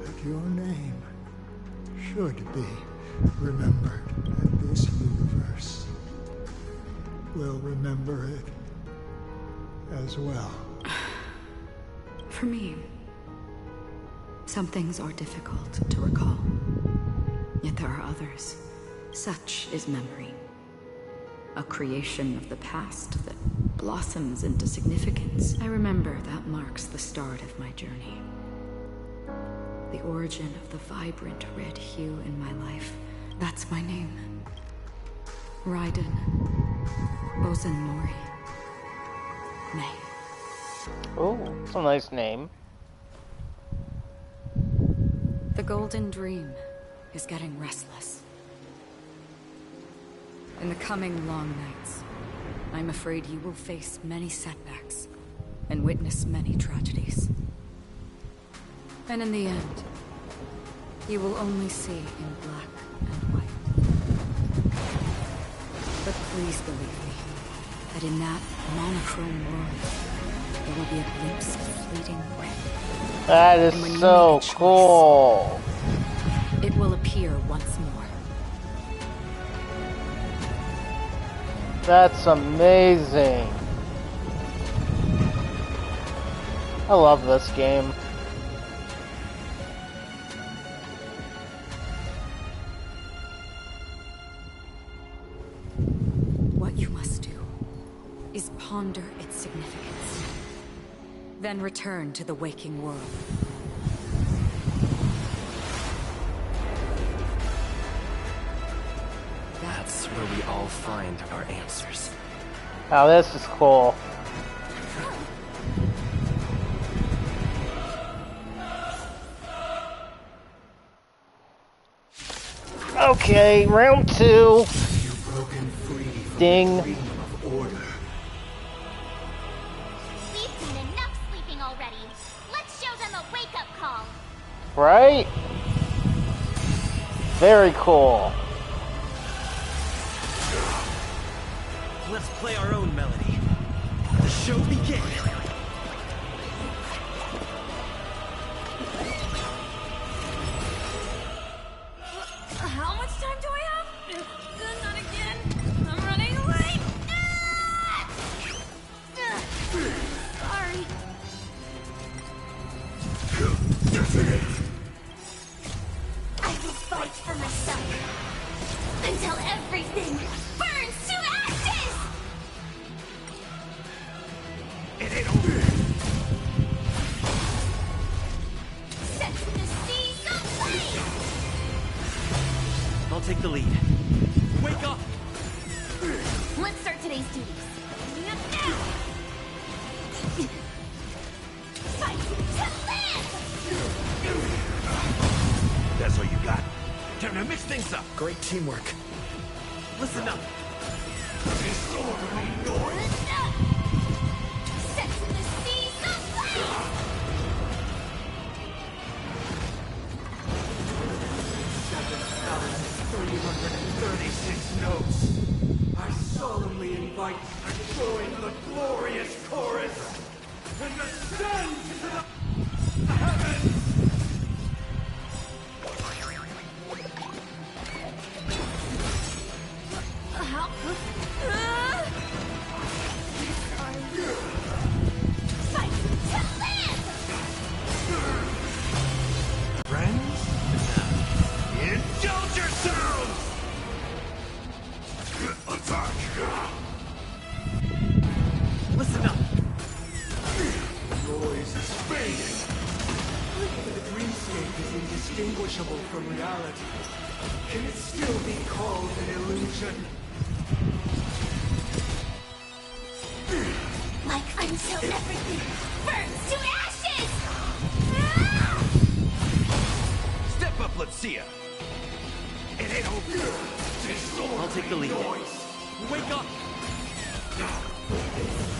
that your name should be remembered, and this universe will remember it as well. For me, some things are difficult to recall, yet there are others. Such is memory, a creation of the past that blossoms into significance. I remember that marks the start of my journey. The origin of the vibrant red hue in my life. That's my name. Raiden. Bozen Mori. May. Oh, it's a nice name. The Golden Dream is getting restless. In the coming long nights, I'm afraid you will face many setbacks and witness many tragedies. And in the end, you will only see in black and white. But please believe me, that in that monochrome world, there will be a glimpse of fleeting red. That is so cool. It will appear once more. That's amazing. I love this game. What you must do is ponder its significance, then return to the waking world. That's where we all find our answers. Oh, this is cool. Okay, round 2. Ding. We've seen enough sleeping already. Let's show them a wake-up call. Right? Very cool. Let's play our own melody. The show begins. How much time do I have? Not again. I'm running late. Sorry. I will fight for myself until everything burns to ashes! It ain't over. Set the seas ablaze! I'll take the lead. Wake up! Let's start today's duties. Fight to live! That's all you got? Time to mix things up. Great teamwork. Listen up. Disorderly noise. Set the seas ablaze! 7,336 notes. I solemnly invite you to join the glorious chorus and ascend to the heavens! How? Fight to live! Friends? Indulge yourselves! Attack! Listen up. Noise is fading. The dreamscape is indistinguishable from reality. Can it still be called an illusion? Like until everything burns to ashes! Step up, let's see ya. It ain't over. I'll take the lead. Wake up!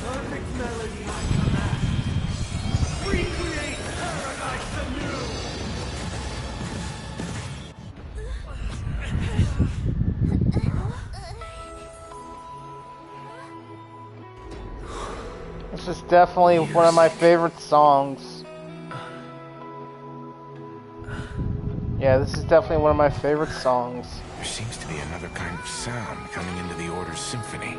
Perfect melody I command. Recreate paradise anew! This is definitely one of my favorite songs. Yeah, this is definitely one of my favorite songs. There seems to be another kind of sound coming into the Order's symphony.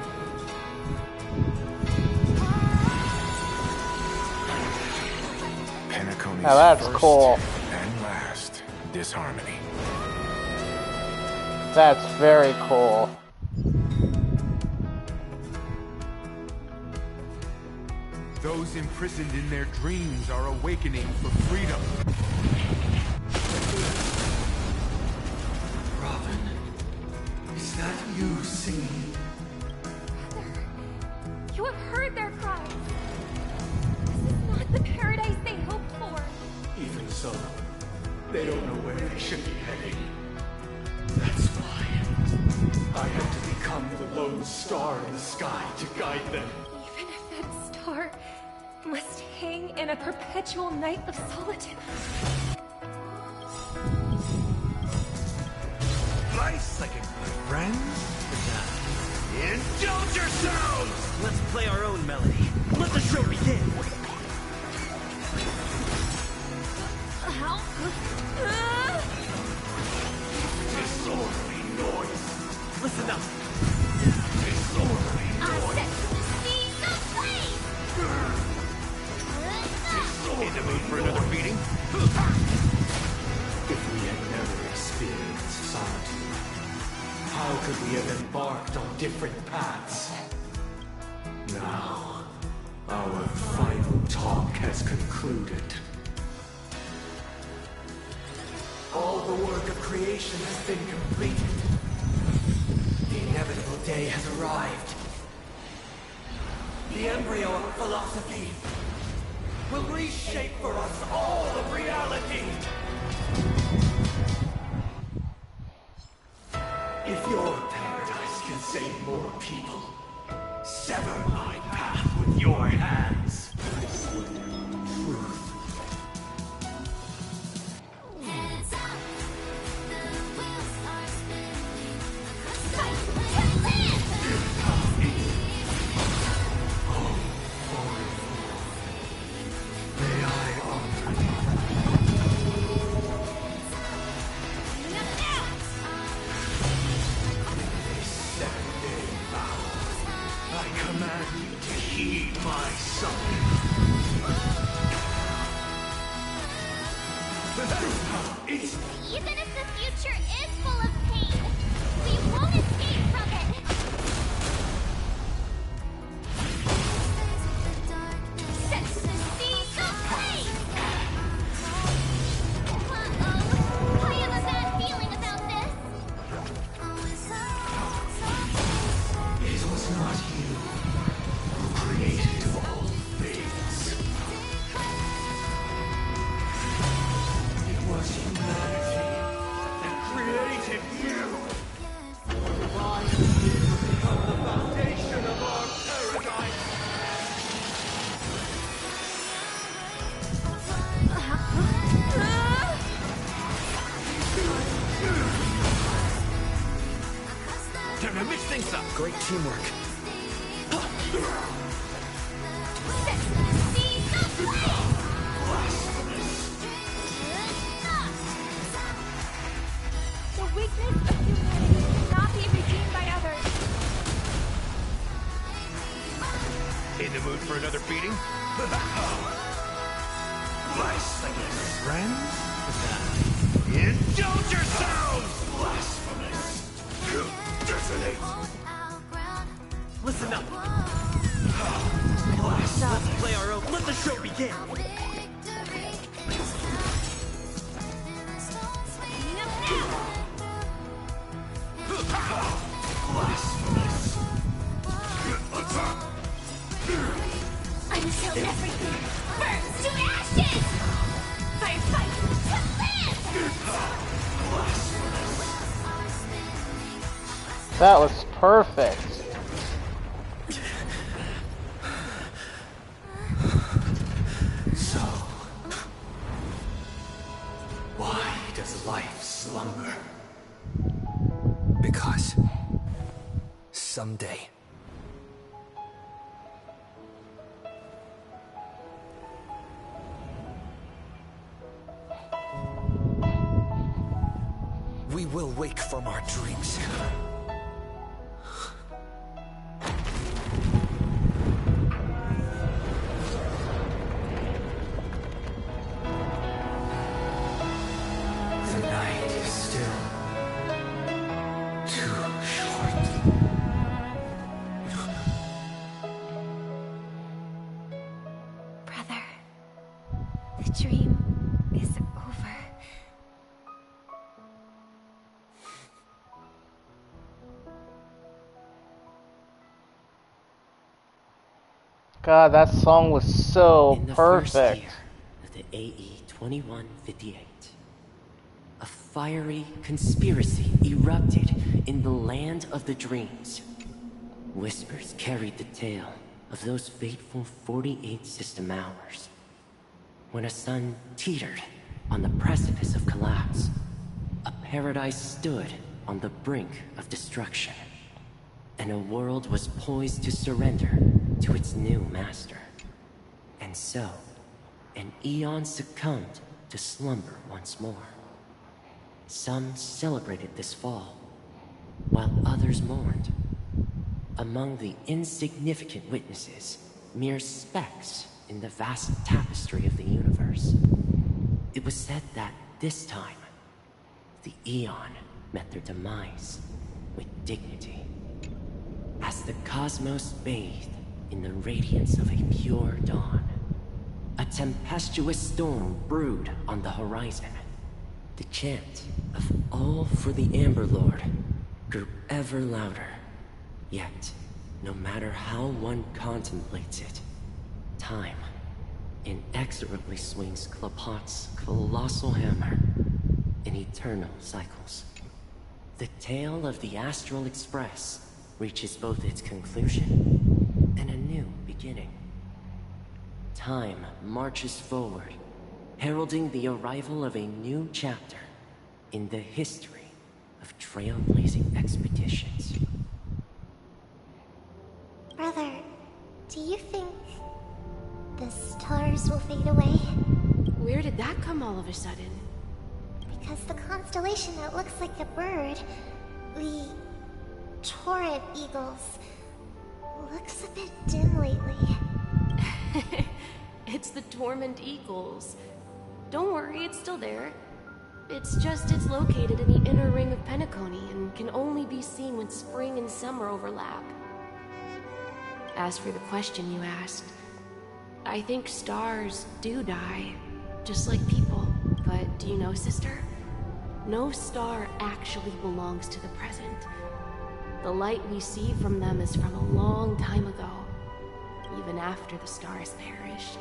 Penacony's Now that's first cool. and last disharmony. That's very cool. Those imprisoned in their dreams are awakening for freedom. Robin, is that you singing? You have heard their cries. This is not the paradise they hoped for. Even so, they don't know where they should be heading. That's why I had to become the lone star in the sky to guide them. Even if that star must hang in a perpetual night of solitude. Nice second, my friends. Indulge yourselves! Let's play our own melody. Let the show begin! Disorderly noise! Listen up! Disorderly noise! In the mood for another beating? If we had never experienced solitude, how could we have embarked on different paths? Now, our final talk has concluded. All the work of creation has been completed. The inevitable day has arrived. The embryo of philosophy will reshape for us all of reality. If your paradise can save more people, sever my path with your hands. Truth. May I honor this 7-day vow. I command you to heed my summons. Even if the future is full of pain, we won't escape from it. Set the seas ablaze! Uh-oh. I have a bad feeling about this. It was not you who created all things. It was humanity that created you. I am here to become the foundation of our paradise. Time to mix things up! Great teamwork. Set the seas ablaze! The weakness of humanity cannot be redeemed by others. In the mood for another beating? Blasphemous, friends? Indulge yourselves! Blasphemous! Detonate! Listen up! Let's play our own. Let the show begin! Blasphemous! Until everything burns to ashes! Firefight to live! That was perfect. So, why does life slumber? Because someday we will wake from our dreams. The night is still too short. dream is over. God, that song was so In the perfect. first year of the AE 2158, a fiery conspiracy erupted in the land of the dreams. Whispers carried the tale of those fateful 48 system hours, when a sun teetered on the precipice of collapse. A paradise stood on the brink of destruction, and a world was poised to surrender to its new master. And so, an eon succumbed to slumber once more. Some celebrated this fall, while others mourned. Among the insignificant witnesses, mere specks in the vast tapestry of the universe, it was said that this time, the Eon met their demise with dignity. As the cosmos bathed in the radiance of a pure dawn, a tempestuous storm brewed on the horizon. The chant of "All for the Amber Lord" grew ever louder. Yet, no matter how one contemplates it, time inexorably swings Klapot's colossal hammer in eternal cycles. The tale of the Astral Express reaches both its conclusion and a new beginning. Time marches forward, heralding the arrival of a new chapter in the history of trailblazing expeditions. Brother, do you think the stars will fade away? Where did that come all of a sudden? Because the constellation that looks like a bird, the Torrent Eagles, looks a bit dim lately. It's the Torment Eagles. Don't worry, it's still there. It's located in the inner ring of Penacony and can only be seen when spring and summer overlap. As for the question you asked, I think stars do die, just like people. But do you know, sister? No star actually belongs to the present. The light we see from them is from a long time ago. Even after the stars perish,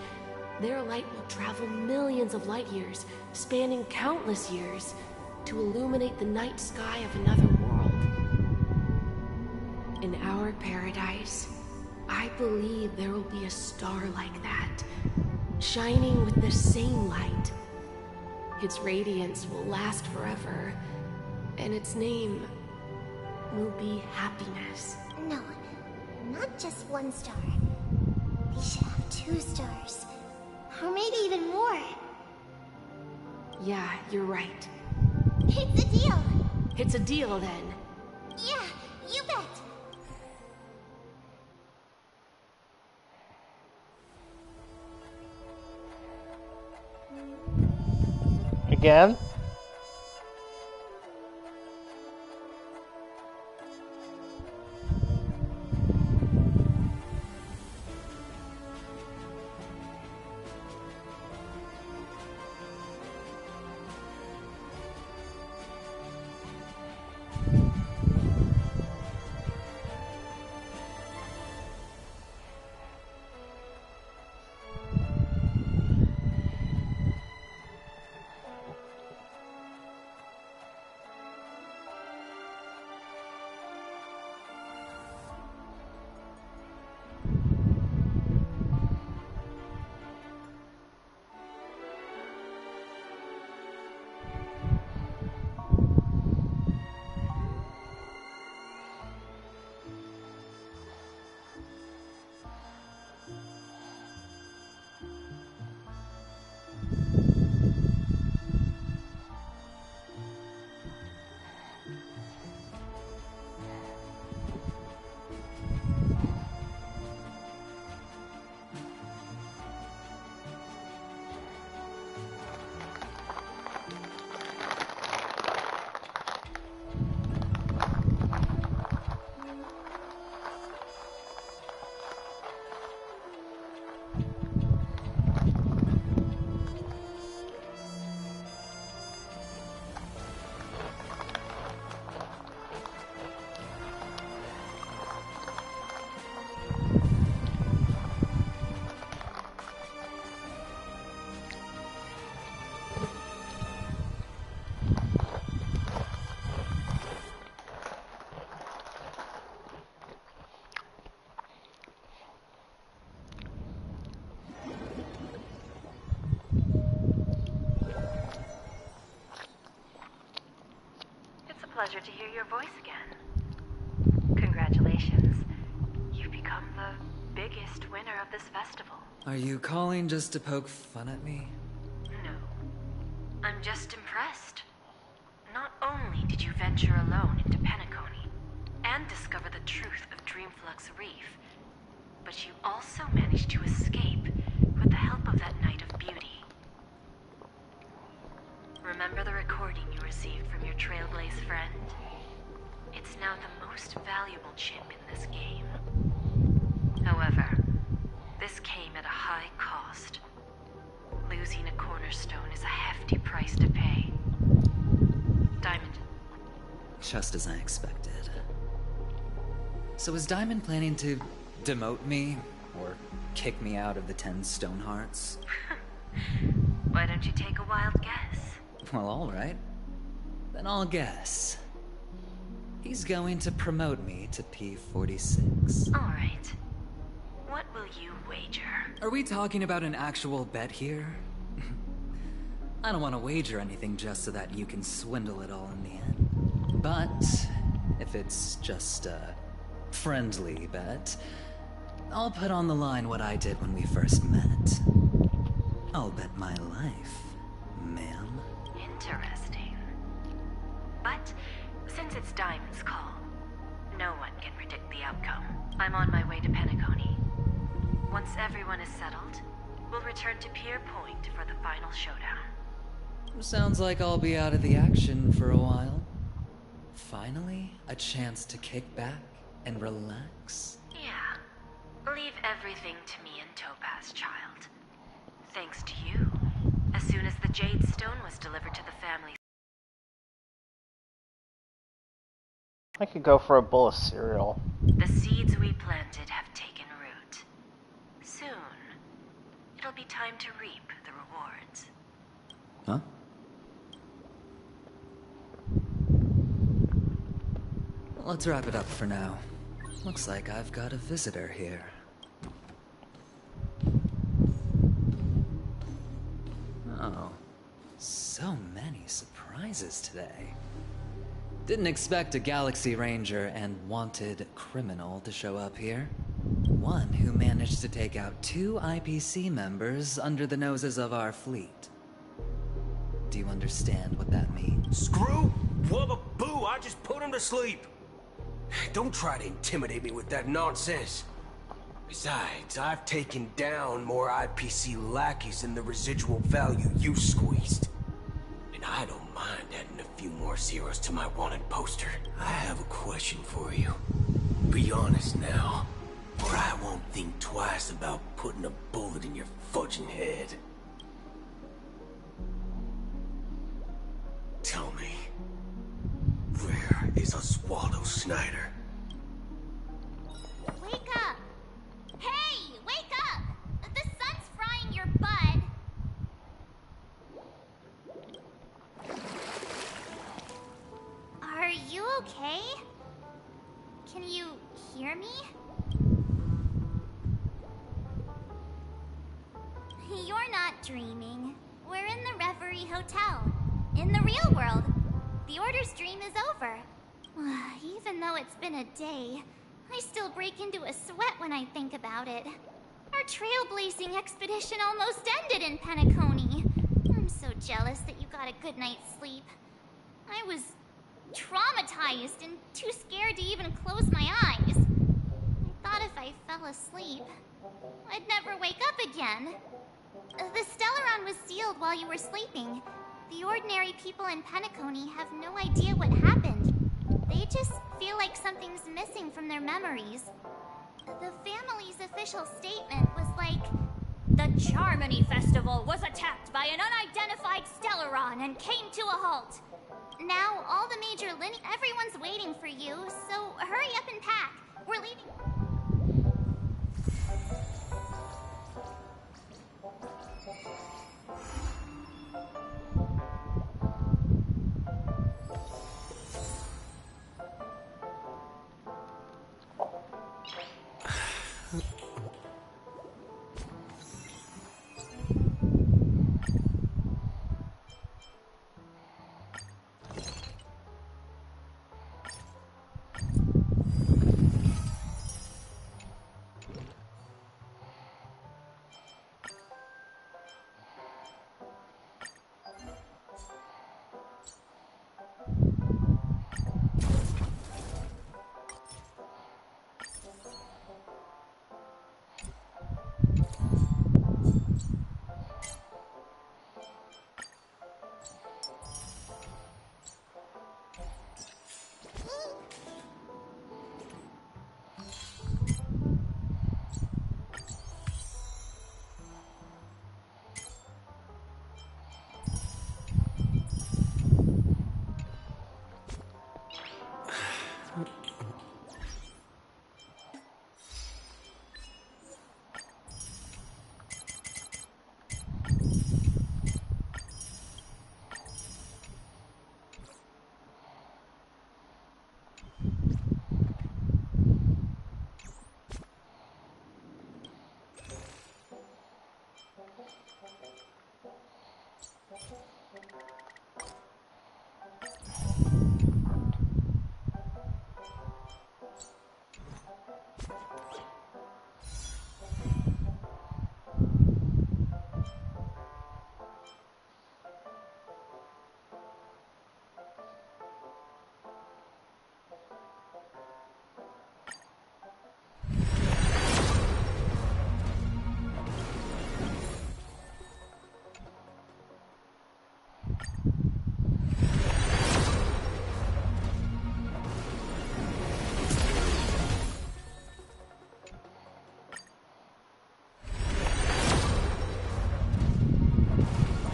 their light will travel millions of light years, spanning countless years, to illuminate the night sky of another world. In our paradise, I believe there will be a star like that, shining with the same light. Its radiance will last forever, and its name will be happiness. No, not just one star. We should have 2 stars. Or maybe even more. Yeah, you're right. It's a deal. It's a deal, then. Yeah, you bet. Again? Pleasure to hear your voice again. Congratulations. You've become the biggest winner of this festival. Are you calling just to poke fun at me? No. I'm just impressed. Not only did you venture alone into Penacony and discover the truth of Dreamflux Reef, but you also managed to escape with the help of that Knight of Beauty. Remember the recording you received from your Trailblaze friend? It's now the most valuable chip in this game. However, this came at a high cost. Losing a cornerstone is a hefty price to pay. Diamond. Just as I expected. So is Diamond planning to demote me? Or kick me out of the 10 Stonehearts? Why don't you take a wild guess? Well, alright. Then I'll guess. He's going to promote me to P46. Alright. What will you wager? Are we talking about an actual bet here? I don't want to wager anything just so that you can swindle it all in the end. But if it's just a friendly bet, I'll put on the line what I did when we first met. I'll bet my life, ma'am. Interesting. But since it's Diamond's call, no one can predict the outcome. I'm on my way to Penacony. Once everyone is settled, we'll return to Pier Point for the final showdown. Sounds like I'll be out of the action for a while. Finally, a chance to kick back and relax. Yeah. Leave everything to me and Topaz, child. Thanks to you, as soon as the Jade Stone was delivered to the family. I could go for a bowl of cereal. The seeds we planted have taken root. Soon, it'll be time to reap the rewards. Huh? Let's wrap it up for now. Looks like I've got a visitor here. Oh, so many surprises today. Didn't expect a Galaxy Ranger and wanted criminal to show up here. One who managed to take out 2 IPC members under the noses of our fleet. Do you understand what that means? Screw? Wubba boo, I just put him to sleep. Don't try to intimidate me with that nonsense. Besides, I've taken down more IPC lackeys than the residual value you squeezed. And I don't mind adding a few more zeros to my wanted poster. I have a question for you. Be honest now, or I won't think twice about putting a bullet in your fudging head. Tell me, where is Oswaldo Snyder? Wake up! Hey, wake up! The sun's frying your butt. Are you okay? Can you hear me? You're not dreaming. We're in the Reverie Hotel. In the real world. The Order's dream is over. Even though it's been a day, I still break into a sweat when I think about it. Our trailblazing expedition almost ended in Penacony. I'm so jealous that you got a good night's sleep. I was traumatized and too scared to even close my eyes. I thought if I fell asleep, I'd never wake up again. The Stellaron was sealed while you were sleeping. The ordinary people in Penacony have no idea what happened. They just feel like something's missing from their memories. The family's official statement was like, "The Charmony Festival was attacked by an unidentified Stellaron and came to a halt. Now all the major everyone's waiting for you, so hurry up and pack. We're leaving."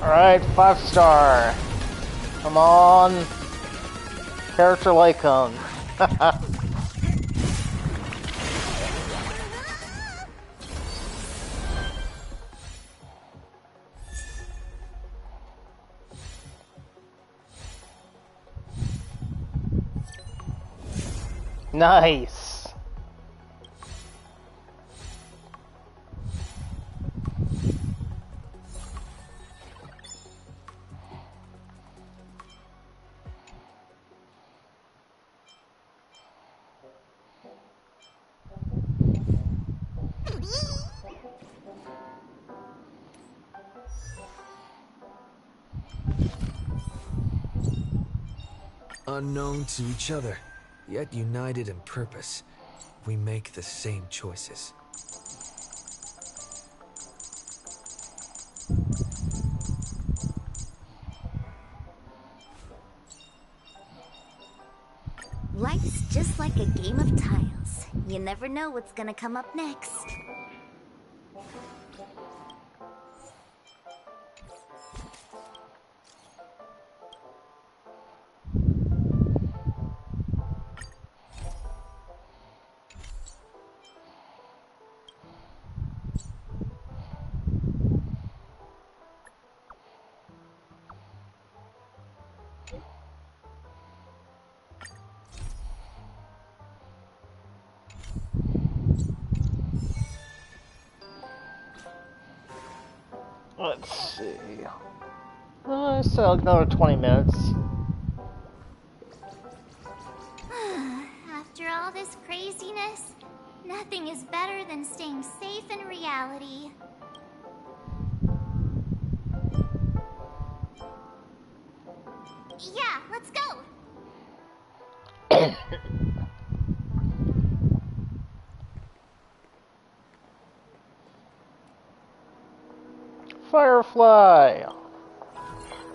Alright, 5-star. Come on. Character like him. Nice. Unknown to each other, yet united in purpose, we make the same choices. Life's just like a game of tiles. You never know what's gonna come up next. Let's see. So another 20 minutes. After all this craziness, nothing is better than staying safe in reality. Yeah, let's go! Firefly!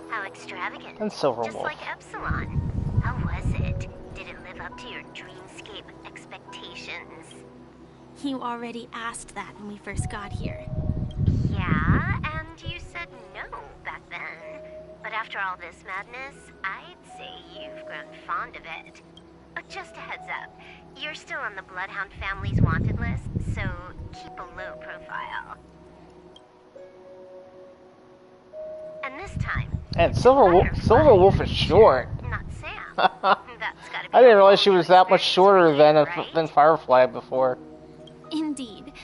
How extravagant. And Silver Just Wolf. like Epsilon. How was it? Did it live up to your dreamscape expectations? You already asked that when we first got here. Yeah, and you said no back then. But after all this madness, I'd say you've grown fond of it. But just a heads up, you're still on the Bloodhound family's wanted list, so keep a low profile. And this time, And Silver Wolf is short. not Sam. That's gotta be I didn't realize she was that much shorter than Firefly before. Indeed.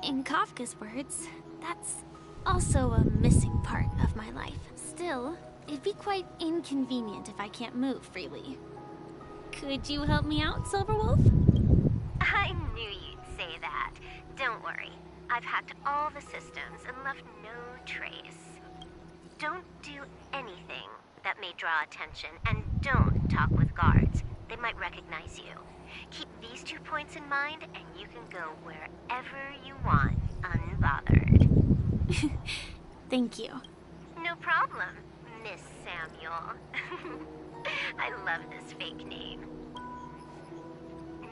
In Kafka's words, that's also a missing part of my life. Still, it'd be quite inconvenient if I can't move freely. Could you help me out, Silverwolf? I knew you'd say that. Don't worry. I've hacked all the systems and left no trace. Don't do anything that may draw attention, and don't talk with guards. They might recognize you. Keep these 2 points in mind, and you can go wherever you want, unbothered. Thank you. No problem, Miss Samuel. I love this fake name.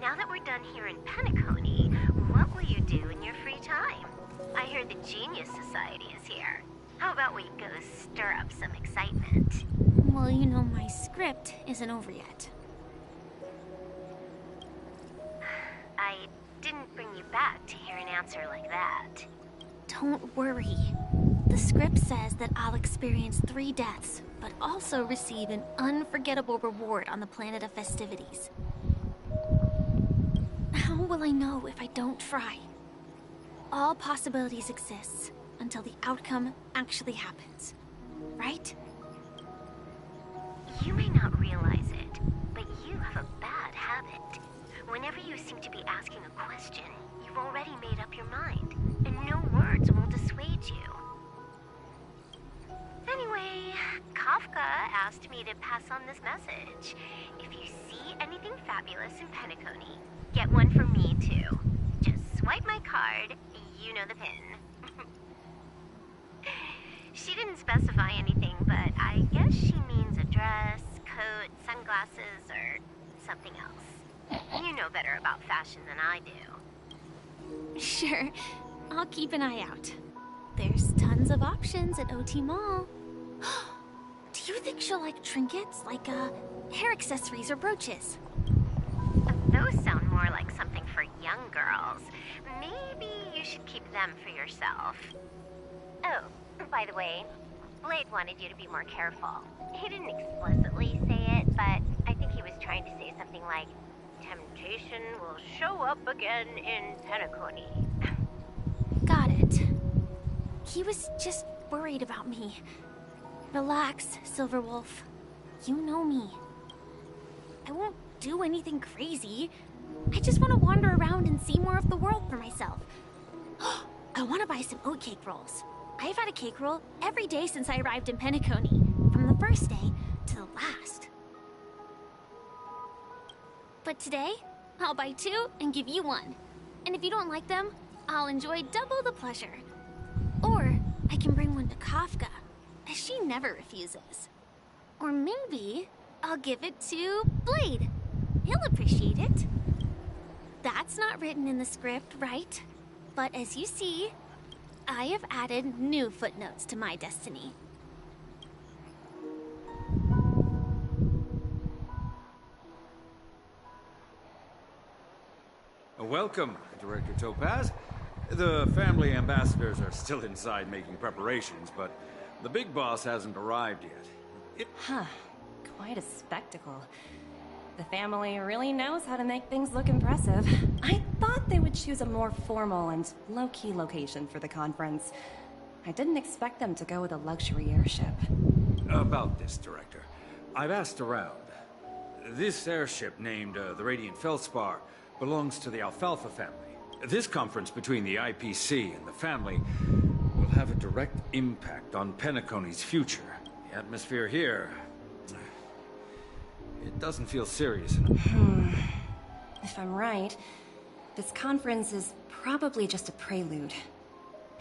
Now that we're done here in Penacony, what will you do in your free time? I hear the Genius Society is here. How about we go stir up some excitement? Well, you know my script isn't over yet. I didn't bring you back to hear an answer like that. Don't worry. The script says that I'll experience 3 deaths, but also receive an unforgettable reward on the planet of festivities. How will I know if I don't try? All possibilities exist until the outcome actually happens, right? You may not realize it, but you have a bad habit. Whenever you seem to be asking a question, you've already made up your mind, and no words will dissuade you. Anyway, Kafka asked me to pass on this message. If you see anything fabulous in Penacony, get one for me too. Just swipe my card, you know the pin. She didn't specify anything, but I guess she means a dress, coat, sunglasses, or something else. You know better about fashion than I do. Sure, I'll keep an eye out. There's tons of options at OT Mall. Do you think she'll like trinkets, like hair accessories or brooches? Those sound more like something for young girls. Maybe you should keep them for yourself. Oh, by the way, Blade wanted you to be more careful. He didn't explicitly say it, but I think he was trying to say something like, temptation will show up again in Penacony. Got it. He was just worried about me. Relax, Silverwolf. You know me. I won't do anything crazy. I just want to wander around and see more of the world for myself. I want to buy some oatcake rolls. I've had a cake roll every day since I arrived in Penacony, from the first day to the last. But today, I'll buy 2 and give you 1. And if you don't like them, I'll enjoy double the pleasure. Or I can bring one to Kafka, as she never refuses. Or maybe I'll give it to Blade. He'll appreciate it. That's not written in the script, right? But as you see, I have added new footnotes to my destiny. Welcome, Director Topaz. The family ambassadors are still inside making preparations, but the big boss hasn't arrived yet. Huh. Quite a spectacle. The family really knows how to make things look impressive. I thought they would choose a more formal and low-key location for the conference. I didn't expect them to go with a luxury airship. About this, Director. I've asked around. This airship, named the Radiant Feldspar, belongs to the Alfalfa family. This conference between the IPC and the family will have a direct impact on Penacony's future. The atmosphere here, it doesn't feel serious enough. If I'm right, this conference is probably just a prelude.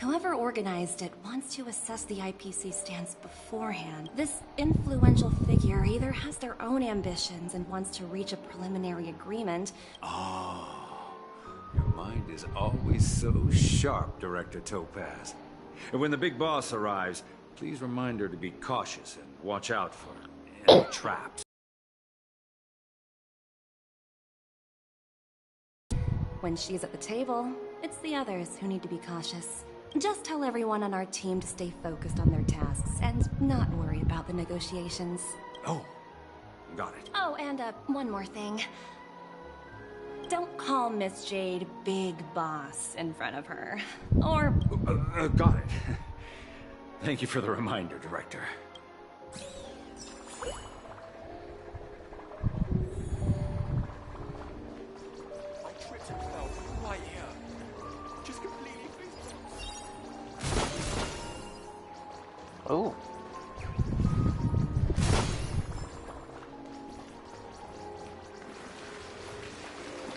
Whoever organized it wants to assess the IPC stance beforehand. This influential figure either has their own ambitions and wants to reach a preliminary agreement. Oh, your mind is always so sharp, Director Topaz. And when the big boss arrives, please remind her to be cautious and watch out for any traps. When she's at the table, it's the others who need to be cautious. Just tell everyone on our team to stay focused on their tasks and not worry about the negotiations. Oh, got it. Oh, and one more thing. Don't call Miss Jade Big Boss in front of her. Or... got it. Thank you for the reminder, Director. Oh.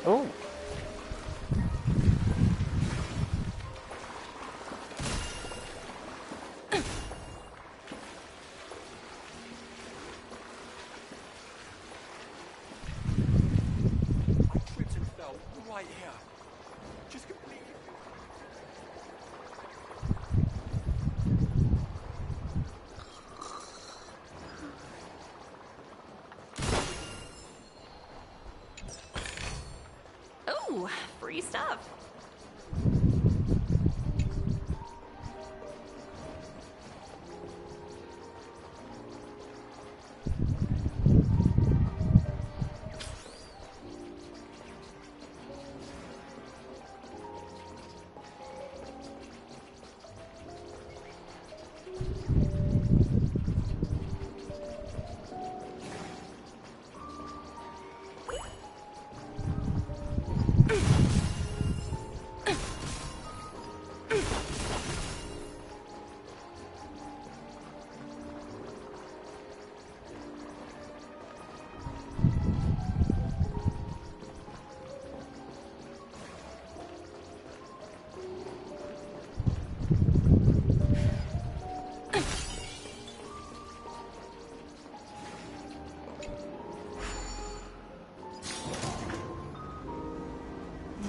Oh. Right here. Just completely... Ooh, free stuff.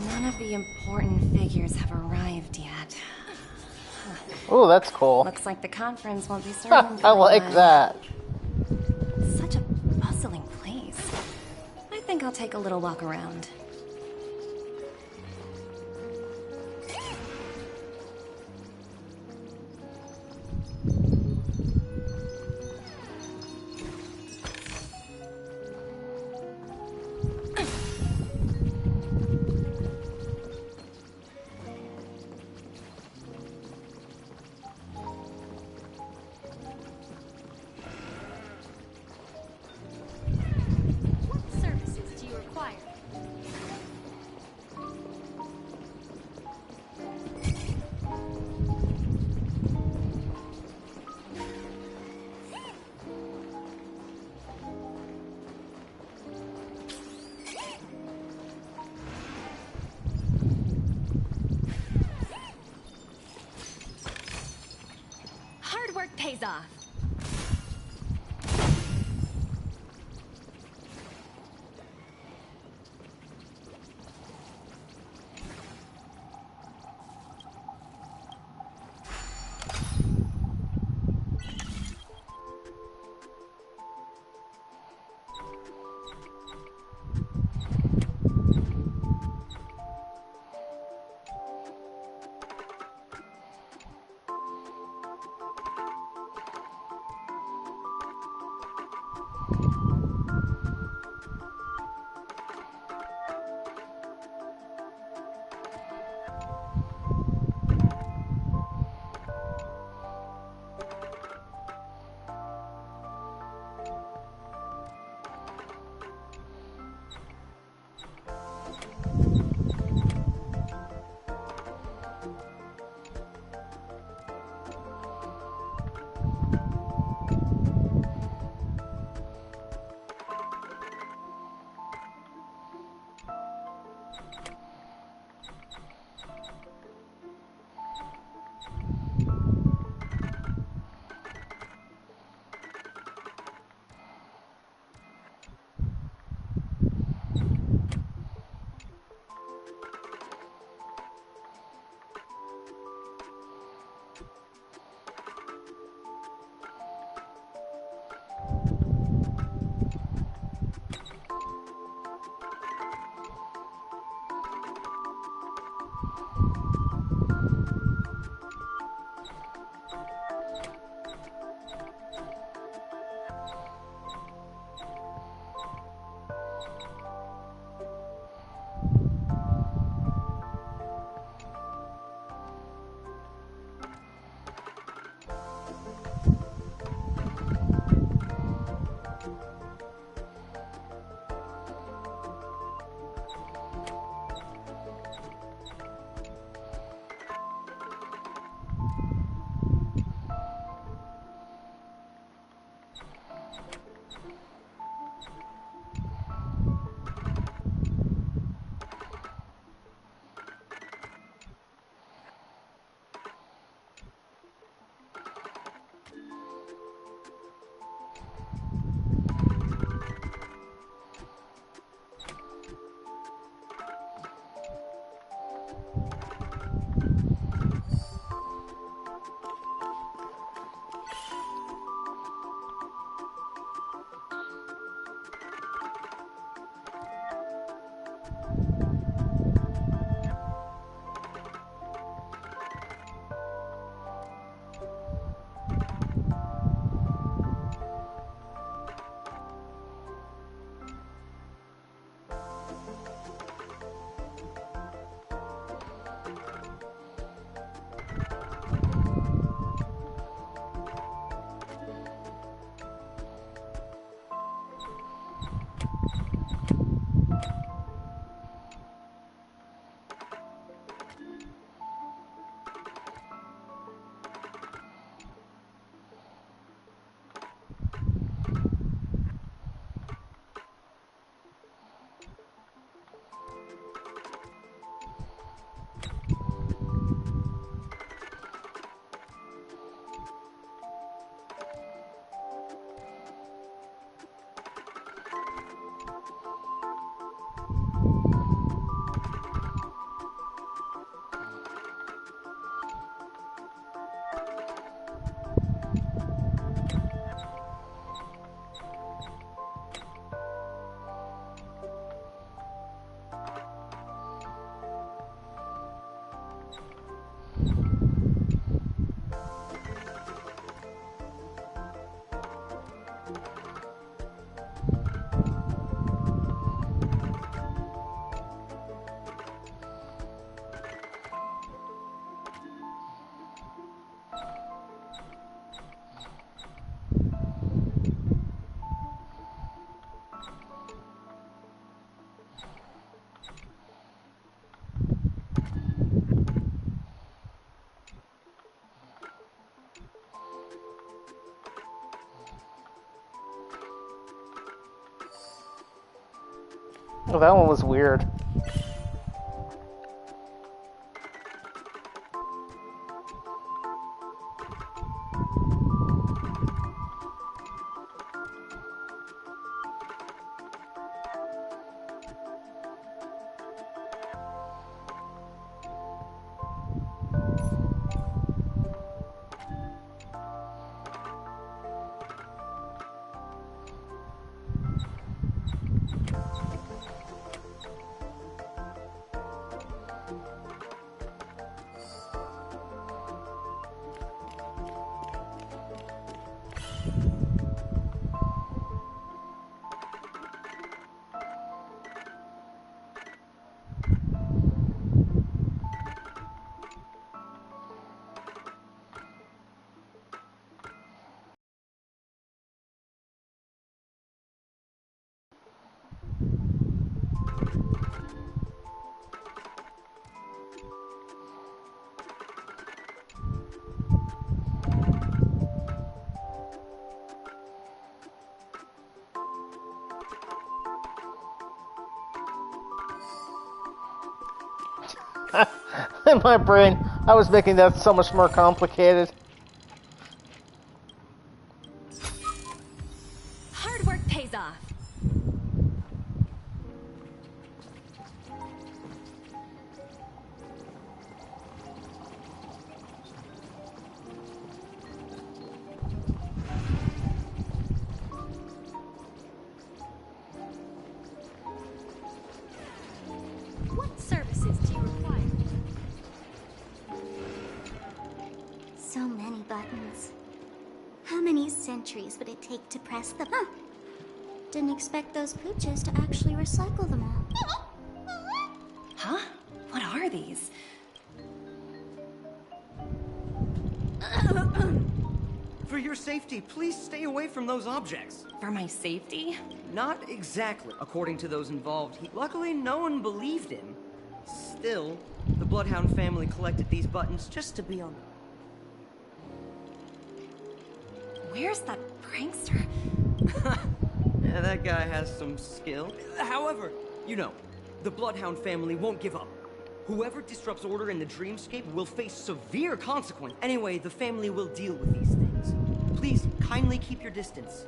None of the important figures have arrived yet. Oh, that's cool. Looks like the conference won't be starting. I like that. Such a bustling place. I think I'll take a little walk around. Hard work pays off. Oh, that one was weird. In my brain, I was making that so much more complicated. Hard work pays off. What services do you require? So many buttons. How many centuries would it take to press them? Huh. Didn't expect those pooches to actually recycle them all. Huh? What are these? For your safety, please stay away from those objects. For my safety? Not exactly, according to those involved. Luckily, no one believed him. Still, the Bloodhound family collected these buttons just to be on Where's that prankster? Yeah, that guy has some skill. However, you know, the Bloodhound family won't give up. Whoever disrupts order in the dreamscape will face severe consequence. Anyway, the family will deal with these things. Please, kindly keep your distance.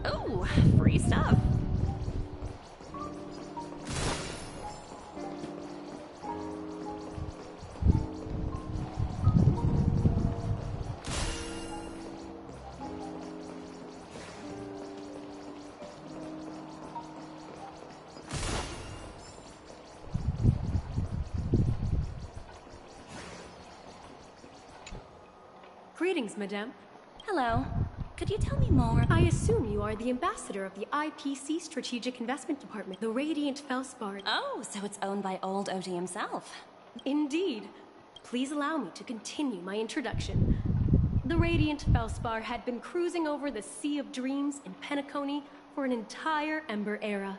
Oh, free stuff. Greetings, madame. Hello. Could you tell me more? I assume you are the ambassador of the IPC Strategic Investment Department, the Radiant Felspar. Oh, so it's owned by old OG himself. Indeed. Please allow me to continue my introduction. The Radiant Felspar had been cruising over the Sea of Dreams in Penacony for an entire Ember era.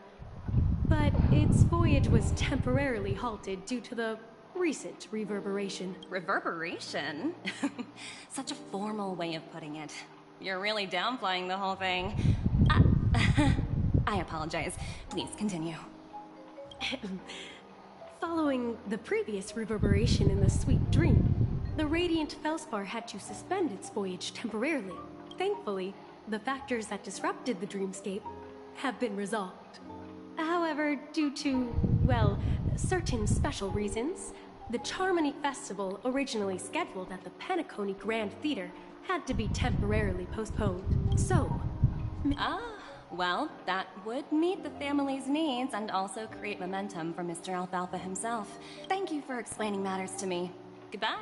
But its voyage was temporarily halted due to the recent reverberation. Reverberation? Such a formal way of putting it. You're really downplaying the whole thing. I apologize. Please continue. Following the previous reverberation in the Sweet Dream, the Radiant Felspar had to suspend its voyage temporarily. Thankfully, the factors that disrupted the dreamscape have been resolved. However, due to, well, certain special reasons, the Charmony Festival, originally scheduled at the Penacony Grand Theater, had to be temporarily postponed. So... well, that would meet the family's needs and also create momentum for Mr. Alfalfa himself. Thank you for explaining matters to me. Goodbye.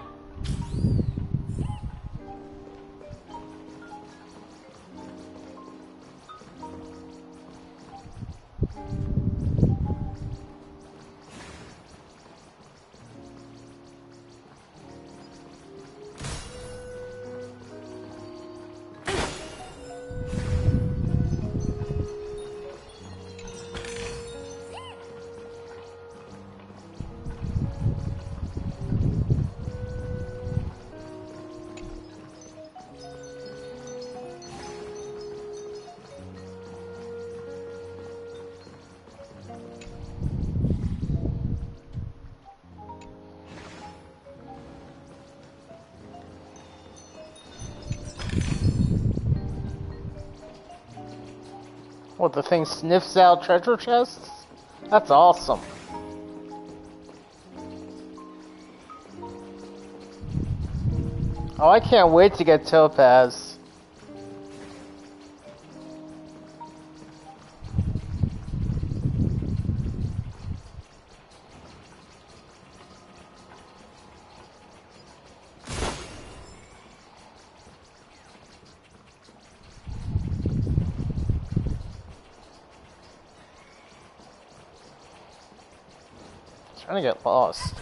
What, the thing sniffs out treasure chests? That's awesome. Oh, I can't wait to get Topaz. Trying to get lost.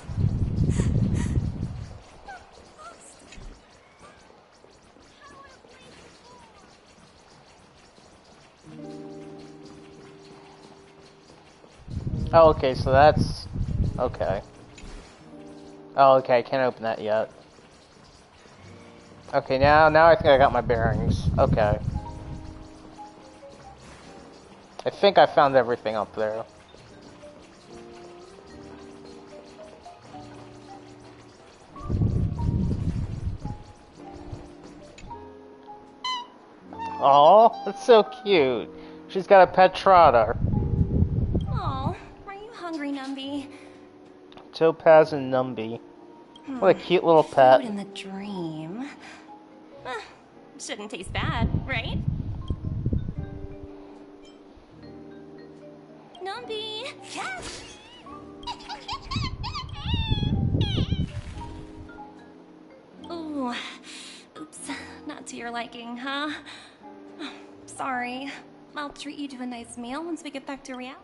Oh, okay, so that's... okay. Oh, okay, I can't open that yet. Okay, now I think I got my bearings. Okay. I think I found everything up there. Aw, that's so cute. She's got a pet trotter. Oh, are you hungry, Numby? Topaz and Numby. What a cute little pet. Food in the dream. Shouldn't taste bad, right? Numby! Yes! Ooh. Oops. Not to your liking, huh? Sorry. I'll treat you to a nice meal once we get back to reality.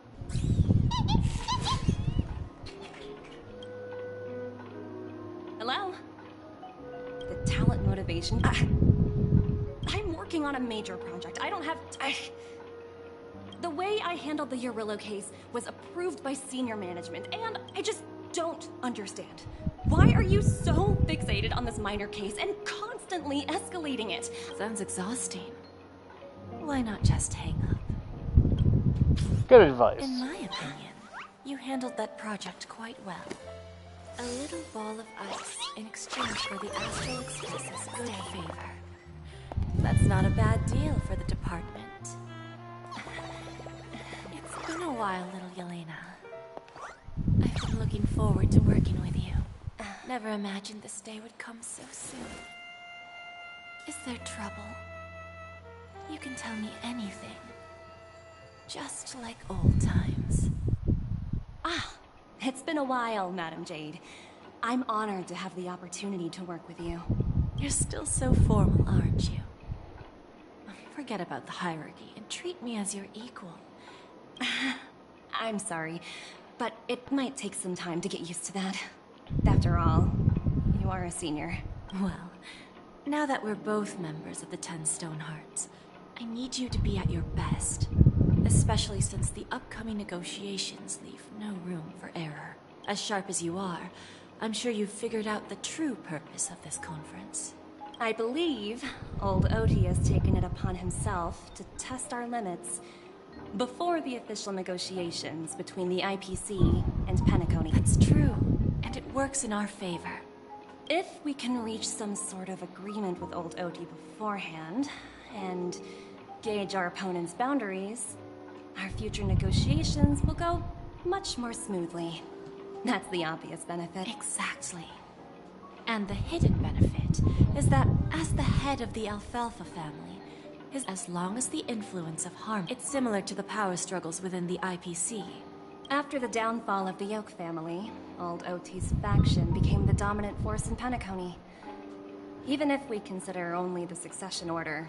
Hello? The talent motivation. I'm working on a major project. I don't have... The way I handled the Urillo case was approved by senior management, and I just don't understand. Why are you so fixated on this minor case and constantly escalating it? Sounds exhausting. Why not just hang up? Good advice. In my opinion, you handled that project quite well. A little ball of ice in exchange for the Astral Express's good favor. That's not a bad deal for the department. It's been a while, little Yelena. I've been looking forward to working with you. Never imagined this day would come so soon. Is there trouble? You can tell me anything. Just like old times. It's been a while, Madam Jade. I'm honored to have the opportunity to work with you. You're still so formal, aren't you? Forget about the hierarchy and treat me as your equal. I'm sorry, but it might take some time to get used to that. After all, you are a senior. Well, now that we're both members of the 10 Stone Hearts, I need you to be at your best. Especially since the upcoming negotiations leave no room for error. As sharp as you are, I'm sure you've figured out the true purpose of this conference. I believe old Oti has taken it upon himself to test our limits before the official negotiations between the IPC and Penacony. That's true, and it works in our favor. If we can reach some sort of agreement with old Oti beforehand, and gauge our opponent's boundaries, our future negotiations will go much more smoothly. That's the obvious benefit. Exactly. And the hidden benefit is that as the head of the Alfalfa family, as long as the influence of harm, it's similar to the power struggles within the IPC. After the downfall of the Yoke family, old Oti's faction became the dominant force in Penacony. Even if we consider only the succession order,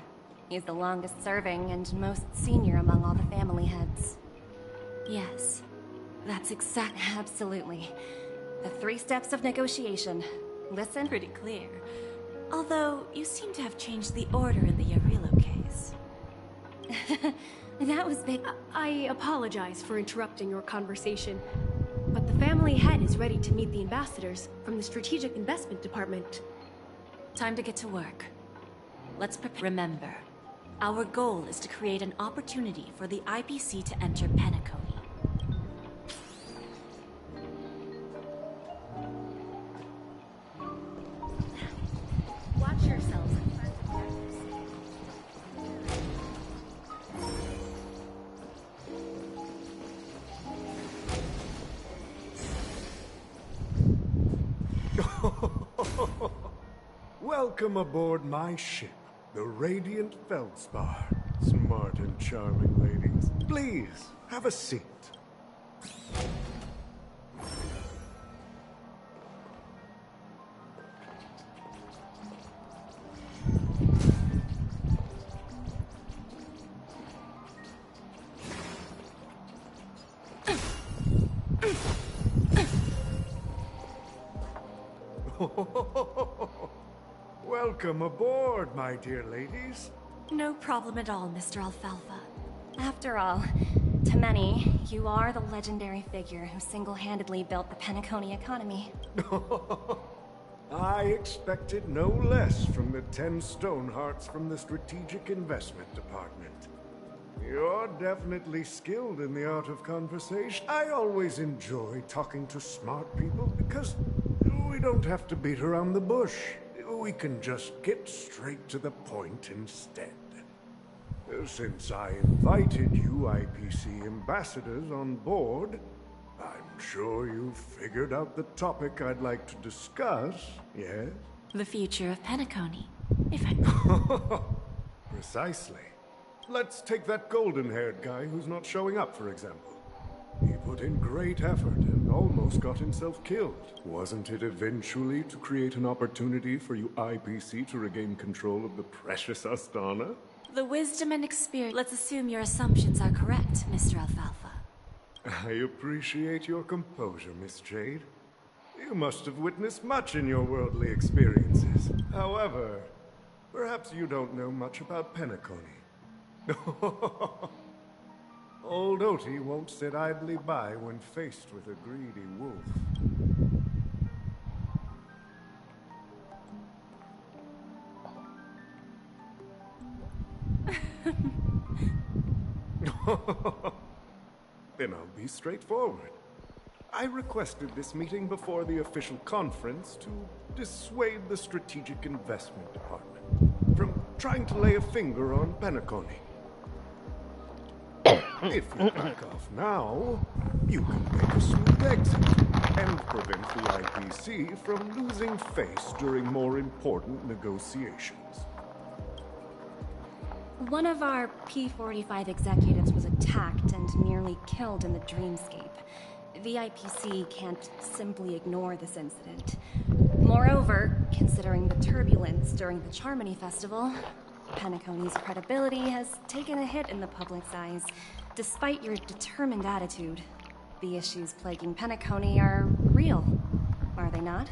he's the longest serving and most senior among all the family heads. Yes, that's exactly... Absolutely. The 3 steps of negotiation. Listen? Pretty clear. Although, you seem to have changed the order in the Yarilo case. That was big. I apologize for interrupting your conversation, but the family head is ready to meet the ambassadors from the Strategic Investment Department. Time to get to work. Let's prepare. Remember, our goal is to create an opportunity for the IPC to enter Penacony. Watch yourselves. Welcome aboard my ship, the Radiant Feldspar. Smart and charming ladies. Please, have a seat. Welcome aboard, my dear ladies. No problem at all, Mr. Alfalfa. After all, to many, you are the legendary figure who single-handedly built the Penacony economy. I expected no less from the 10 Stonehearts from the Strategic Investment Department. You're definitely skilled in the art of conversation. I always enjoy talking to smart people because we don't have to beat around the bush. We can just get straight to the point instead. Since I invited you IPC ambassadors on board, I'm sure you've figured out the topic I'd like to discuss, yes? The future of Penacony, if I... Precisely. Let's take that golden-haired guy who's not showing up, for example. He put in great effort and almost got himself killed. Wasn't it eventually to create an opportunity for you IPC to regain control of the precious Astana? The wisdom and experience... Let's assume your assumptions are correct, Mr. Alfalfa. I appreciate your composure, Miss Jade. You must have witnessed much in your worldly experiences. However, perhaps you don't know much about Penacony. Old Oti won't sit idly by when faced with a greedy wolf. Then I'll be straightforward. I requested this meeting before the official conference to dissuade the Strategic Investment Department from trying to lay a finger on Penacony. If you back off now, you can make a smooth exit and prevent the IPC from losing face during more important negotiations. One of our P-45 executives was attacked and nearly killed in the dreamscape. The IPC can't simply ignore this incident. Moreover, considering the turbulence during the Charmony Festival, Penacony's credibility has taken a hit in the public's eyes. Despite your determined attitude, the issues plaguing Penacony are real, are they not?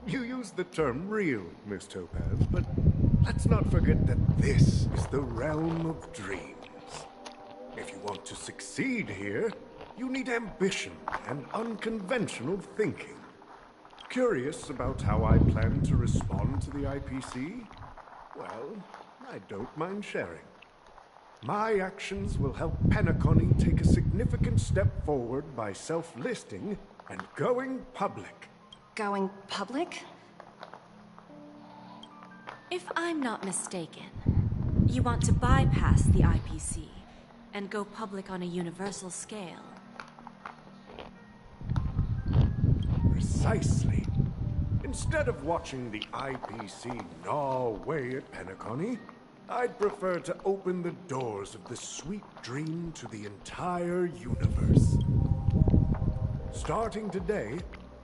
You use the term real, Miss Topaz, but let's not forget that this is the realm of dreams. If you want to succeed here, you need ambition and unconventional thinking. Curious about how I plan to respond to the IPC? Well, I don't mind sharing. My actions will help Penacony take a significant step forward by self-listing and going public. Going public? If I'm not mistaken, you want to bypass the IPC and go public on a universal scale. Precisely. Instead of watching the IPC gnaw away at Penacony, I'd prefer to open the doors of the sweet dream to the entire universe. Starting today,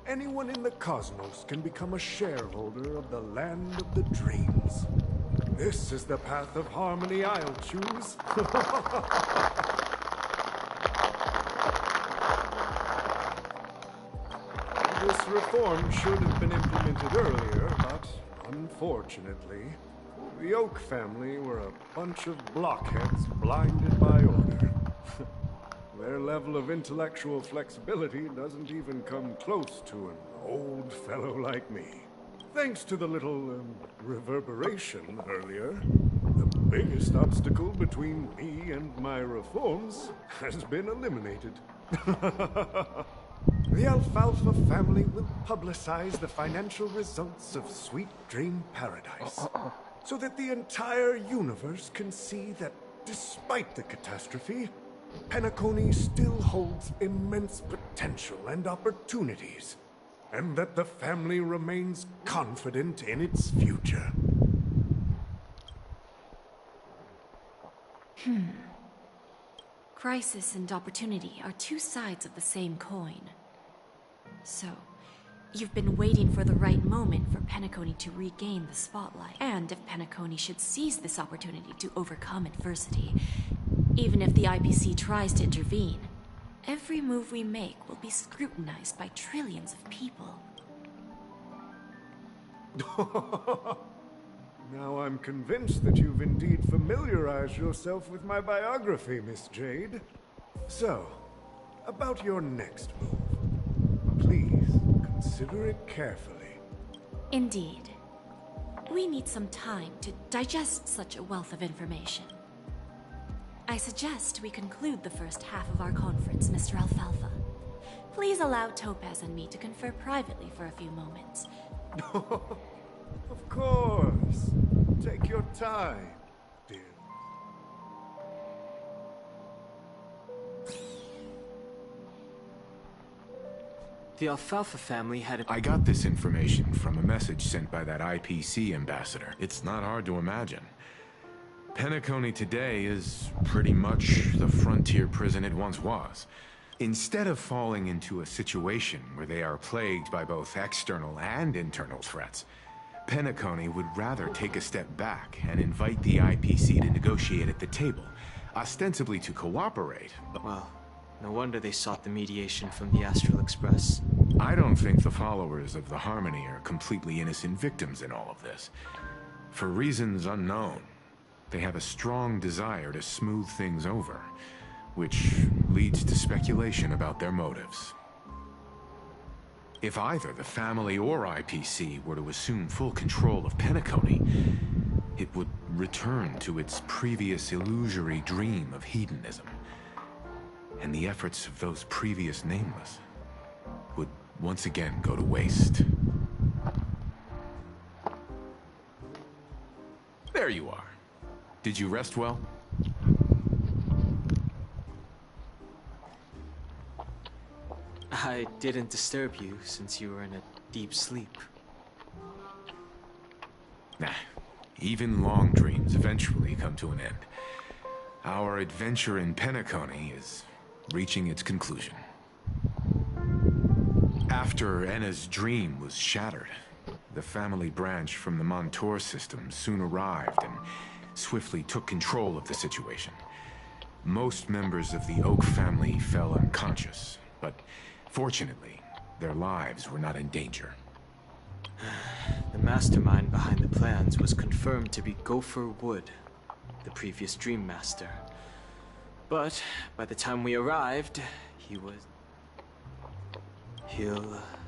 anyone in the cosmos can become a shareholder of the land of the dreams. This is the path of harmony I'll choose. This reform should have been implemented earlier, but unfortunately, the Oak family were a bunch of blockheads blinded by order. Their level of intellectual flexibility doesn't even come close to an old fellow like me. Thanks to the little reverberation earlier, the biggest obstacle between me and my reforms has been eliminated. The Alfalfa family will publicize the financial results of Sweet Dream Paradise, so that the entire universe can see that despite the catastrophe, Penacony still holds immense potential and opportunities. and that the family remains confident in its future. Crisis and opportunity are two sides of the same coin. So, you've been waiting for the right moment for Penacony to regain the spotlight. And if Penacony should seize this opportunity to overcome adversity, even if the IPC tries to intervene, every move we make will be scrutinized by trillions of people. Now I'm convinced that you've indeed familiarized yourself with my biography, Miss Jade. So, about your next move. Please, consider it carefully. Indeed. We need some time to digest such a wealth of information. I suggest we conclude the first half of our conference, Mr. Alfalfa. Please allow Topaz and me to confer privately for a few moments. Of course. Take your time, dear. The Alfalfa family had I got this information from a message sent by that IPC ambassador. It's not hard to imagine. Penacony today is pretty much the frontier prison it once was. Instead of falling into a situation where they are plagued by both external and internal threats, Penacony would rather take a step back and invite the IPC to negotiate at the table, ostensibly to cooperate. Well, no wonder they sought the mediation from the Astral Express. I don't think the followers of the Harmony are completely innocent victims in all of this. For reasons unknown, they have a strong desire to smooth things over, which leads to speculation about their motives. If either the family or IPC were to assume full control of Penacony, it would return to its previous illusory dream of hedonism. And the efforts of those previous nameless would once again go to waste. There you are. Did you rest well? I didn't disturb you since you were in a deep sleep. Nah, even long dreams eventually come to an end. Our adventure in Penacony is reaching its conclusion. After Enna's dream was shattered, the family branch from the Montour system soon arrived and swiftly took control of the situation. Most members of the Oak family fell unconscious, but fortunately, their lives were not in danger. The mastermind behind the plans was confirmed to be Gopher Wood, the previous Dream Master. But by the time we arrived, he'll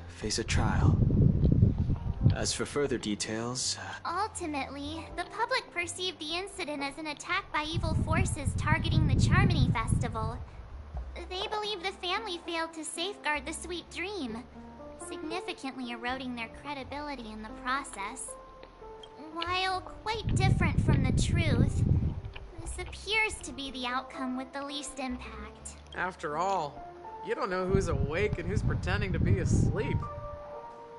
face a trial. As for further details... Ultimately, the public perceived the incident as an attack by evil forces targeting the Charmony Festival. They believe the family failed to safeguard the sweet dream, significantly eroding their credibility in the process. While quite different from the truth, this appears to be the outcome with the least impact. After all, you don't know who's awake and who's pretending to be asleep.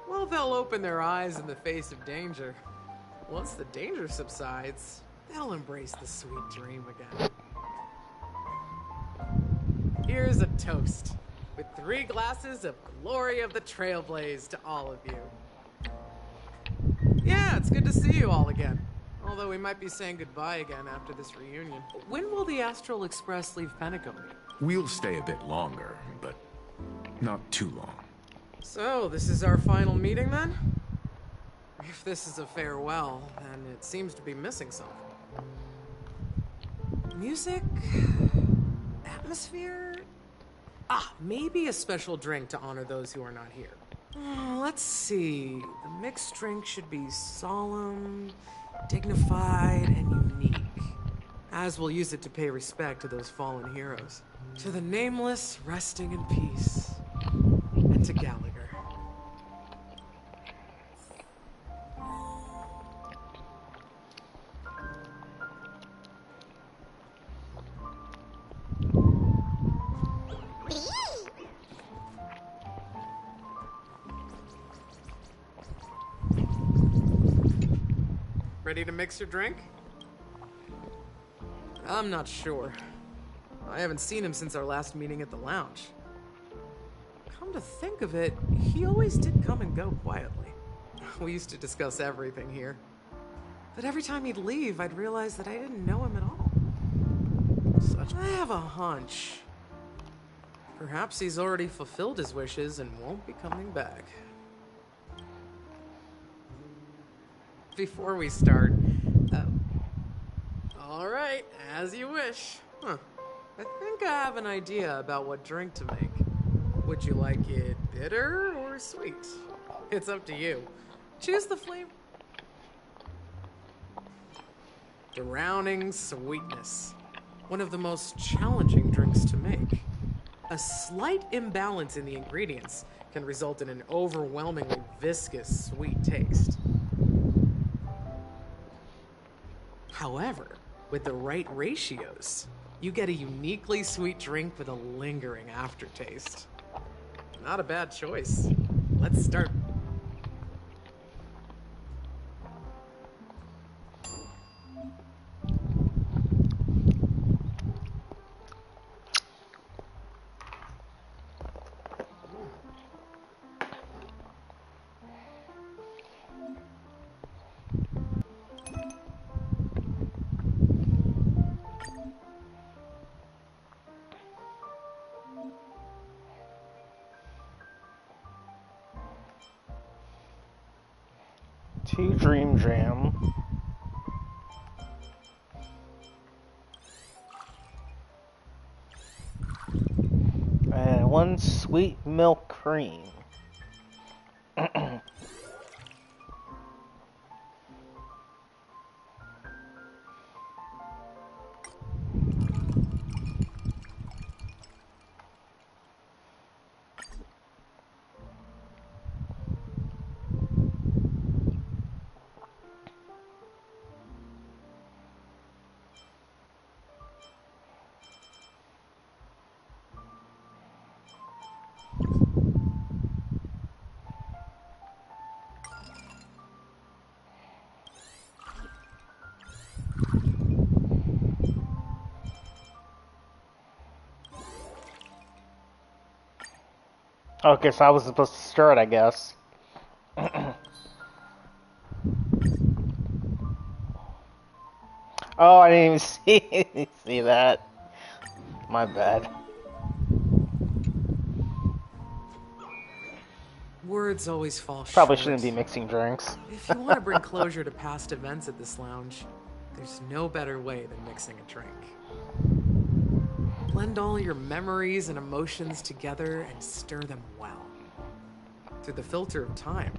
Well, they'll open their eyes in the face of danger. Once the danger subsides, they'll embrace the sweet dream again. Here's a toast, with 3 glasses of Glory of the Trailblaze to all of you. Yeah, it's good to see you all again. Although we might be saying goodbye again after this reunion. When will the Astral Express leave Penacony? We'll stay a bit longer, but not too long. So, this is our final meeting then? If this is a farewell, then it seems to be missing something. Music? Atmosphere? Maybe a special drink to honor those who are not here. Let's see. The mixed drink should be solemn, dignified, and unique. As we'll use it to pay respect to those fallen heroes. To the nameless, resting in peace. And to Gallagher. Ready to mix your drink? I'm not sure. I haven't seen him since our last meeting at the lounge. Come to think of it, he always did come and go quietly. We used to discuss everything here. But every time he'd leave, I'd realize that I didn't know him at all. I have a hunch. Perhaps he's already fulfilled his wishes and won't be coming back. Before we start, all right, as you wish. I think I have an idea about what drink to make. Would you like it bitter or sweet? It's up to you. Choose the flavor. Drowning sweetness. One of the most challenging drinks to make. A slight imbalance in the ingredients can result in an overwhelmingly viscous, sweet taste. However, with the right ratios, you get a uniquely sweet drink with a lingering aftertaste. Not a bad choice. Let's start. Two Dream Jam. And one Sweet Milk Cream. Okay, so I was supposed to stir it, I guess. Oh, I didn't even see that. My bad. Words always fall short. Probably shouldn't be mixing drinks. If you want to bring closure to past events at this lounge, there's no better way than mixing a drink. Blend all your memories and emotions together and stir them well. Through the filter of time,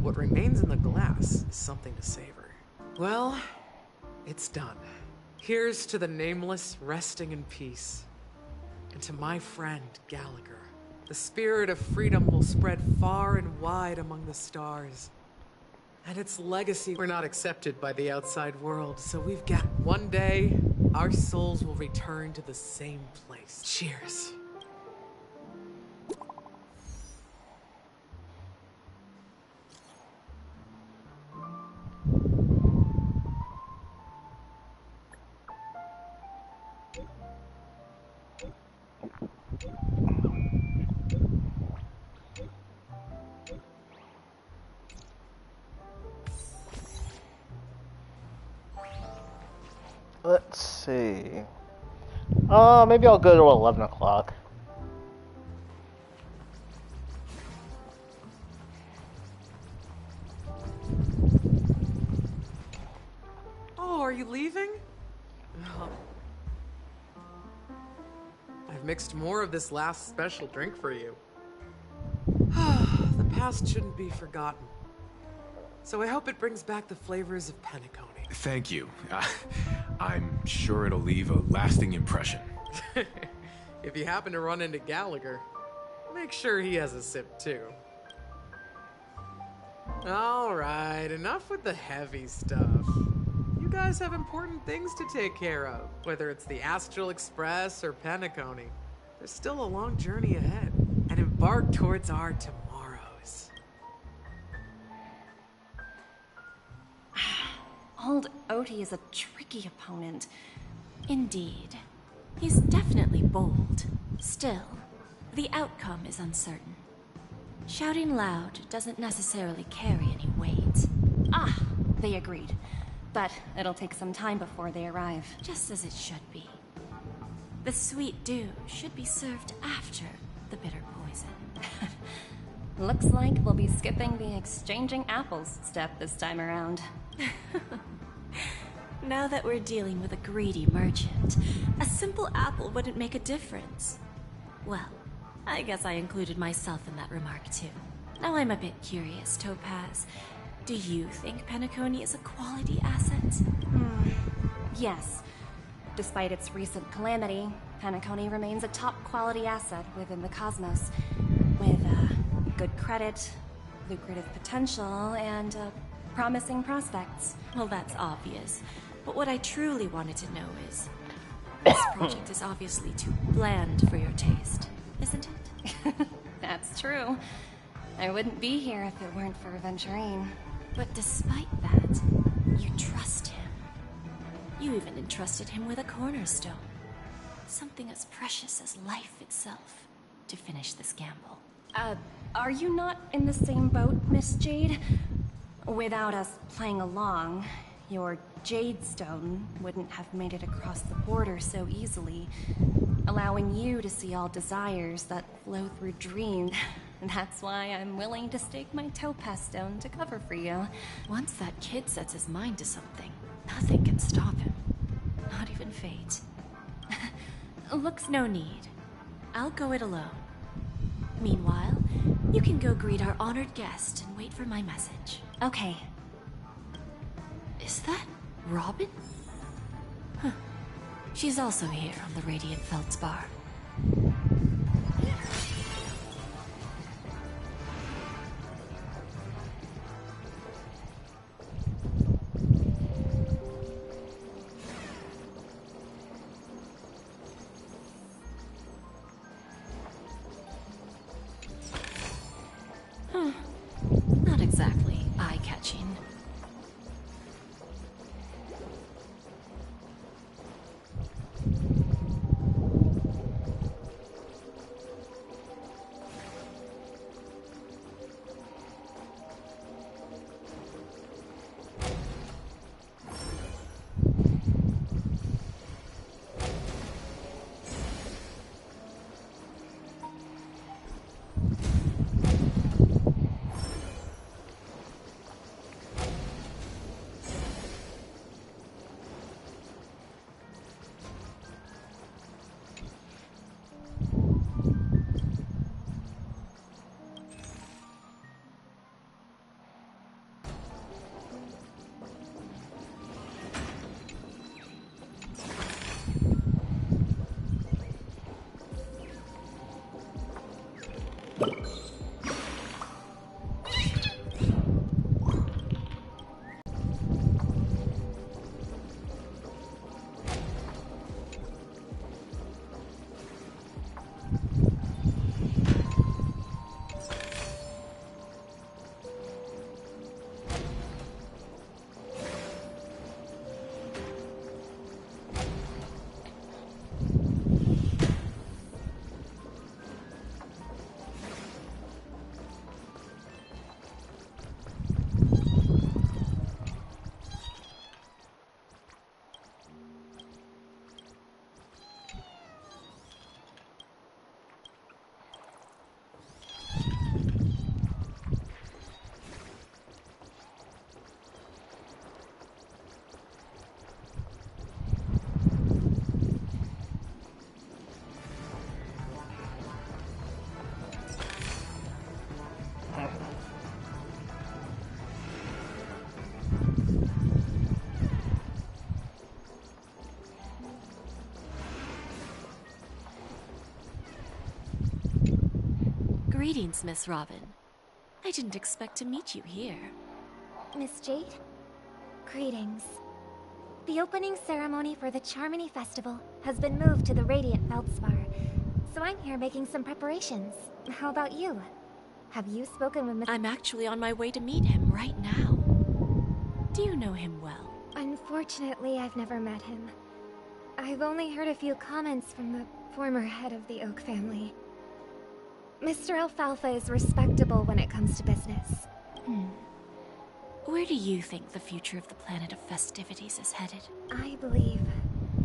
what remains in the glass is something to savor. Well, it's done. Here's to the nameless resting in peace. And to my friend, Gallagher. The spirit of freedom will spread far and wide among the stars. And its legacy were not accepted by the outside world, so we've got one day, our souls will return to the same place. Cheers. Let's see. Maybe I'll go to 11 o'clock. Oh, are you leaving? Oh. I've mixed more of this last special drink for you. The past shouldn't be forgotten. So I hope it brings back the flavors of Penacony. Thank you. I'm sure it'll leave a lasting impression. If you happen to run into Gallagher, make sure he has a sip too. Alright, enough with the heavy stuff. You guys have important things to take care of, whether it's the Astral Express or Penacony. There's still a long journey ahead, and embark towards our tomorrows. Old Oti is a tricky opponent. Indeed. He's definitely bold. Still, the outcome is uncertain. Shouting loud doesn't necessarily carry any weight. Ah, they agreed. But it'll take some time before they arrive. Just as it should be. The sweet dew should be served after the bitter poison. Looks like we'll be skipping the exchanging apples step this time around. Now that we're dealing with a greedy merchant, a simple apple wouldn't make a difference. Well, I guess I included myself in that remark too. Now I'm a bit curious, Topaz. Do you think Penacony is a quality asset? Yes. Despite its recent calamity, Penacony remains a top quality asset within the cosmos. With good credit, lucrative potential, and promising prospects. Well, that's obvious. But what I truly wanted to know is, this project is obviously too bland for your taste, isn't it? That's true. I wouldn't be here if it weren't for Aventurine. But despite that, you trust him. You even entrusted him with a cornerstone. Something as precious as life itself, to finish this gamble. Are you not in the same boat, Miss Jade? Without us playing along, your Jade Stone wouldn't have made it across the border so easily, allowing you to see all desires that flow through dreams. That's why I'm willing to stake my Topaz Stone to cover for you. Once that kid sets his mind to something, nothing can stop him. Not even fate. Looks no need. I'll go it alone. Meanwhile, you can go greet our honored guest and wait for my message. Okay. Is that Robin? Huh. She's also here on the Radiant Feldspar. Not exactly eye-catching. Greetings, Miss Robin. I didn't expect to meet you here. Miss Jade? Greetings. The opening ceremony for the Charmony Festival has been moved to the Radiant Feldspar, so I'm here making some preparations. How about you? Have you spoken with Miss... I'm actually on my way to meet him right now. Do you know him well? I Unfortunately, I've never met him. I've only heard a few comments from the former head of the Oak family. Mr. Alfalfa is respectable when it comes to business. Where do you think the future of the planet of festivities is headed? I believe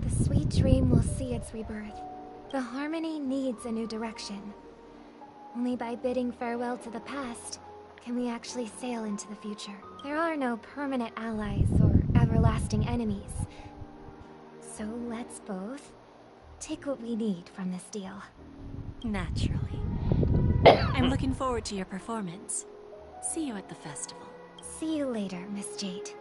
the sweet dream will see its rebirth. The Harmony needs a new direction. Only by bidding farewell to the past can we actually sail into the future. There are no permanent allies or everlasting enemies. So let's both take what we need from this deal. Naturally. I'm looking forward to your performance. See you at the festival. See you later, Miss Jade.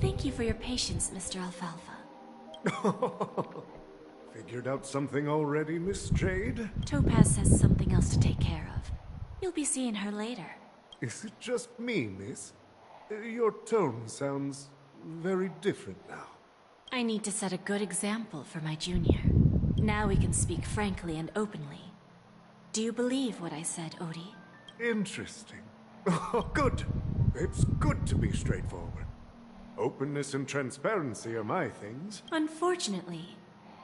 Thank you for your patience, Mr. Alfalfa. Figured out something already, Miss Jade? Topaz has something else to take care of. You'll be seeing her later. Is it just me, miss? Your tone sounds very different now. I need to set a good example for my junior. Now we can speak frankly and openly. Do you believe what I said, Odie? Interesting. Oh, good. It's good to be straightforward. Openness and transparency are my things. Unfortunately,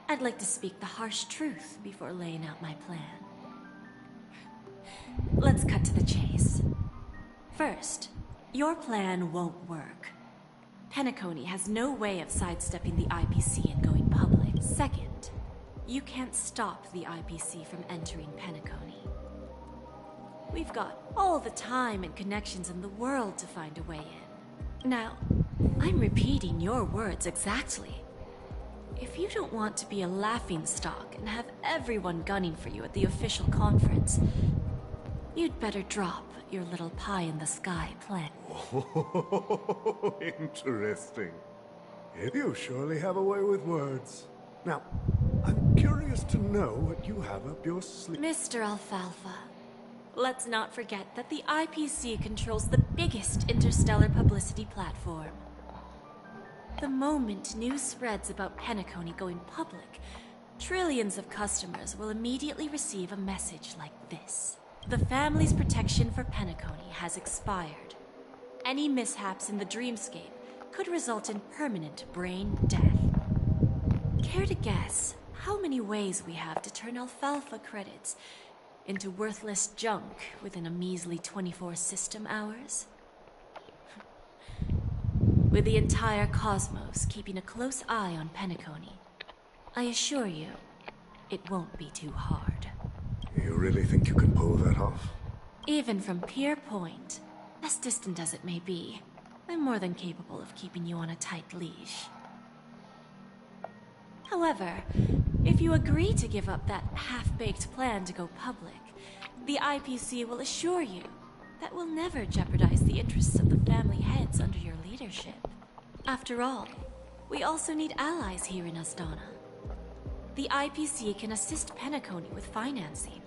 I'd like to speak the harsh truth before laying out my plan. Let's cut to the chase. First, your plan won't work. Penacony has no way of sidestepping the IPC and going public. Second, you can't stop the IPC from entering Penacony. We've got all the time and connections in the world to find a way in. Now, I'm repeating your words exactly. If you don't want to be a laughingstock and have everyone gunning for you at the official conference, you'd better drop your little pie-in-the-sky plan. Oh, interesting. You surely have a way with words. Now, I'm curious to know what you have up your sleeve. Mr. Alfalfa, let's not forget that the IPC controls the biggest interstellar publicity platform. The moment news spreads about Penacony going public, trillions of customers will immediately receive a message like this. The family's protection for Penacony has expired. Any mishaps in the dreamscape could result in permanent brain death. Care to guess how many ways we have to turn Alfalfa credits into worthless junk within a measly 24 system hours? With the entire cosmos keeping a close eye on Penacony, I assure you, it won't be too hard. You really think you can pull that off? Even from Pier Point, as distant as it may be, I'm more than capable of keeping you on a tight leash. However, if you agree to give up that half-baked plan to go public, the IPC will assure you that we'll never jeopardize the interests of the family heads under your leadership. After all, we also need allies here in Asdana. The IPC can assist Penacony with financing,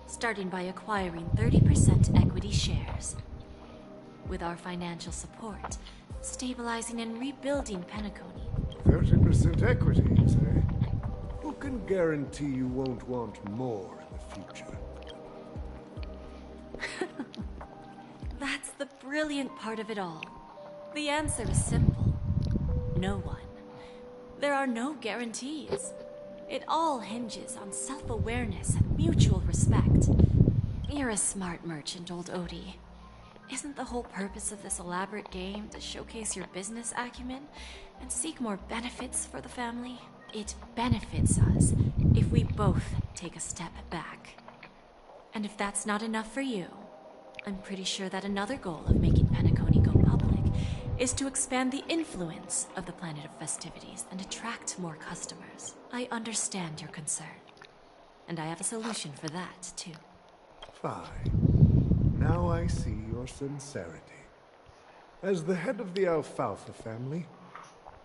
starting by acquiring 30% equity shares. With our financial support, stabilizing and rebuilding Penacony. 30% equity, you say? Who can guarantee you won't want more in the future? That's the brilliant part of it all. The answer is simple. No one. There are no guarantees. It all hinges on self-awareness and mutual respect. You're a smart merchant, old Odie. Isn't the whole purpose of this elaborate game to showcase your business acumen and seek more benefits for the family? It benefits us if we both take a step back. And if that's not enough for you, I'm pretty sure that another goal of making Penacony go public is to expand the influence of the Planet of Festivities and attract more customers. I understand your concern, and I have a solution for that, too. Fine. Now I see your sincerity. As the head of the Alfalfa family,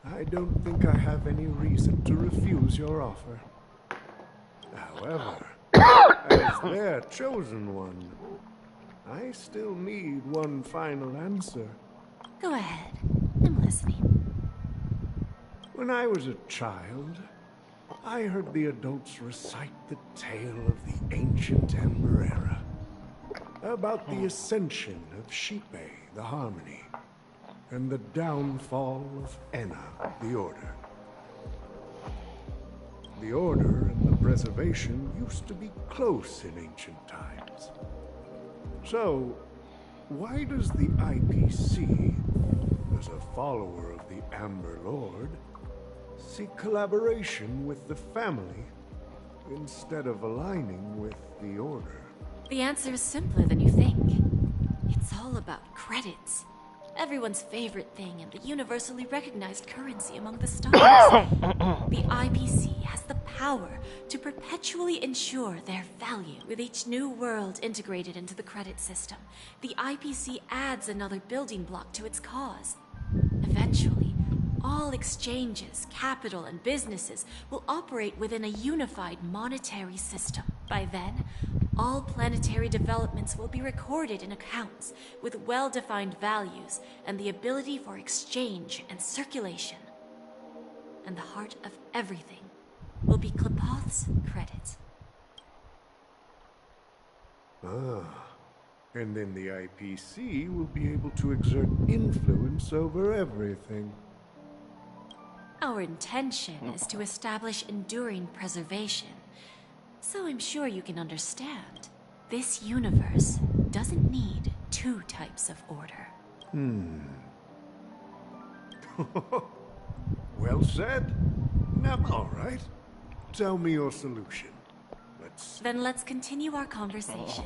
I don't think I have any reason to refuse your offer. However, as their chosen one, I still need one final answer. Go ahead. I'm listening. When I was a child, I heard the adults recite the tale of the ancient Ember Era, about the ascension of Shipe, the Harmony, and the downfall of Enna, the Order. The Order and the Preservation used to be close in ancient times. So, why does the IPC, as a follower of the Amber Lord, seek collaboration with the family instead of aligning with the Order? The answer is simpler than you think. It's all about credits. Everyone's favorite thing and the universally recognized currency among the stars. The IPC has the power to perpetually ensure their value. With each new world integrated into the credit system, the IPC adds another building block to its cause. Eventually, all exchanges, capital, and businesses will operate within a unified monetary system. By then, all planetary developments will be recorded in accounts with well-defined values and the ability for exchange and circulation. And the heart of everything will be Klepoth's credit. Ah, and then the IPC will be able to exert influence over everything. Our intention is to establish enduring preservation. So I'm sure you can understand. This universe doesn't need two types of order. Well said. Now, all right. Tell me your solution. Let's continue our conversation.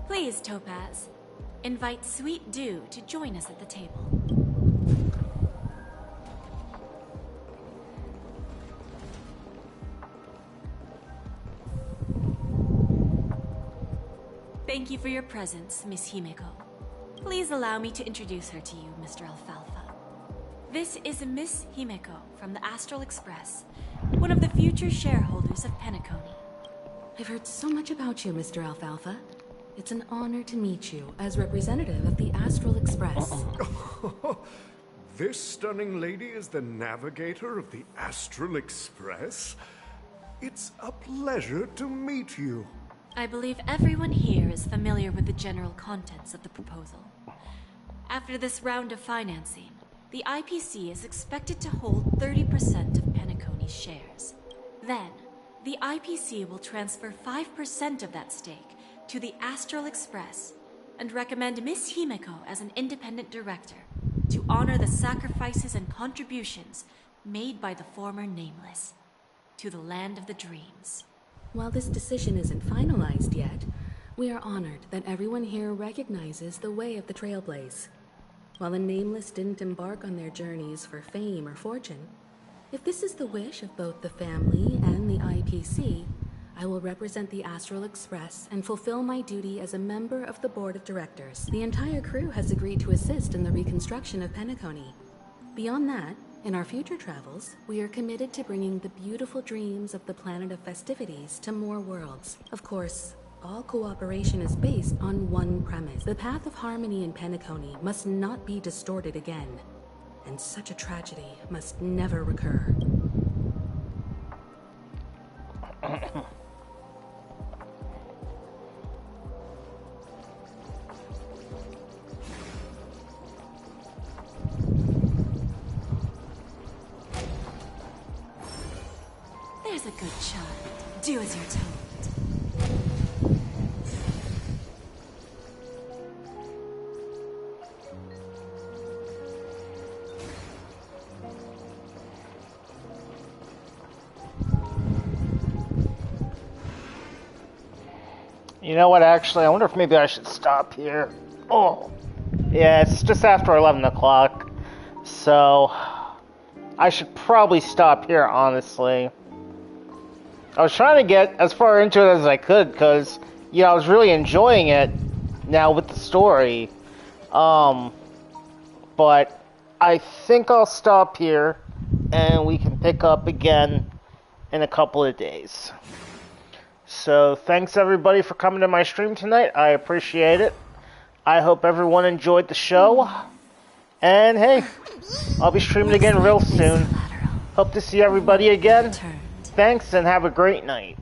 Please, Topaz, invite Sweet Dew to join us at the table. Thank you for your presence, Miss Himeko. Please allow me to introduce her to you, Mr. Alfalfa. This is Miss Himeko from the Astral Express, one of the future shareholders of Penacony. I've heard so much about you, Mr. Alfalfa. It's an honor to meet you as representative of the Astral Express. This stunning lady is the navigator of the Astral Express? It's a pleasure to meet you. I believe everyone here is familiar with the general contents of the proposal. After this round of financing, the IPC is expected to hold 30% of Penacony's shares. Then, the IPC will transfer 5% of that stake to the Astral Express and recommend Miss Himeko as an independent director to honor the sacrifices and contributions made by the former Nameless to the land of the dreams. While this decision isn't finalized yet, we are honored that everyone here recognizes the way of the Trailblaze. While the Nameless didn't embark on their journeys for fame or fortune, if this is the wish of both the family and the IPC, I will represent the Astral Express and fulfill my duty as a member of the board of directors. The entire crew has agreed to assist in the reconstruction of Penacony. Beyond that, in our future travels, we are committed to bringing the beautiful dreams of the planet of festivities to more worlds. Of course, all cooperation is based on one premise. The path of harmony in Penacony must not be distorted again, and such a tragedy must never recur. There's a good child. Do as you're told. You know what, actually, I wonder if maybe I should stop here. Oh, yeah, it's just after 11 o'clock, so I should probably stop here, honestly. I was trying to get as far into it as I could, because, you know, I was really enjoying it now with the story. But I think I'll stop here, and we can pick up again in a couple of days. So thanks everybody for coming to my stream tonight. I appreciate it. I hope everyone enjoyed the show. And hey, I'll be streaming again real soon. Hope to see everybody again. Thanks and have a great night.